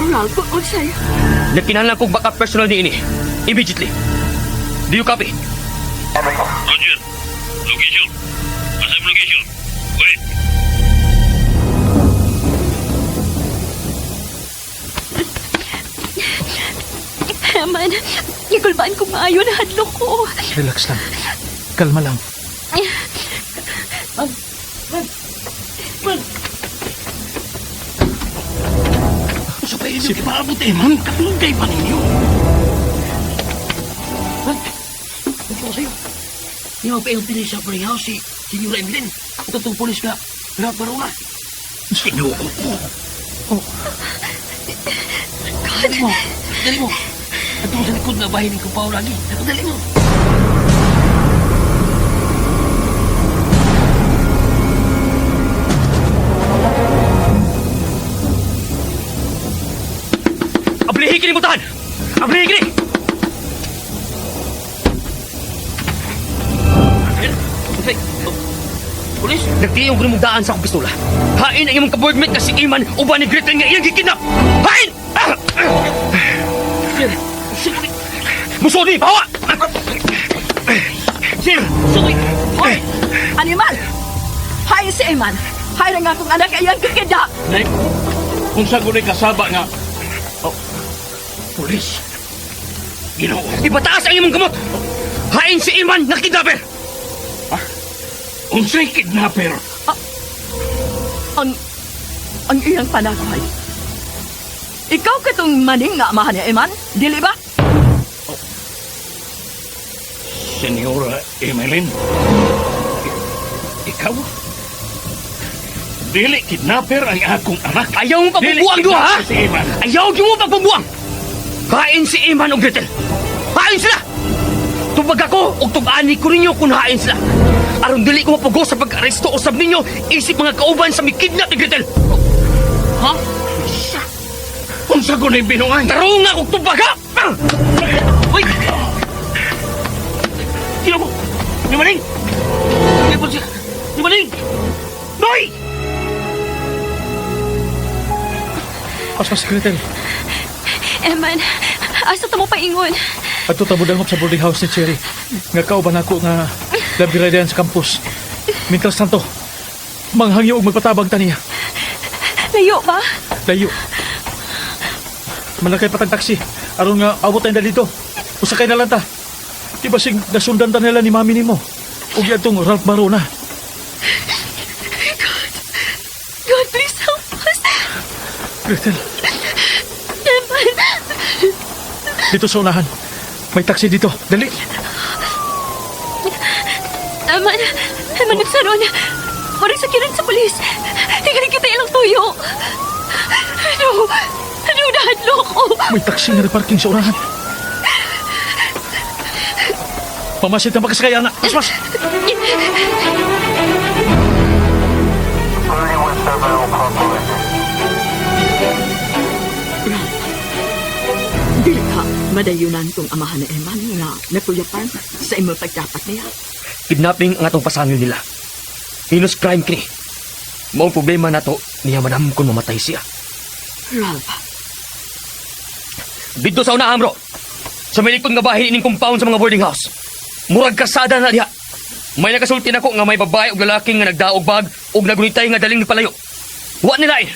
[SPEAKER 5] Ralph, huwag sa'yo.
[SPEAKER 2] Nagkinahanglan kong backup personal ni ini. Immediately. Do you copy?
[SPEAKER 3] Roger. Location. Asam location. Wait.
[SPEAKER 5] Eman, ikulbaan ko maayo na hadlok ko.
[SPEAKER 11] Relax lang. Kalma lang.
[SPEAKER 7] Sa pa inyo ipaabot, Eman. Kapingkay pa ninyo.
[SPEAKER 9] Ito ko sa'yo. Hindi mo pa yung tinis sa boarding house si Senora Evelyn. Ito itong polis ka. Lahat baro na.
[SPEAKER 7] Sinuko ko.
[SPEAKER 9] Dali mo. Dali mo. At sa likod na bahay ng kumpaw lagi. Dali mo.
[SPEAKER 2] Ablihin kini mo tahan! Ablihin kini!
[SPEAKER 9] Polis?
[SPEAKER 2] Nagtiyong ko mong daan sa akong pistola. Hain ang imong kaboardmate na si Iman uban ni Gretel nga iyang gikinap! Hain!
[SPEAKER 9] Sir!
[SPEAKER 2] Musodi! Bawa!
[SPEAKER 9] Sir! Sorry!
[SPEAKER 4] Hoy! Animal! Hay si Eman! Hay na nga kung anak ayang kikidap!
[SPEAKER 7] Nek, kung saan ko na'y kasaba nga... Oh, polis. Ginoo.
[SPEAKER 2] Ipataas ang imong gamot! Hain si Iman na kidnapper!
[SPEAKER 7] Unsay kidnapper?
[SPEAKER 4] Ang iyang panagay. Ikaw katong maning nga amahan ni Eman, dili ba?
[SPEAKER 7] Senora Emeline? Ikaw? Dili kidnapper ang akong anak.
[SPEAKER 2] Ayaw mong pagbubuang doon, ha?
[SPEAKER 7] Si Iman.
[SPEAKER 2] Ayaw mo pagbubuang! Hain si Iman o Gretel! Hain sila! Tubag ako o tubani ko ninyo kung hain sila. Aron dili ko mapugo sa pag-aresto usab ninyo isip mga kauban sa mikidnap ni Gretel.
[SPEAKER 7] Ha? Unsa ko na'y binungan?
[SPEAKER 2] Tarong nga kung tubag, ha?
[SPEAKER 9] Uy! Sino mo? Ni Maning! Ni Maning! Noy!
[SPEAKER 11] Aspas Gretel.
[SPEAKER 5] Eman, asa ta mo paingon?
[SPEAKER 11] At tabudangop sa boarding house ni Cherry. Nga kauban ako nga labiradayan sa campus. Mientras tanto, manghangyo og magpatabang taniya.
[SPEAKER 5] Layo ba?
[SPEAKER 11] Layo. Malakay patang taksi. Aron nga abot tayo dito. Usakay na lang ta. Di ba sing nasundan ta nila ni mami ni mo? O yan tong Ralph Barona.
[SPEAKER 5] God, please help us.
[SPEAKER 11] Gretel,
[SPEAKER 5] Eman,
[SPEAKER 11] dito sa unahan. May taksi dito. Dali.
[SPEAKER 5] Eman, nagsaron. Waring sakiran sa polis. Tingnan kita ilang tuyo. Ano na hadlok ko?
[SPEAKER 11] May taksi na reparking sa unahan. Pamasit na magkasakay, anak. Mas.
[SPEAKER 4] Dili ka madayunan kong amahan ni Eman nga nakuyapan sa imong pagdapat niya.
[SPEAKER 2] Kidnapping ang atong pasangil nila. Heinous crime kini. Maong problema na to, niya manam kung mamatay siya.
[SPEAKER 4] Ralph,
[SPEAKER 2] Dito sa unahan, bro. Sa may likod nga bahin ining compound sa mga boarding house. Murag kasada na diha. May nakasulti nako nga may babae ug lalaki nga nagdaog bag ug nagunitay nga daling palayo. Wa nila eh.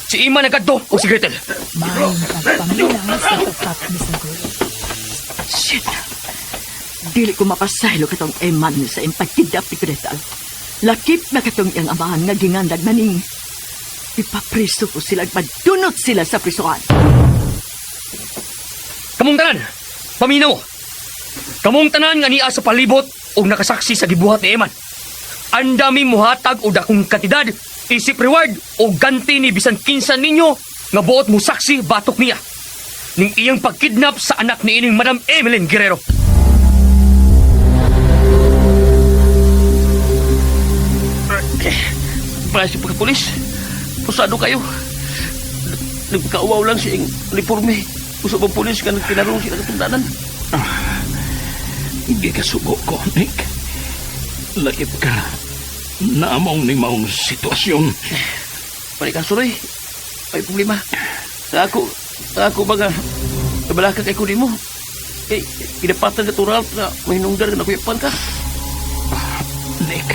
[SPEAKER 2] Si Ima nagkadto o si Gretel.
[SPEAKER 4] shit. Dili ko mapasaylo katong Eman sa impagkidap ni Gretel. Lakip na katong iyang amahan nga gingandag maning. Ipapriso ko sila, madunot sila sa prisuhan.
[SPEAKER 2] Kamong tanan, paminaw. Kamong tanan nga niya sa palibot o nakasaksi sa gibuhat ni Eman. Ang dami muhatag o dakong kantidad, isip reward o ganti ni bisan kinsan ninyo nga buot mo saksi batok niya. Ning iyang pagkidnap sa anak ni ining Madam Emeline Guerrero.
[SPEAKER 9] Plastic pagkapulis. Pusado kayo. Nagkauwaw lang siyang uniforme. Usap ang pulis ka nagtinarong siya nagtundanan.
[SPEAKER 7] Hindi ka sugo ko, Nick. Lakip ka. Naamong ni maong sitwasyon.
[SPEAKER 9] Balik ka, Suroy. May problema. Sa ako baga, kabalaka kay kunin mo. Eh, kinapatan ka tural na may hinungdar na kuyapan ka.
[SPEAKER 7] Nick,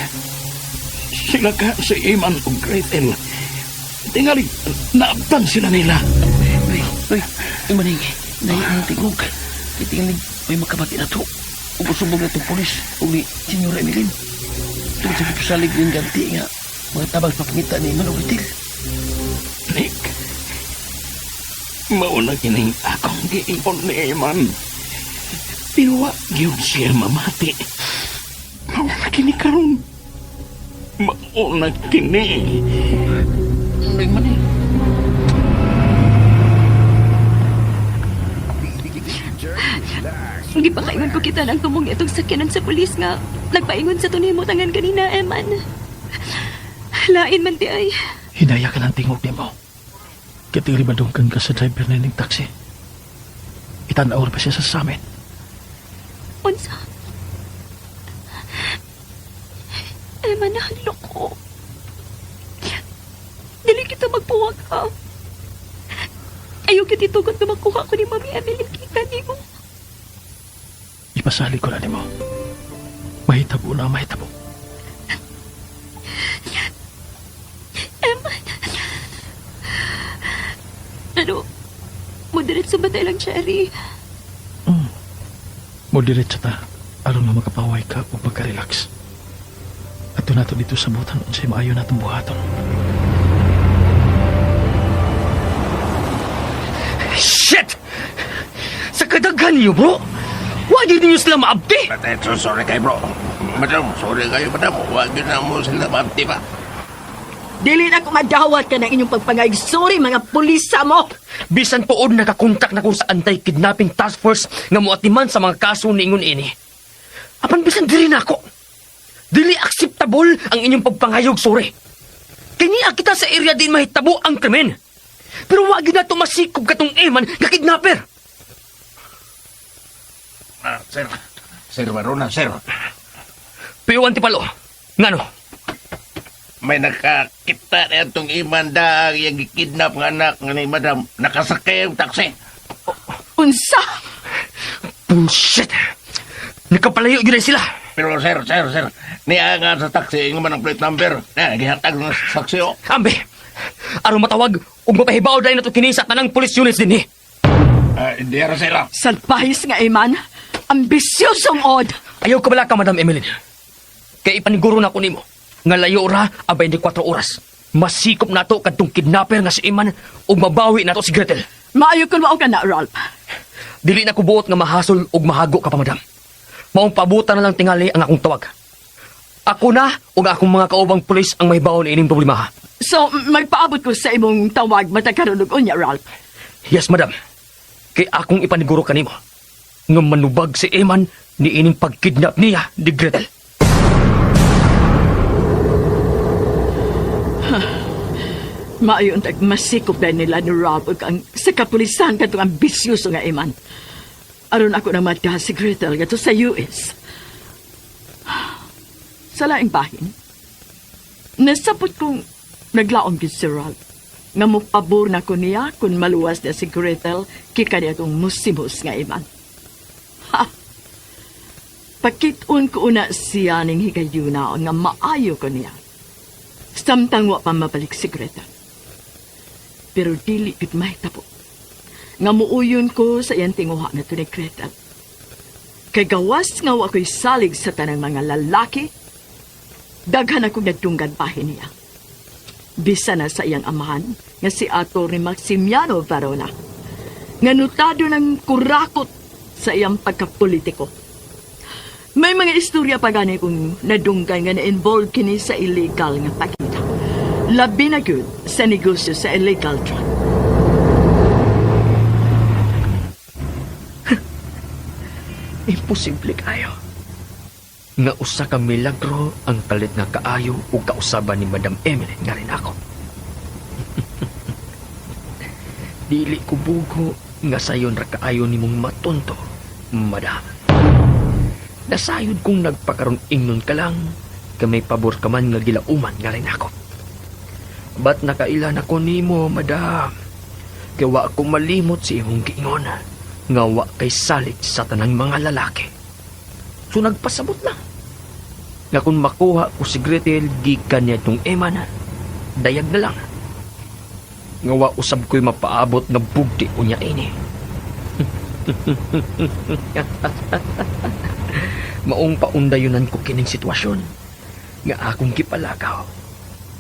[SPEAKER 7] sila ka si Iman o Gretel. Tingali, naabtan sila nila.
[SPEAKER 9] Uy, Maning. Nahiyang tingog. Kitingin may makabati na to. Ubusubog na itong polis. Ug ni Senyora Emilin. Tungkol sa pisalig din ganti nga. Mga tabang papangita ni Manuel.
[SPEAKER 7] Nick, mauna kining akong giingon ni Eman. Pero wa gyud siya mamati. Mauna kini karon. Mauna kini.
[SPEAKER 9] Neng man eh.
[SPEAKER 5] Hindi pa kaingon ko kita nang tumong itong sakyanan sa pulis nga. Nagpaingon sa tunay mo tangan kanina, Eman. Lain man di ay.
[SPEAKER 11] Hinaya ka ng tingog ni mo. Kitiribadungkan ka sa driver na yung taxi. Itanaw pa siya sa amin.
[SPEAKER 5] Unsa? Eman, nahalo ko. Dili kita magpuwag ha. Ayaw kita itugot na makuha ko ni Mami Emily kita ni mo.
[SPEAKER 11] Ipasali ko na ni mo. Mahitabo na mahitabo.
[SPEAKER 5] Eman. Ano? Moderate sa batay lang, Cherry.
[SPEAKER 11] Mo diretso ta. Aron nga makapaway ka o magka-relax. At nato dito sa butan unsay maayo natong buhaton.
[SPEAKER 2] Shit! Sa kadaghan niyo, bro! Wag yun ninyo sila maabdi!
[SPEAKER 7] Patetso, sorry kayo bro. Madam, sorry kayo madam. Huwag yun na mo sila mabti pa.
[SPEAKER 4] Dili na ko madawat ka ng inyong pagpangayag. Sorry, mga pulisa mo!
[SPEAKER 2] Bisan pood nakakontak na ko sa anti-kidnapping task force nga muatiman sa mga kaso ni ingon ini. Apan bisan dili na ako. Dili acceptable ang inyong pagpangayog, sorry. Kaya kita sa area din mahitabo ang krimen. Pero wag na ito masikob katong Eman nga kidnapper.
[SPEAKER 7] Sir. Sir Barona, sir.
[SPEAKER 2] Piwan ti palo. Ngano?
[SPEAKER 7] May nakakita na itong imanda yung kidnap ng anak ni madam. Nakasakay yung taxi.
[SPEAKER 4] Unsa?
[SPEAKER 2] Bullshit! Nakapalayo yun sila.
[SPEAKER 7] Pero sir. Niangan sa taxi yung man ang plate number. Gihatag ng saksi o.
[SPEAKER 2] Ambe, aron matawag ug mapahibaw dahil na ito kinisa tanang police units din eh.
[SPEAKER 7] Hindi rin sila.
[SPEAKER 4] Salpahis nga, Eman. Ambisyosong od.
[SPEAKER 2] Ayaw ka bala ka, Madam Emeline. Kaya ipaniguro na ko nimo. Nga layo ra, a 24 oras. Masikop na to kadtong kidnapper nga si Eman ug mabawi na to si Gretel.
[SPEAKER 4] Maayo kung mao ka na, Ralph.
[SPEAKER 2] Dili na ko buot nga mahasol ug mahago ka pa, Madam. Maong pabutan na lang tingali ang akong tawag. Ako na ug akong mga kaubang pulis ang mahibaw na ining problema.
[SPEAKER 4] So, magpaabot ko sa imong tawag matagkarunog unya, Ralph.
[SPEAKER 2] Yes, Madam. Kay akong ipaniguro kanimo nga manubag si Eman ni ining pagkidnap niya ni Gretel.
[SPEAKER 4] Maayon tag masikop dahil nila ni Ralph ug ang sa kapulisan katong ambisyoso nga Eman. Aron ako nang madka si Gretel gato sa US. Sa laing bahin, nasapot kong naglaom gid si Ralph. Nga mupabor na ko niya kung maluwas na si Gretel kika niya itong musimos nga Eman. Ha! Pakitun ko una siya ning higayunaon nga maayo ko niya. Samtang wa pa mabalik si Gretel. Pero dili gid mahitabo. Nga muuyon ko sa iyang tinguha na ito ni Gretel. Kay gawas nga wa ko'y salig sa tanang mga lalaki, daghan ako nagtunggan bahin niya. Bisa na sa iyang amahan nga si Atty. Maximiano Varona. Nga notado ng kurakot sa iyang pagkapolitiko. May mga istorya pa gani kung nadunggan nga na-involved kini sa illegal nga pagkita. Labi na good sa negosyo sa illegal drug.
[SPEAKER 2] Imposible kayo. Nga usa ka milagro ang kalit nga kaayo ug kausaban ni Madam Emily nga rin ako. Dili ko bugo nga sayon ra kaayo nimong matunto, Madam. Nasayod kong nagpakaroon ingnon ka lang kay may pabor ka man nga gilauman nga rin ako. Ba't nakailan ako nimo, Madam? Kaya wa ko malimot si imong giingon nga wa kay salit sa tanang mga lalaki. So nagpasabot lang. Nga kung makuha ko si Gretel, gikan niya itong Eman, dayag na lang. Nga wa usab ko'y mapaabot nga bugdi o niya ini. Maong paundayunan ko kining sitwasyon nga akong gipalakaw.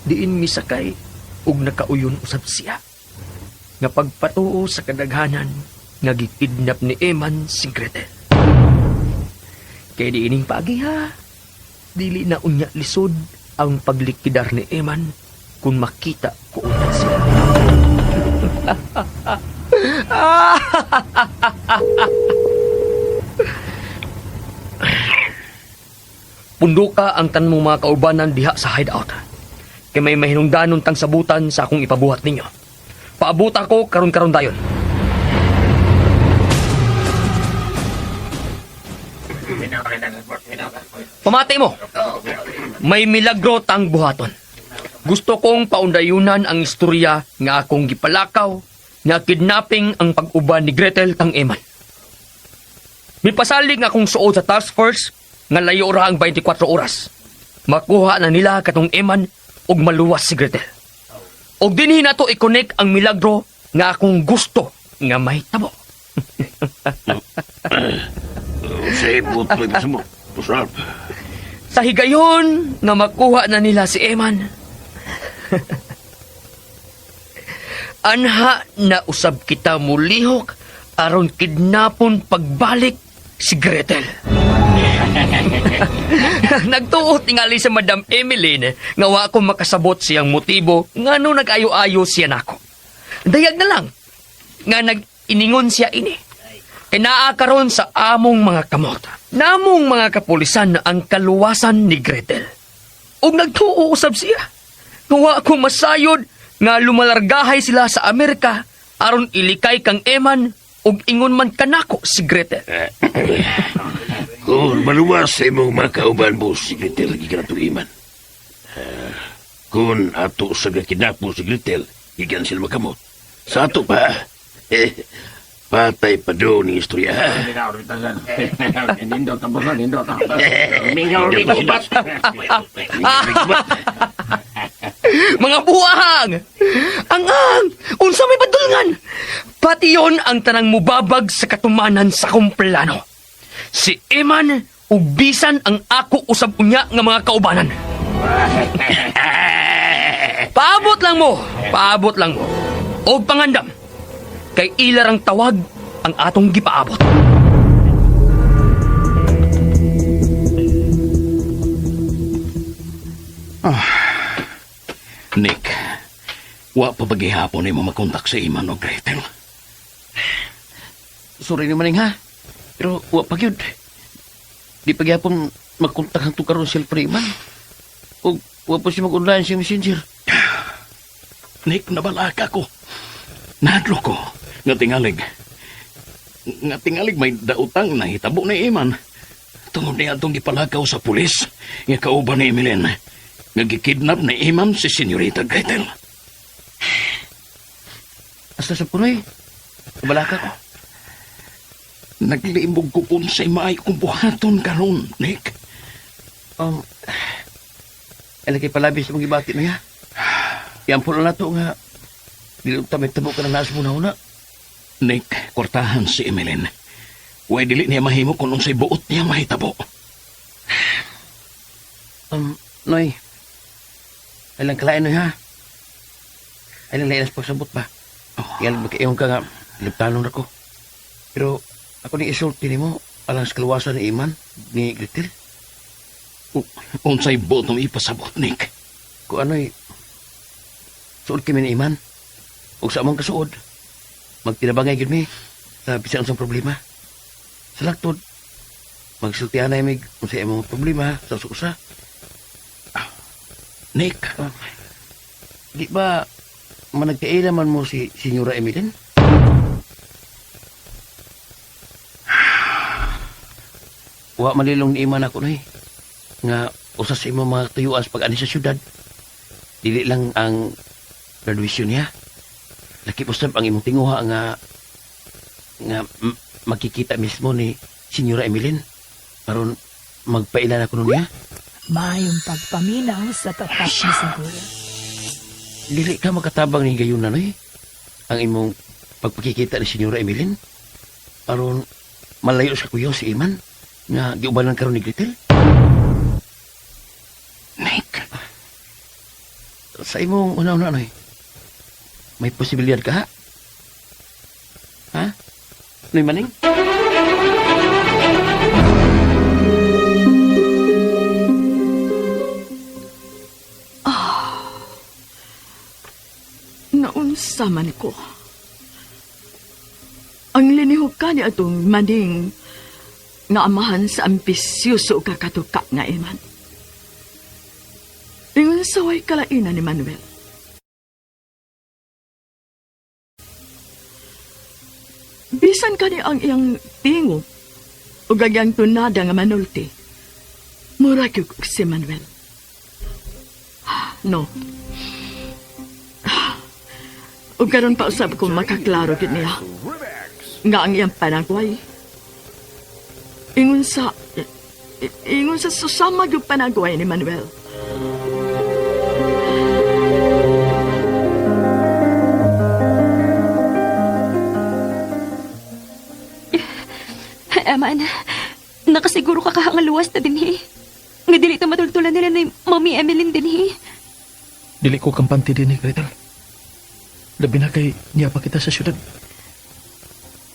[SPEAKER 2] Diin misakay ug nakauyon usab siya. Nga pagpatuo sa kadaghanan nga gikidnap ni Eman si Gretel. Kaya diining pagi ha, dili na unya lisod ang paglikidar ni Eman kung makita ko ulit siya. Punduka ang tanmong mga kaubanan diha sa hideout. Kay may mahinungdanon tang sabutan sa akong ipabuhat ninyo. Paabuta ko karon-karon dayon. Pamati mo. May milagro tang buhaton. Gusto kong paundayunan ang istorya nga akong gipalakaw nga kidnapping ang pag-uban ni Gretel tang Eman. Mipasalig nga akong suod sa task force nga layo ra ang 24 oras. Makuha na nila katong Eman ug maluwas si Gretel. Og dinhi na to i-connect ang milagro nga akong gusto nga may tabo. Sa higayon nga makuha na nila si Eman, anha na usab kita mulihok aron kidnapon pagbalik si Gretel. Nagtuot tingali sa Madam Emeline nga wa ko makasabot siyang motibo ngano nag-ayo-ayo siya nako. Dayag na lang nga nag-iningon siya ini. Kay naa karon sa among mga kamot, namong mga kapulisan na ang kaluwasan ni Gretel. Og nagtuo usab siya. Nga ko masayod nga lumalargahay sila sa Amerika aron ilikay kang Eman ug ingon man kanako si Gretel.
[SPEAKER 12] Kung maluwas sa imong mga kauban mo, si Gretel lagi ka na tuliman. Kung ato sa kinapo si Gretel, ikan sila makamot. Sa ato pa, patay pa doon ni istorya.
[SPEAKER 2] Mga buwang! Ang! Unsa may badulngan? Pati yon ang tanang mubabag sa katumanan sa kong plano. Si Eman ug bisan ang ako usab unya nga mga kaubanan. Paabot lang mo. Og pangandam. Kay ilarang tawag ang atong gipaabot.
[SPEAKER 7] Nick, wa pa bagihapon ni mo makontak sa Eman o Gretel.
[SPEAKER 9] Sorry naman ha. Pero wa pa gyud. Di pa gyapon magkontak ang tukaron cellphone Iman. O wa pa siya mag-online sa messenger.
[SPEAKER 7] Nick, nabalaka ko. Nadlo ko. Nga tingalig may dautang na hitabo ni Eman. Tungod niya itong gipalakaw sa pulis. Nga kauban ni Emeline. Nga gikidnap ni Eman si Senyorita Gretel.
[SPEAKER 9] Asa sa punoy? Kabalaka ko.
[SPEAKER 7] Naglimbog ko kung sa'y maayo kong buhaton karon, Nick.
[SPEAKER 9] Alakay palabis sa mga ibati na ya. Yan po na to nga. Dilog tamit tabo ka na nasa muna una.
[SPEAKER 7] Nick, kwartahan si Emeline. Huwag dili niya mahimo kung sa'y buot niya mahitabo.
[SPEAKER 9] Noy. Ailang kalain Noy ha. Ailang lainas pagsabot ba? Yan magkaiyon ka nga. Liptanong na ko. Pero ako ni isulti ni mo alang sa kaluwasan ni Iman ni Gretel.
[SPEAKER 7] Unsay buot nung ipasabot, Nick.
[SPEAKER 9] Kung ano'y suod kami ni Iman. Huwag sa among kasuod. Magtinabangay yun mi sa bisang sa problema. Sa laktod, magsultihan na imig kung sa imong problema sa usa.
[SPEAKER 7] Nick.
[SPEAKER 9] Di ba managkailaman mo si Senyora Emeline? Wa malilong ni Iman ako na nga usa sa imong mga tuyuan sa pag-ani sa syudad. Dili lang ang graduation niya. Laki usab ang imong tinguha nga makikita mismo ni Senyora Emeline aron magpailan ako niya.
[SPEAKER 13] Mayong pagpaminaw sa tapat ni siguro.
[SPEAKER 9] Dili ka makatabang ni gayon na ang imong pagpakikita ni Senyora Emeline.
[SPEAKER 6] aron malayo sa kuyaw si Iman nga giubanan karon ni Gretel.
[SPEAKER 9] Nick,
[SPEAKER 6] Sa imong una-una noy. May posibilidad ka ha? Ha? Noy maning?
[SPEAKER 4] Naunsa man ko. Ang linihog ka ni atong maning nga amahan sa ambisyoso kakatuka nga iman. Ingon saway kalainan ni Manuel. Bisan ka ni ang iyang tingo o gagyang tunada nga manulti, mura gyud si Manuel. No. O karon pa usab ko makaklaro gid niya. Nga ang iyang panagway. Ingon sa susama gyud panagway ni Manuel.
[SPEAKER 5] Eman, nakasiguro ka kahangaluwas na din Nga dili ta matultulan nila ni Mami Emeline din
[SPEAKER 11] Dili ko kampante din ni Gretel. Labi na kay niya pa kita sa syudad.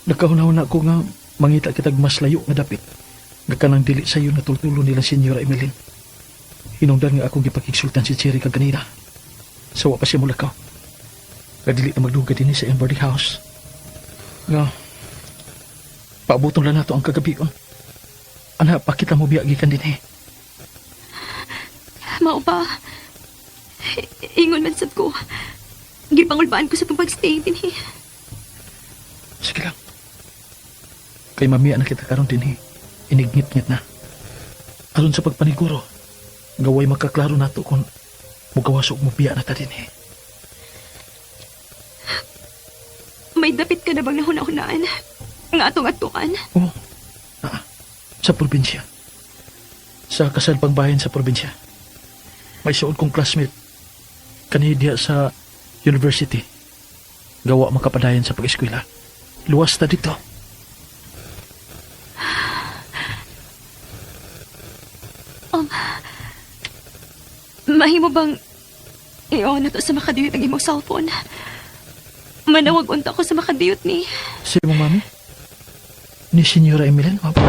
[SPEAKER 11] Nagkahunaw ko nga mangita kitag mas layo nga dapit. Nga kanang dili sa iyo natultulo nila Senyora Emeline. Hinungdan nga ako gipakigsultan si Cherry kaganina. Sawa pa siya mula ka. Kadili na magduga din sa iyang boarding house. Nga, paabutong lang nato ang kagabion. Ana, pakita mo biyagikan din
[SPEAKER 5] Mao ba? Ingon man sad ko. Gipangulbaan ko sa itong pag-stay din
[SPEAKER 11] Sige lang. Kay mamaya na kita karon din Inigngit-ngit na. Aron sa pagpaniguro, gaway makaklaro nato kung mugawasok mo biya na ta din
[SPEAKER 5] May dapit ka na bang nahuna-hunaan? Nga atong-atuan?
[SPEAKER 11] Oo. Sa probinsya. Sa kasalpang bayan sa probinsya. May suod kong classmate. Kanidiya sa university. Gawa makapadayan sa pag-eskwela. Luwas na dito.
[SPEAKER 5] Mahimo bang i-on na to sa makadiyot ang imong cellphone? Manawag unta ko sa makadiyot ni.
[SPEAKER 11] Si mo, mami? Ni Senyora Emeline, mami?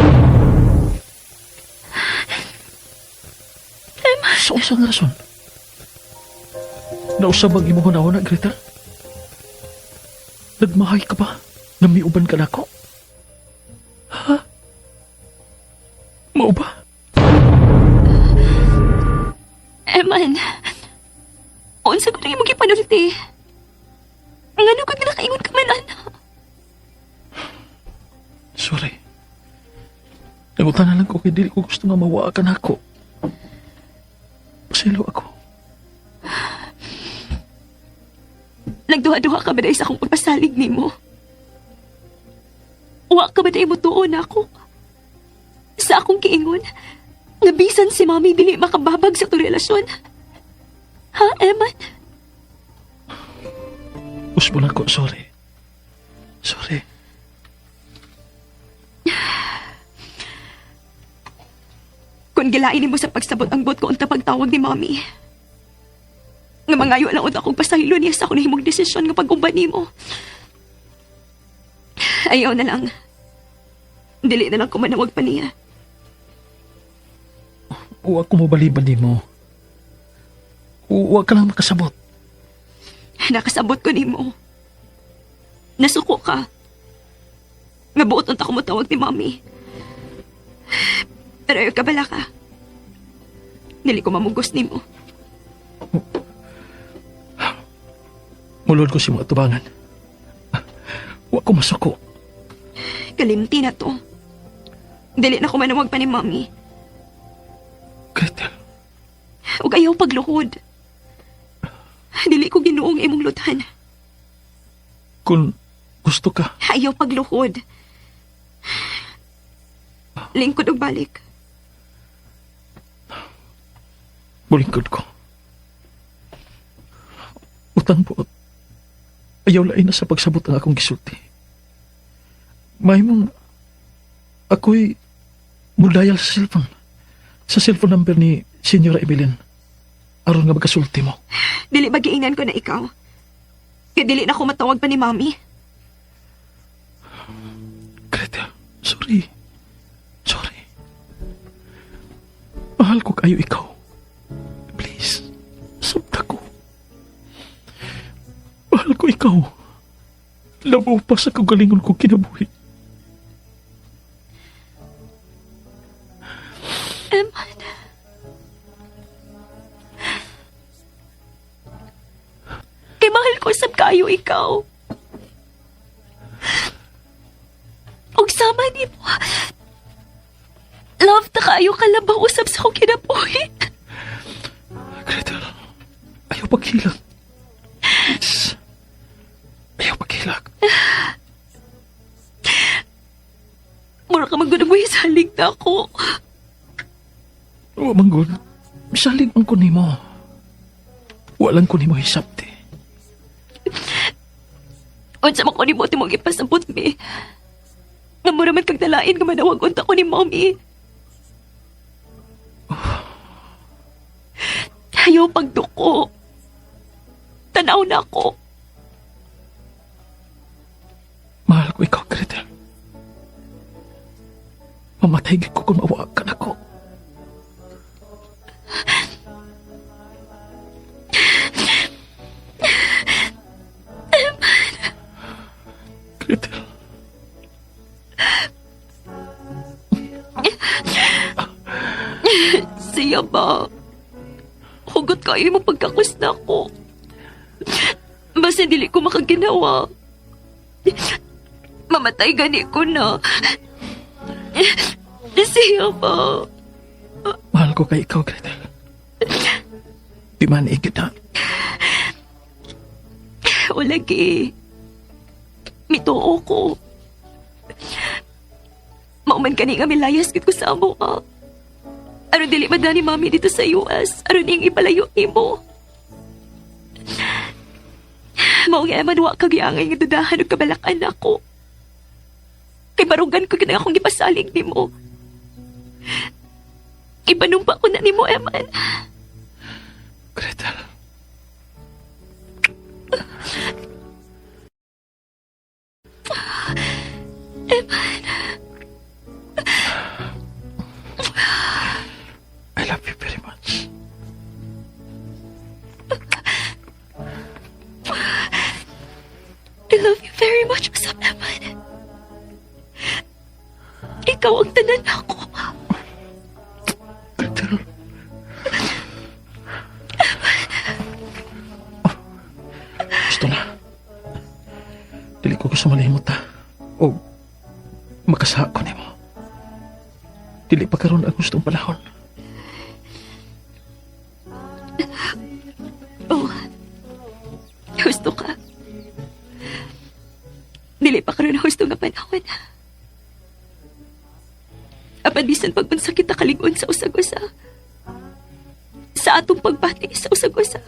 [SPEAKER 11] Sa usang rason? Nausab ang imong hunahuna, Greta? Nagmahay ka ba? Namiuban ka na ko? Ha? Mao ba?
[SPEAKER 5] Eman, unsa ko nang imong gipanulti? Ang ano ko ginakaingon ka man, ana?
[SPEAKER 11] Sorry. Nagutan na lang ko kay dili ko gusto nga mawaakan ako. Pasilo ako.
[SPEAKER 5] Nagduha-duha ka ba dahil sa akong pagpasalig ni mo? Wa ka ba dahil mo tuon ako? Sa akong kiingon, nabisan si Mami dili makababag sa itong relasyon. Ha, Eman?
[SPEAKER 11] Usbo lang ko, sorry. Sorry.
[SPEAKER 5] Kung gilainin mo sa pagsabot ang bot ko unta pagtawag ni Mami. Nga mangayo lang unta akong pasahilo niya sa akong nahimong desisyon nga pag-uban mo. Ayaw na lang. Dili na lang ko manawag pa niya.
[SPEAKER 11] Huwag ko mabaliban di mo. Huwag ka lang makasabot.
[SPEAKER 5] Nakasabot ko ni mo. Nasuko ka. Nga buot unta ko mo tawag ni Mami. Pero ayaw kabala ka. Dili ko mamugos ni mo.
[SPEAKER 11] Mulod ko si mga tubangan. Huwag ko masuko.
[SPEAKER 5] Kalimti na to. Dili na ko manawag pa ni Mami.
[SPEAKER 11] Gretel.
[SPEAKER 5] Huwag ayaw pagluhod. Dili ko ginuong imong luthan.
[SPEAKER 11] Kung gusto ka,
[SPEAKER 5] Ayaw pagluhod. Lingkod og balik.
[SPEAKER 11] bulingkod ko. Utang po. Ayaw lain na sa pagsabot ang akong gisulti. May mong ako'y mudayal sa cellphone. Sa cellphone number ni Senyora Evelyn. Aron nga magkasulti mo.
[SPEAKER 5] Dili magiingnan ko na ikaw. Kaya dili na ako matawag pa ni Mami.
[SPEAKER 11] Greta, sorry. Sorry. Mahal ko kayo ikaw. Please, sabta ko. Mahal ko ikaw. Labaw pa sa kagalingon ko kinabuhi.
[SPEAKER 5] Eman. Kay mahal ko sab kayo ikaw. Og sama ni mo. Love ta kayo kalabaw usab sa kong kinabuhi.
[SPEAKER 11] Gretel, ayaw paghilag. Please. Ayaw paghilag.
[SPEAKER 5] Mura ka maggunang mo isalig na ako.
[SPEAKER 11] O, manggod. Misalig ang kunin mo. Walang kunin mo hisapti.
[SPEAKER 5] Unsa man ko ni mo timong ipasabot mi. Nga mura man kag dalain nga manawag unta ko ni Mommy. Ayaw pagduko. Tanaw na ako.
[SPEAKER 11] Mahal ko ikaw, Gretel. Mamatay gid ko kung mawakan ako. Gretel.
[SPEAKER 5] Siya ba? Hugot kayo mo pagkakus na ako. Basta dili ko makaginawa. Mamatay gani ko na. Siya ba?
[SPEAKER 11] Mahal ko kay ikaw, Gretel. Di man igid na.
[SPEAKER 5] O lagi. Mituo ko. Mauman ka ni nga milayas gid ko sa amo ka. Aron dili madani Mami dito sa US. Aron ning ipalayo imo. Mao nga man wa kag angay nga dudahan og kabalakan ako. Kay barugan ko gina akong gipasalig nimo. Ipanumpa ko na nimo, Eman.
[SPEAKER 11] Gretel.
[SPEAKER 5] Eman.
[SPEAKER 11] I love you very much.
[SPEAKER 5] I love you very much, Usap Eman. Ikaw ang tanan ako.
[SPEAKER 11] Gretel. Gusto na. Dili ko gusto malimot ha. O makasaha ko nimo. Dili pa karon ang gustong panahon.
[SPEAKER 5] Oh, gusto ka. Dili pa karon ang gusto nga panahon. Apan bisan pag-unsa kita kalig-on sa usag-usa. Sa atong pagbati sa usag-usa.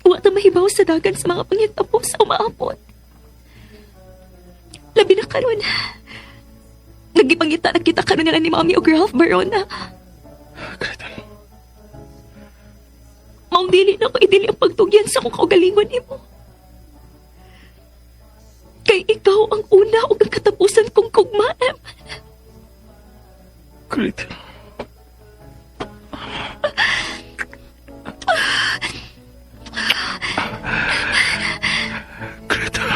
[SPEAKER 5] Wa ta mahibaw sa dagan sa mga pangitabo sa umaabot. Labi na karon. Nagipangita na kita karon na ni Mami o Ralph Barona.
[SPEAKER 11] Gretel.
[SPEAKER 5] Maong dili na ko idili ang pagtugyan sa kong kaugalingon nimo. Kay ikaw ang una o ang katapusan kong kugma, Eman.
[SPEAKER 11] Gretel. Gretel.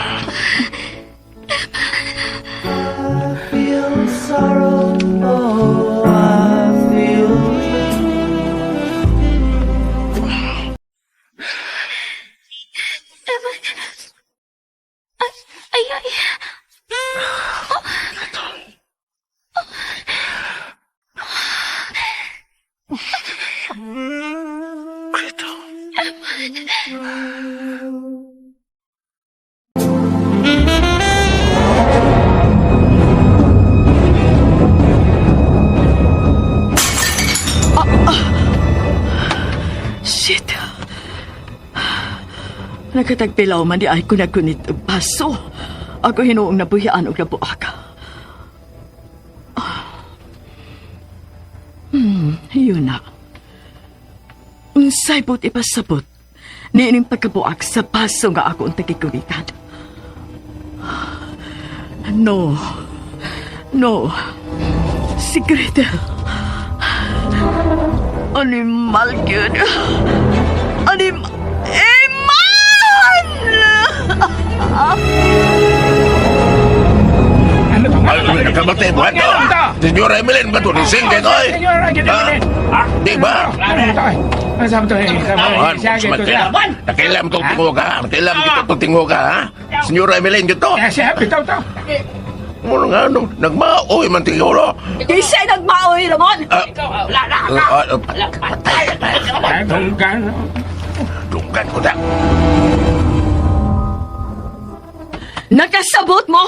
[SPEAKER 5] Ay, ay.
[SPEAKER 4] Shit. Nakatagpilaw man di ay ko nagkunit baso. Ako hinuong nabuhian og nabuak. Yun na. Unsay buti pasabot. Niining pagkabuak sa paso nga ako ang tagikulitan. No. No. Si Gretel. Animal yun. Animal.
[SPEAKER 12] Ay, nakabatay mo ito. Senyora Emeline ba ito? Nising kayo, oy. Di ba? Nakilam itong tingo ka. Nakilam itong tingo ka, ha? Senyora Emeline, dito. Muna nga, nagmaoy man tingo,
[SPEAKER 4] Isa'y nagmaoy, Ramon!
[SPEAKER 12] Dunggan ko na.
[SPEAKER 4] Nakasabot mo!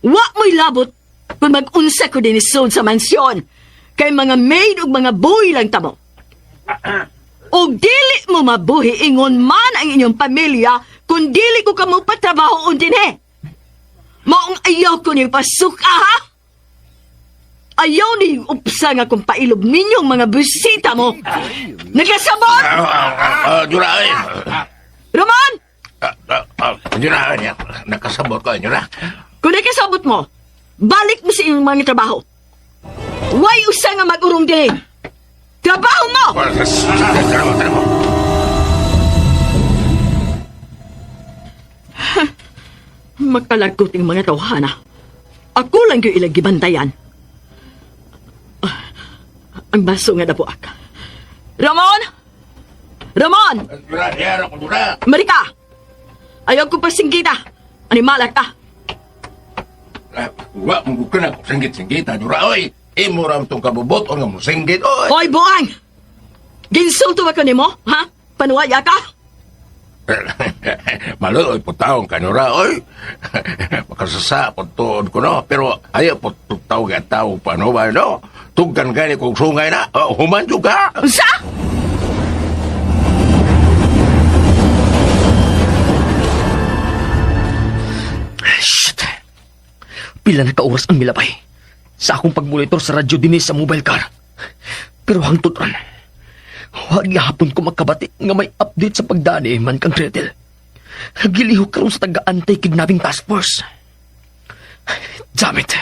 [SPEAKER 4] Wa mo'y labot kung mag-unsa ko din isod sa mansyon kay mga maid ug mga buhi lang tamo. Og dili mo mabuhi ingon man ang inyong pamilya kung dili ko kamo patrabaho din Maong ayaw ko niyo pasuka, ha? Ayaw ni upsa nga kung pailob ninyong mga bisita mo. Nakasabot!
[SPEAKER 12] Juraay.
[SPEAKER 4] Roman!
[SPEAKER 12] Juraay, nakasabot ko, Jura.
[SPEAKER 4] Kung nakasabot mo, balik mo sa iyong mga trabaho. Way usa nga mag-urong din. Trabaho mo! Magpalagot yung mga tawhana. Ako lang yung ilang gibantayan. Ang baso nga nabuak. Ramon! Ramon! Marika! Ayaw ko pa singgita. Animalak ka.
[SPEAKER 12] Wa mo ko na singgit-singgit, Jura, oy. Imo ram tong kabubot o nga mo singgit, oy.
[SPEAKER 4] Hoy, buang! Ginsulto ba ka ni mo, ha? Panuwaya ka?
[SPEAKER 12] Maluloy po taong kanura, oy. Makasasa po tuod ko, no? Pero ayaw po tutaw ka tao pa, no? Ba, no? Tugkan ka ni kong sungay na. Human juga.
[SPEAKER 4] Sa?
[SPEAKER 2] Shit! Pila na kauras ang milabay sa akong pagmonitor sa radyo din sa mobile car. Pero hangtod ron, huwag hapon ko makabati nga may update sa pagdani man kang Gretel. Giliho karon sa taga-anti-kidnapping task force. Damn it!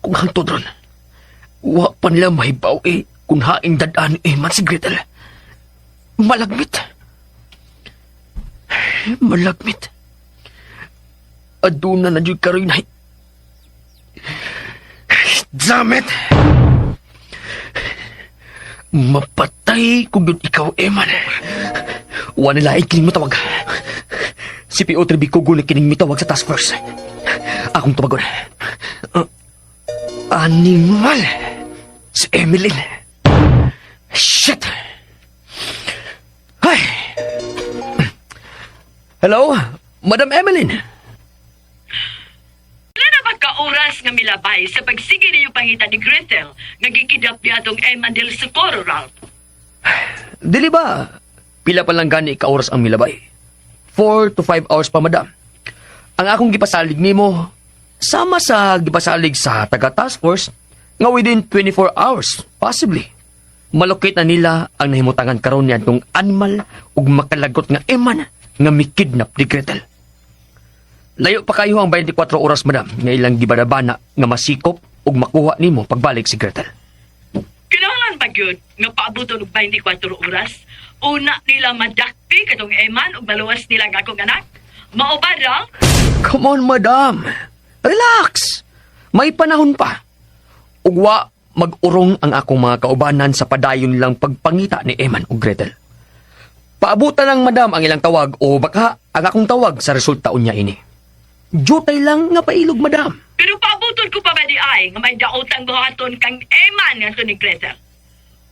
[SPEAKER 2] Kung hangtod ron, huwag pa nila mahibaw kung haing dadaan man si Gretel. Malagmit. Malagmit. Aduna na dyan karoy na. Damn it! Mapatay kung yun ikaw, Eman. Wala nila ay kining matawag. Si P.O. Tribico gulik kining mitawag sa task force. Akong tumagon. Animal! Si Emeline. Shit! Ay! Hello? Madam Emeline?
[SPEAKER 4] Oras nga milabay sa pagsige niyo pangita ni Gretel nga gikidap niya atong Eman del Socorro, Ralph.
[SPEAKER 2] Dili ba? Pila pa lang gani ka oras ang milabay. 4 to 5 hours pa, madam. Ang akong gipasalig nimo sama sa gipasalig sa taga-task force nga within 24 hours, possibly. Malukit na nila ang nahimutangan karon niya tong animal ug makalagot nga Eman nga mikidnap ni Gretel. Layo pa kayo ang 24 oras, madam, nga ilang gibadabana nga masikop ug makuha nimo pagbalik si Gretel.
[SPEAKER 4] Kinahanglan ba yun nga paabuton og 24 oras? Una nila madakpi katong Eman ug maluwas nila ang akong anak? Mao ba, Ralph?
[SPEAKER 2] Come on, madam. Relax. May panahon pa. Ugwa, mag-urong ang akong mga kaubanan sa padayon nilang pagpangita ni Eman ug Gretel. Paabutan lang, madam, ang ilang tawag o baka ang akong tawag sa resulta unya ini. Jutay lang nga pailog, madam.
[SPEAKER 4] Pero paabuton ko pa ba di ay nga may daotang buhaton kang Eman nga to ni Gretel?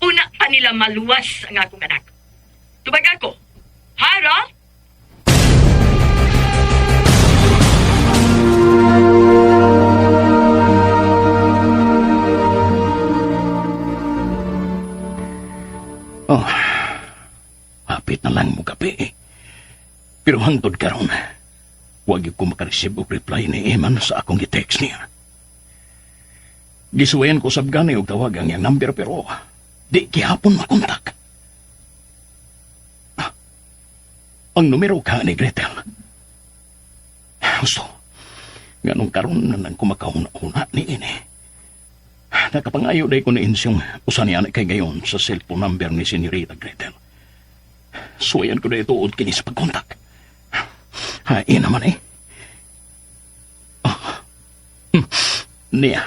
[SPEAKER 4] Una pa nila maluwas ang akong anak. Tubag ako. Ha, Ralph?
[SPEAKER 7] Oh, hapit na lang mo gabi. Pero hantod makareceive og reply ni Eman sa akong gi-text niya. Gisuwayan ko sab gani og tawag ang iyang number pero di gihapon makontak. Ang numero ka ni Gretel. So, ganong karon na nang kumakahuna-huna ni ini. Nakapangayo day ko ni Insyong usan niya kay gayon sa cellphone number ni Senyorita Gretel. Suwayan ko na ituod kini sa pagkontak. Hain naman eh. Niya.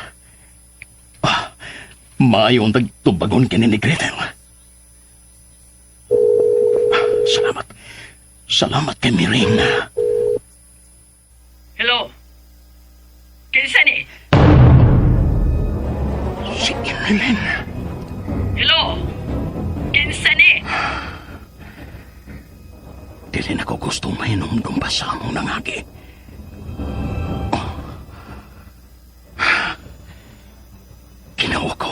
[SPEAKER 7] Maayon tagtubagon kini ni Gretel. Salamat. Salamat kay Mirena.
[SPEAKER 3] Hello? Kinsa ni?
[SPEAKER 7] Si Emeline.
[SPEAKER 3] Hello? Kinsa ni?
[SPEAKER 7] Dili na ko gusto mainom ng pasamong nangagi. Ginawa ko.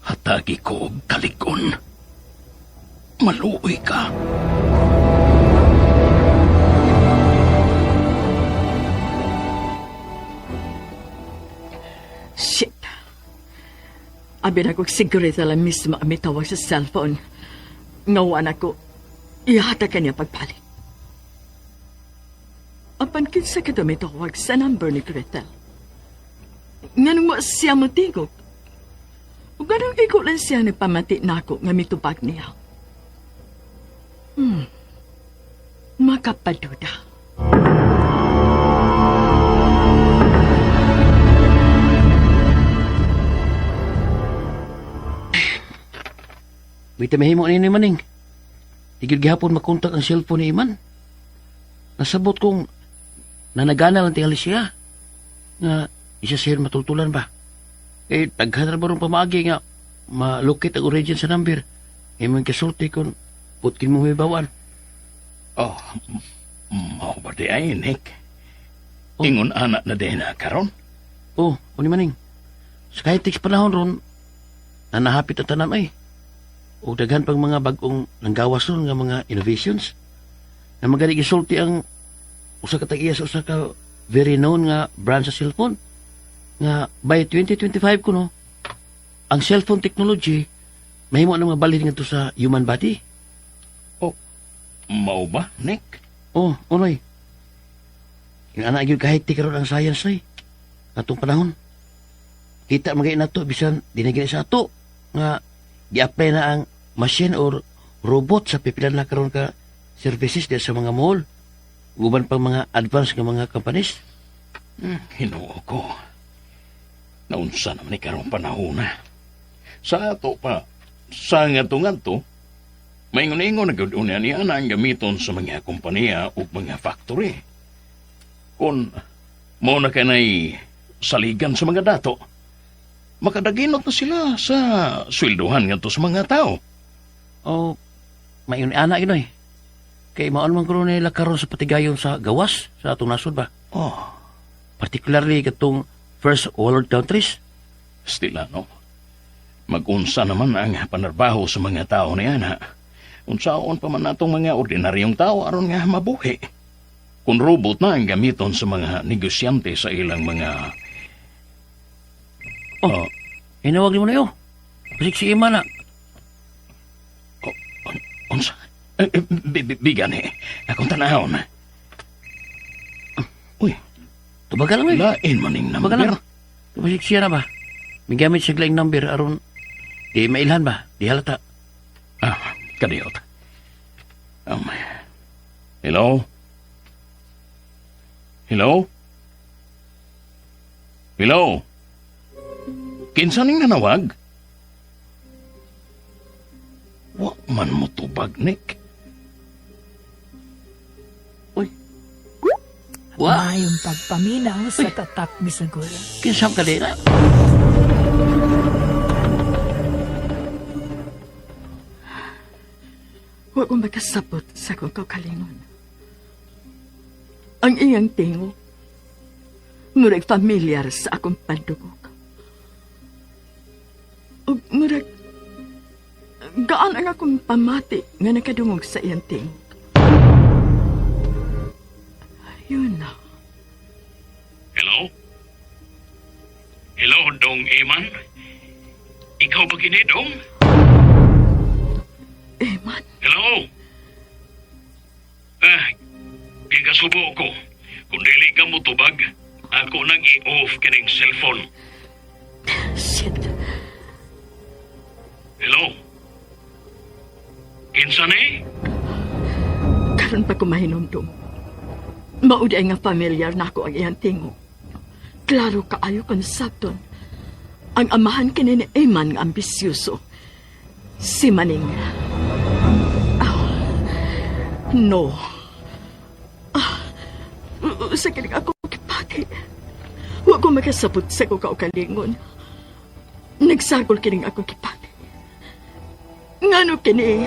[SPEAKER 7] Hatagi ko og kalikon. Maluoy ka.
[SPEAKER 4] Shit. Abi na kong sigurita lang mismo ang tawag sa cellphone. Ngawan ako, ihata ka niya pagpalit. Apan kinsa ka may tawag sa number ni Gretel. Nga nung siya matigok. O ganun ikaw lang siya nagpamati na ako nga mitubag niya. Makapaduda.
[SPEAKER 9] May tamahimo ni Maning. Tigil gihapon makontak ang cellphone ni Iman. Nasabot kong nanagana lang tingali siya. Nga, isa siya matultulan ba? Taghanap ba rin pamagi nga malukit ang origin sa number. May kasulti kung putkin mo may bawan.
[SPEAKER 7] Oh, mau ba di ay, Nick? Ingon anak na din na karon?
[SPEAKER 9] Oh, ni Maning. Sa kahit tiks panahon ron, nanahapit ang tanan ay. O daghan pang mga bagong nanggawas ron nga mga innovations. Na magaling isulti ang usa ka tag-iya sa usa ka very known nga brand sa cellphone. Nga by 2025 kuno, ang cellphone technology mahimo na mabalhin nga to sa human body.
[SPEAKER 7] Oh, mau ba, Nick?
[SPEAKER 9] Oh, unoy. Yung anak yun kahit karon ang science ay. Atong panahon. Kita magay na to, bisan dinagin sa ato. Nga, gi-apply na ang machine or robot sa pipilan na karon ka services sa mga mall. Guban pang mga advanced nga mga companies.
[SPEAKER 7] Hinuo ko. Naunsa naman ni karong panahon na. Sa ato pa, sa nga-to, may ngungo naguduna niya na ang gamiton sa mga kompanya o mga factory. Kung mo na kanay saligan sa mga dato, makadaginot na sila sa sweldohan nga to sa mga tao.
[SPEAKER 9] O, may anak yun eh. Kay maon man karon nila karon sa patigayon sa gawas sa atong nasod ba?
[SPEAKER 7] Oh,
[SPEAKER 9] Particularly katong first world countries.
[SPEAKER 7] Stilano, mag-unsa naman ang panarbaho sa mga tao niya na unsaon pa man natong mga ordinaryong tao aron nga mabuhi. Kung robot na ang gamiton sa mga negosyante sa ilang mga...
[SPEAKER 9] Oh, inawag ni mo na yun. Pasik si Ima na.
[SPEAKER 7] Unsa? Bigan eh. Akong tanahon. Uy,
[SPEAKER 9] tubagan lang eh.
[SPEAKER 7] lain maning
[SPEAKER 9] Tubagan lang.
[SPEAKER 7] number.
[SPEAKER 9] Pasik siya na ba? May gamit siya glaing number aron di mailhan ba? Di halata.
[SPEAKER 7] Kadiyot. Hello? Hello? Hello? Kinsa ning nanawag? Wa man mo tubag, Nick.
[SPEAKER 9] Wa?
[SPEAKER 13] Mayong pagpaminaw sa tatak bisagura.
[SPEAKER 9] Kinsam ka din na.
[SPEAKER 4] Huwag kong makasabot sa kong kaugalingon. Ang iyang tingo, murag familiar sa akong pandugog. O murag, gaan ang akong pamati nga nakadungog sa iyang tingo. Ay, Yun na.
[SPEAKER 3] Hello? Hello, Dong Eman? Ikaw ba kini, Dong?
[SPEAKER 4] Eman,
[SPEAKER 3] Hello? Gigasubo ko. Kung dili ka mo tubag, ako nang i-off kining cellphone.
[SPEAKER 4] shit.
[SPEAKER 3] Hello? Kinsa ni?
[SPEAKER 4] Karon pa kumahinomdom. Mauday nga familiar na ako ang iyang tingo. Klaro kaayo kon sabton. Ang amahan kini ni Eman nga ambisyoso. Si Maning. No. Sa kinig ako kipati. Huwag ko makasabot sa ko kaukalingon. Nagsagol kining ako kipati. Ngano kini?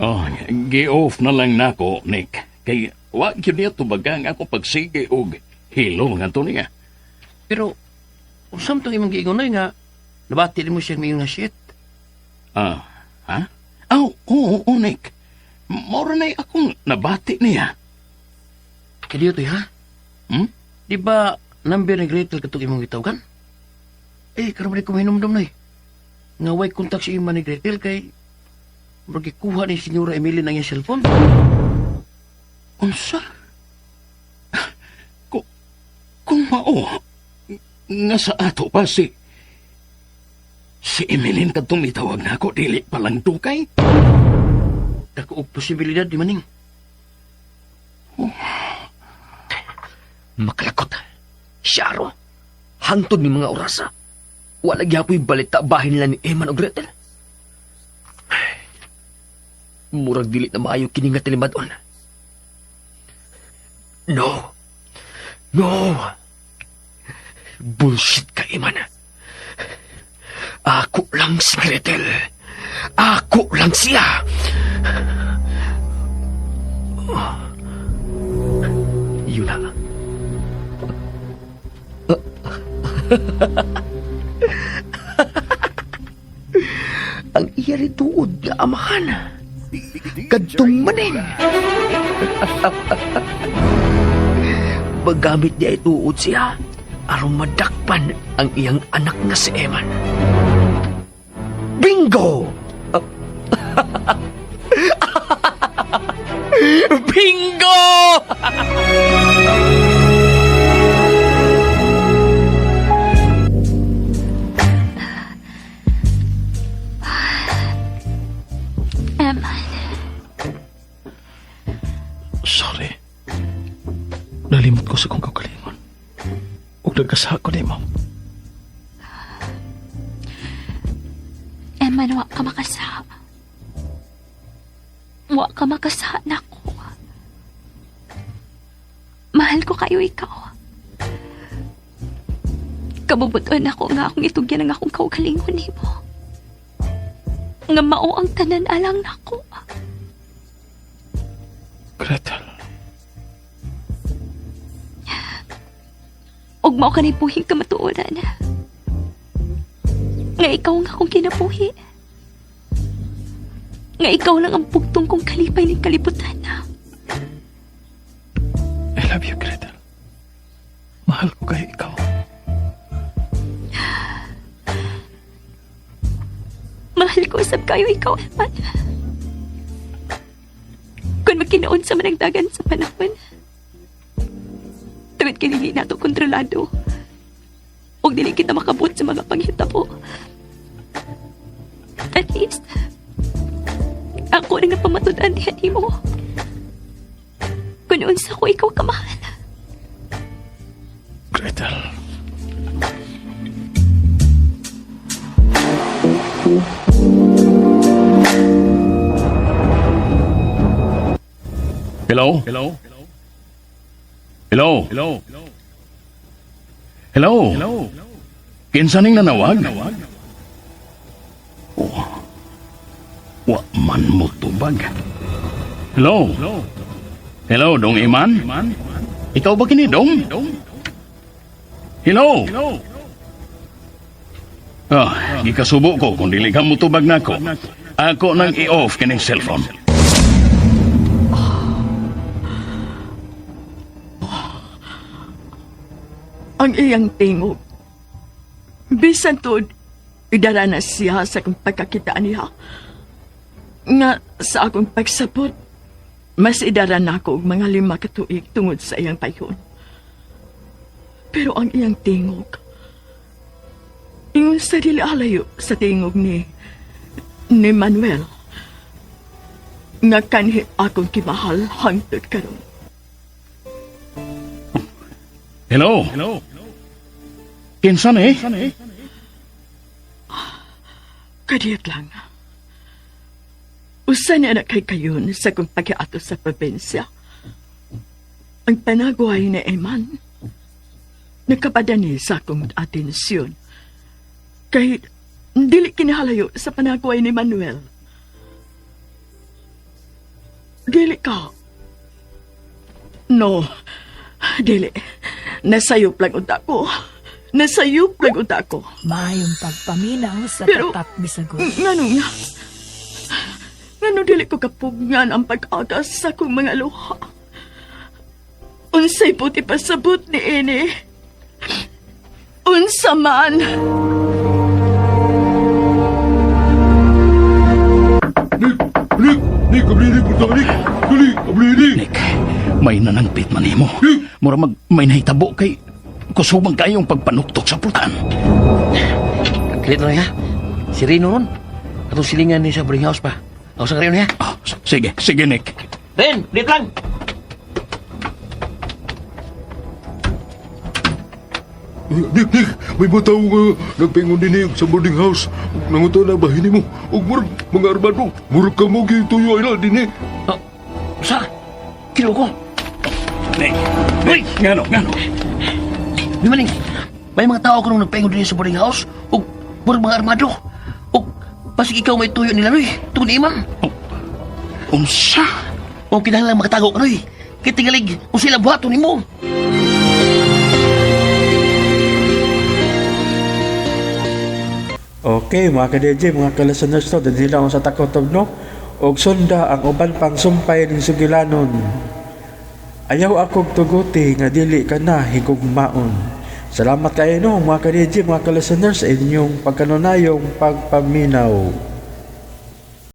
[SPEAKER 7] Oh, gi-off na lang nako, Nick. Kay wa gyud niya tubagang ako pagsige og hilo nga to niya.
[SPEAKER 9] Pero, usam itong imong giingon nga, nabati mo siya ngayon nga shit.
[SPEAKER 7] Ha? Oo, Nick. Maura na akong nabati niya.
[SPEAKER 9] Kaya to ha? Di ba, number ni Gretel katong imong gitawagan? Karon man ko mahinomdom na nga way kontak si ima ni Gretel kay magikuha ni Senyora Emily ng iyang cellphone.
[SPEAKER 7] Unsa? Kung mao, nga sa ato pa si Emeline kadtong mitawag na ako, dili palang tukay.
[SPEAKER 9] Dako og posibilidad di maning.
[SPEAKER 2] Makalakot. Syaro. Hantod ni mga orasa. Wala gyapoy balita bahin nila ni Eman o Gretel. Murag dili na maayo kini nga tilimadon. No. Bullshit ka, Eman. Ako lang si Gretel. Ako lang siya. Yun na. Ang iya rituod nga amahan. Kadtong manin. Magamit niya ituod siya aron madakpan ang iyang anak nga si Eman. Bingo! Bingo!
[SPEAKER 11] Sorry. Nalimot ko sa kong kaugalingon. Huwag nagkasa ko ni mo.
[SPEAKER 5] Eman, wa ka makasa. Wa ka makasa na ko. Mahal ko kayo ikaw. Kabubuton ako nga akong itugyan ang akong kaugalingon ni mo. Nga mao ang tanan alang nako.
[SPEAKER 11] Gretel.
[SPEAKER 5] Og mao ka ni puhing kamatuoran. Nga ikaw nga akong kinabuhi. Nga ikaw lang ang pugtong kong kalipay ng kalibutan na.
[SPEAKER 11] I love you, Gretel. Mahal ko kayo ikaw.
[SPEAKER 5] Mahal ko usab kayo ikaw, Eman. Kung magkinaon sa managdagan sa panahon, tawid kinili nato kontrolado. Huwag dili kita makabot sa mga panghitabo. At least, ako rin ang pamatudan diyan mo. Kung unsa ko ikaw kamahal.
[SPEAKER 11] Gretel.
[SPEAKER 7] Hello? Kinsa ning nanawag? Oh. Wa man mo tubag. Hello, Dong Iman? Ikaw ba kini, Dong? Hello? Gikasubo ko kung dili ka mo tubag nako. Ako nang i-off kining cellphone.
[SPEAKER 4] ang iyang tingog. Bisan tod, idara na siya sa akong pagkakitaan niya. Nga sa akong pagsabot, mas idara na ako og mga 5 ka tuig tungod sa iyang payon. Pero ang iyang tingog, ingon sa dili alayo sa tingog ni Manuel, nga kanhi akong kimahal hangtod karon.
[SPEAKER 7] Hello? Kinsan eh?
[SPEAKER 4] Kadiyat lang. Usa ni anak kay kayon sa kong pag-iato sa probinsya. Ang panagway ni Eman, nakapadani sa akong atensyon. Kay dili kinahalayo sa panagway ni Manuel. Dili ka. No, dili. Nasayop lang unta ko. Nasayop lang unta ko.
[SPEAKER 13] Mayong pagpaminaw sa
[SPEAKER 4] Pero,
[SPEAKER 13] tatak bisagol.
[SPEAKER 4] Ngano nga? Ngano dili ko kapugngan ang pag-agas sa kong mga luha? Unsay puti pasabot ni Ene? Unsa man?
[SPEAKER 7] Nick, may nanangpit man mo. Mura may nahitabo kay kusubang kayong pagpanuktok sa pulkan.
[SPEAKER 9] Kilit na ha. Si Rino nun. Atong silingan ni sa boarding house pa. Ako sa Rino ha.
[SPEAKER 7] Sige, Nick.
[SPEAKER 9] Ren, lit lang.
[SPEAKER 14] Nick, may bataw nga nagpingon din sa boarding house. Nanguto na bahin mo. Ug murag mga armado. Murag ka mo gituyo ay na din eh.
[SPEAKER 9] Sa? Kilo ko.
[SPEAKER 7] Nick, ngano?
[SPEAKER 9] Di maning, may mga tao ko nung nagpaingon din sa boarding house. O murag mga armado. O pasig ikaw may tuyo nila noy. Tungod ni Imam.
[SPEAKER 7] Unsa?
[SPEAKER 9] O kinahanglan makatago ka noy. Kitingalig o sila buhato ni mo.
[SPEAKER 1] Okay, mga ka-DJ, mga ka-listeners to, din sila sa takotog, no? Og sunda ang uban pang sumpay ng sugilanon. Ayaw akong tuguti nga dili ka na higugmaon. Salamat kayo, no, mga ka-DJ, mga ka-listeners, sa inyong pagkanunayong pagpaminaw.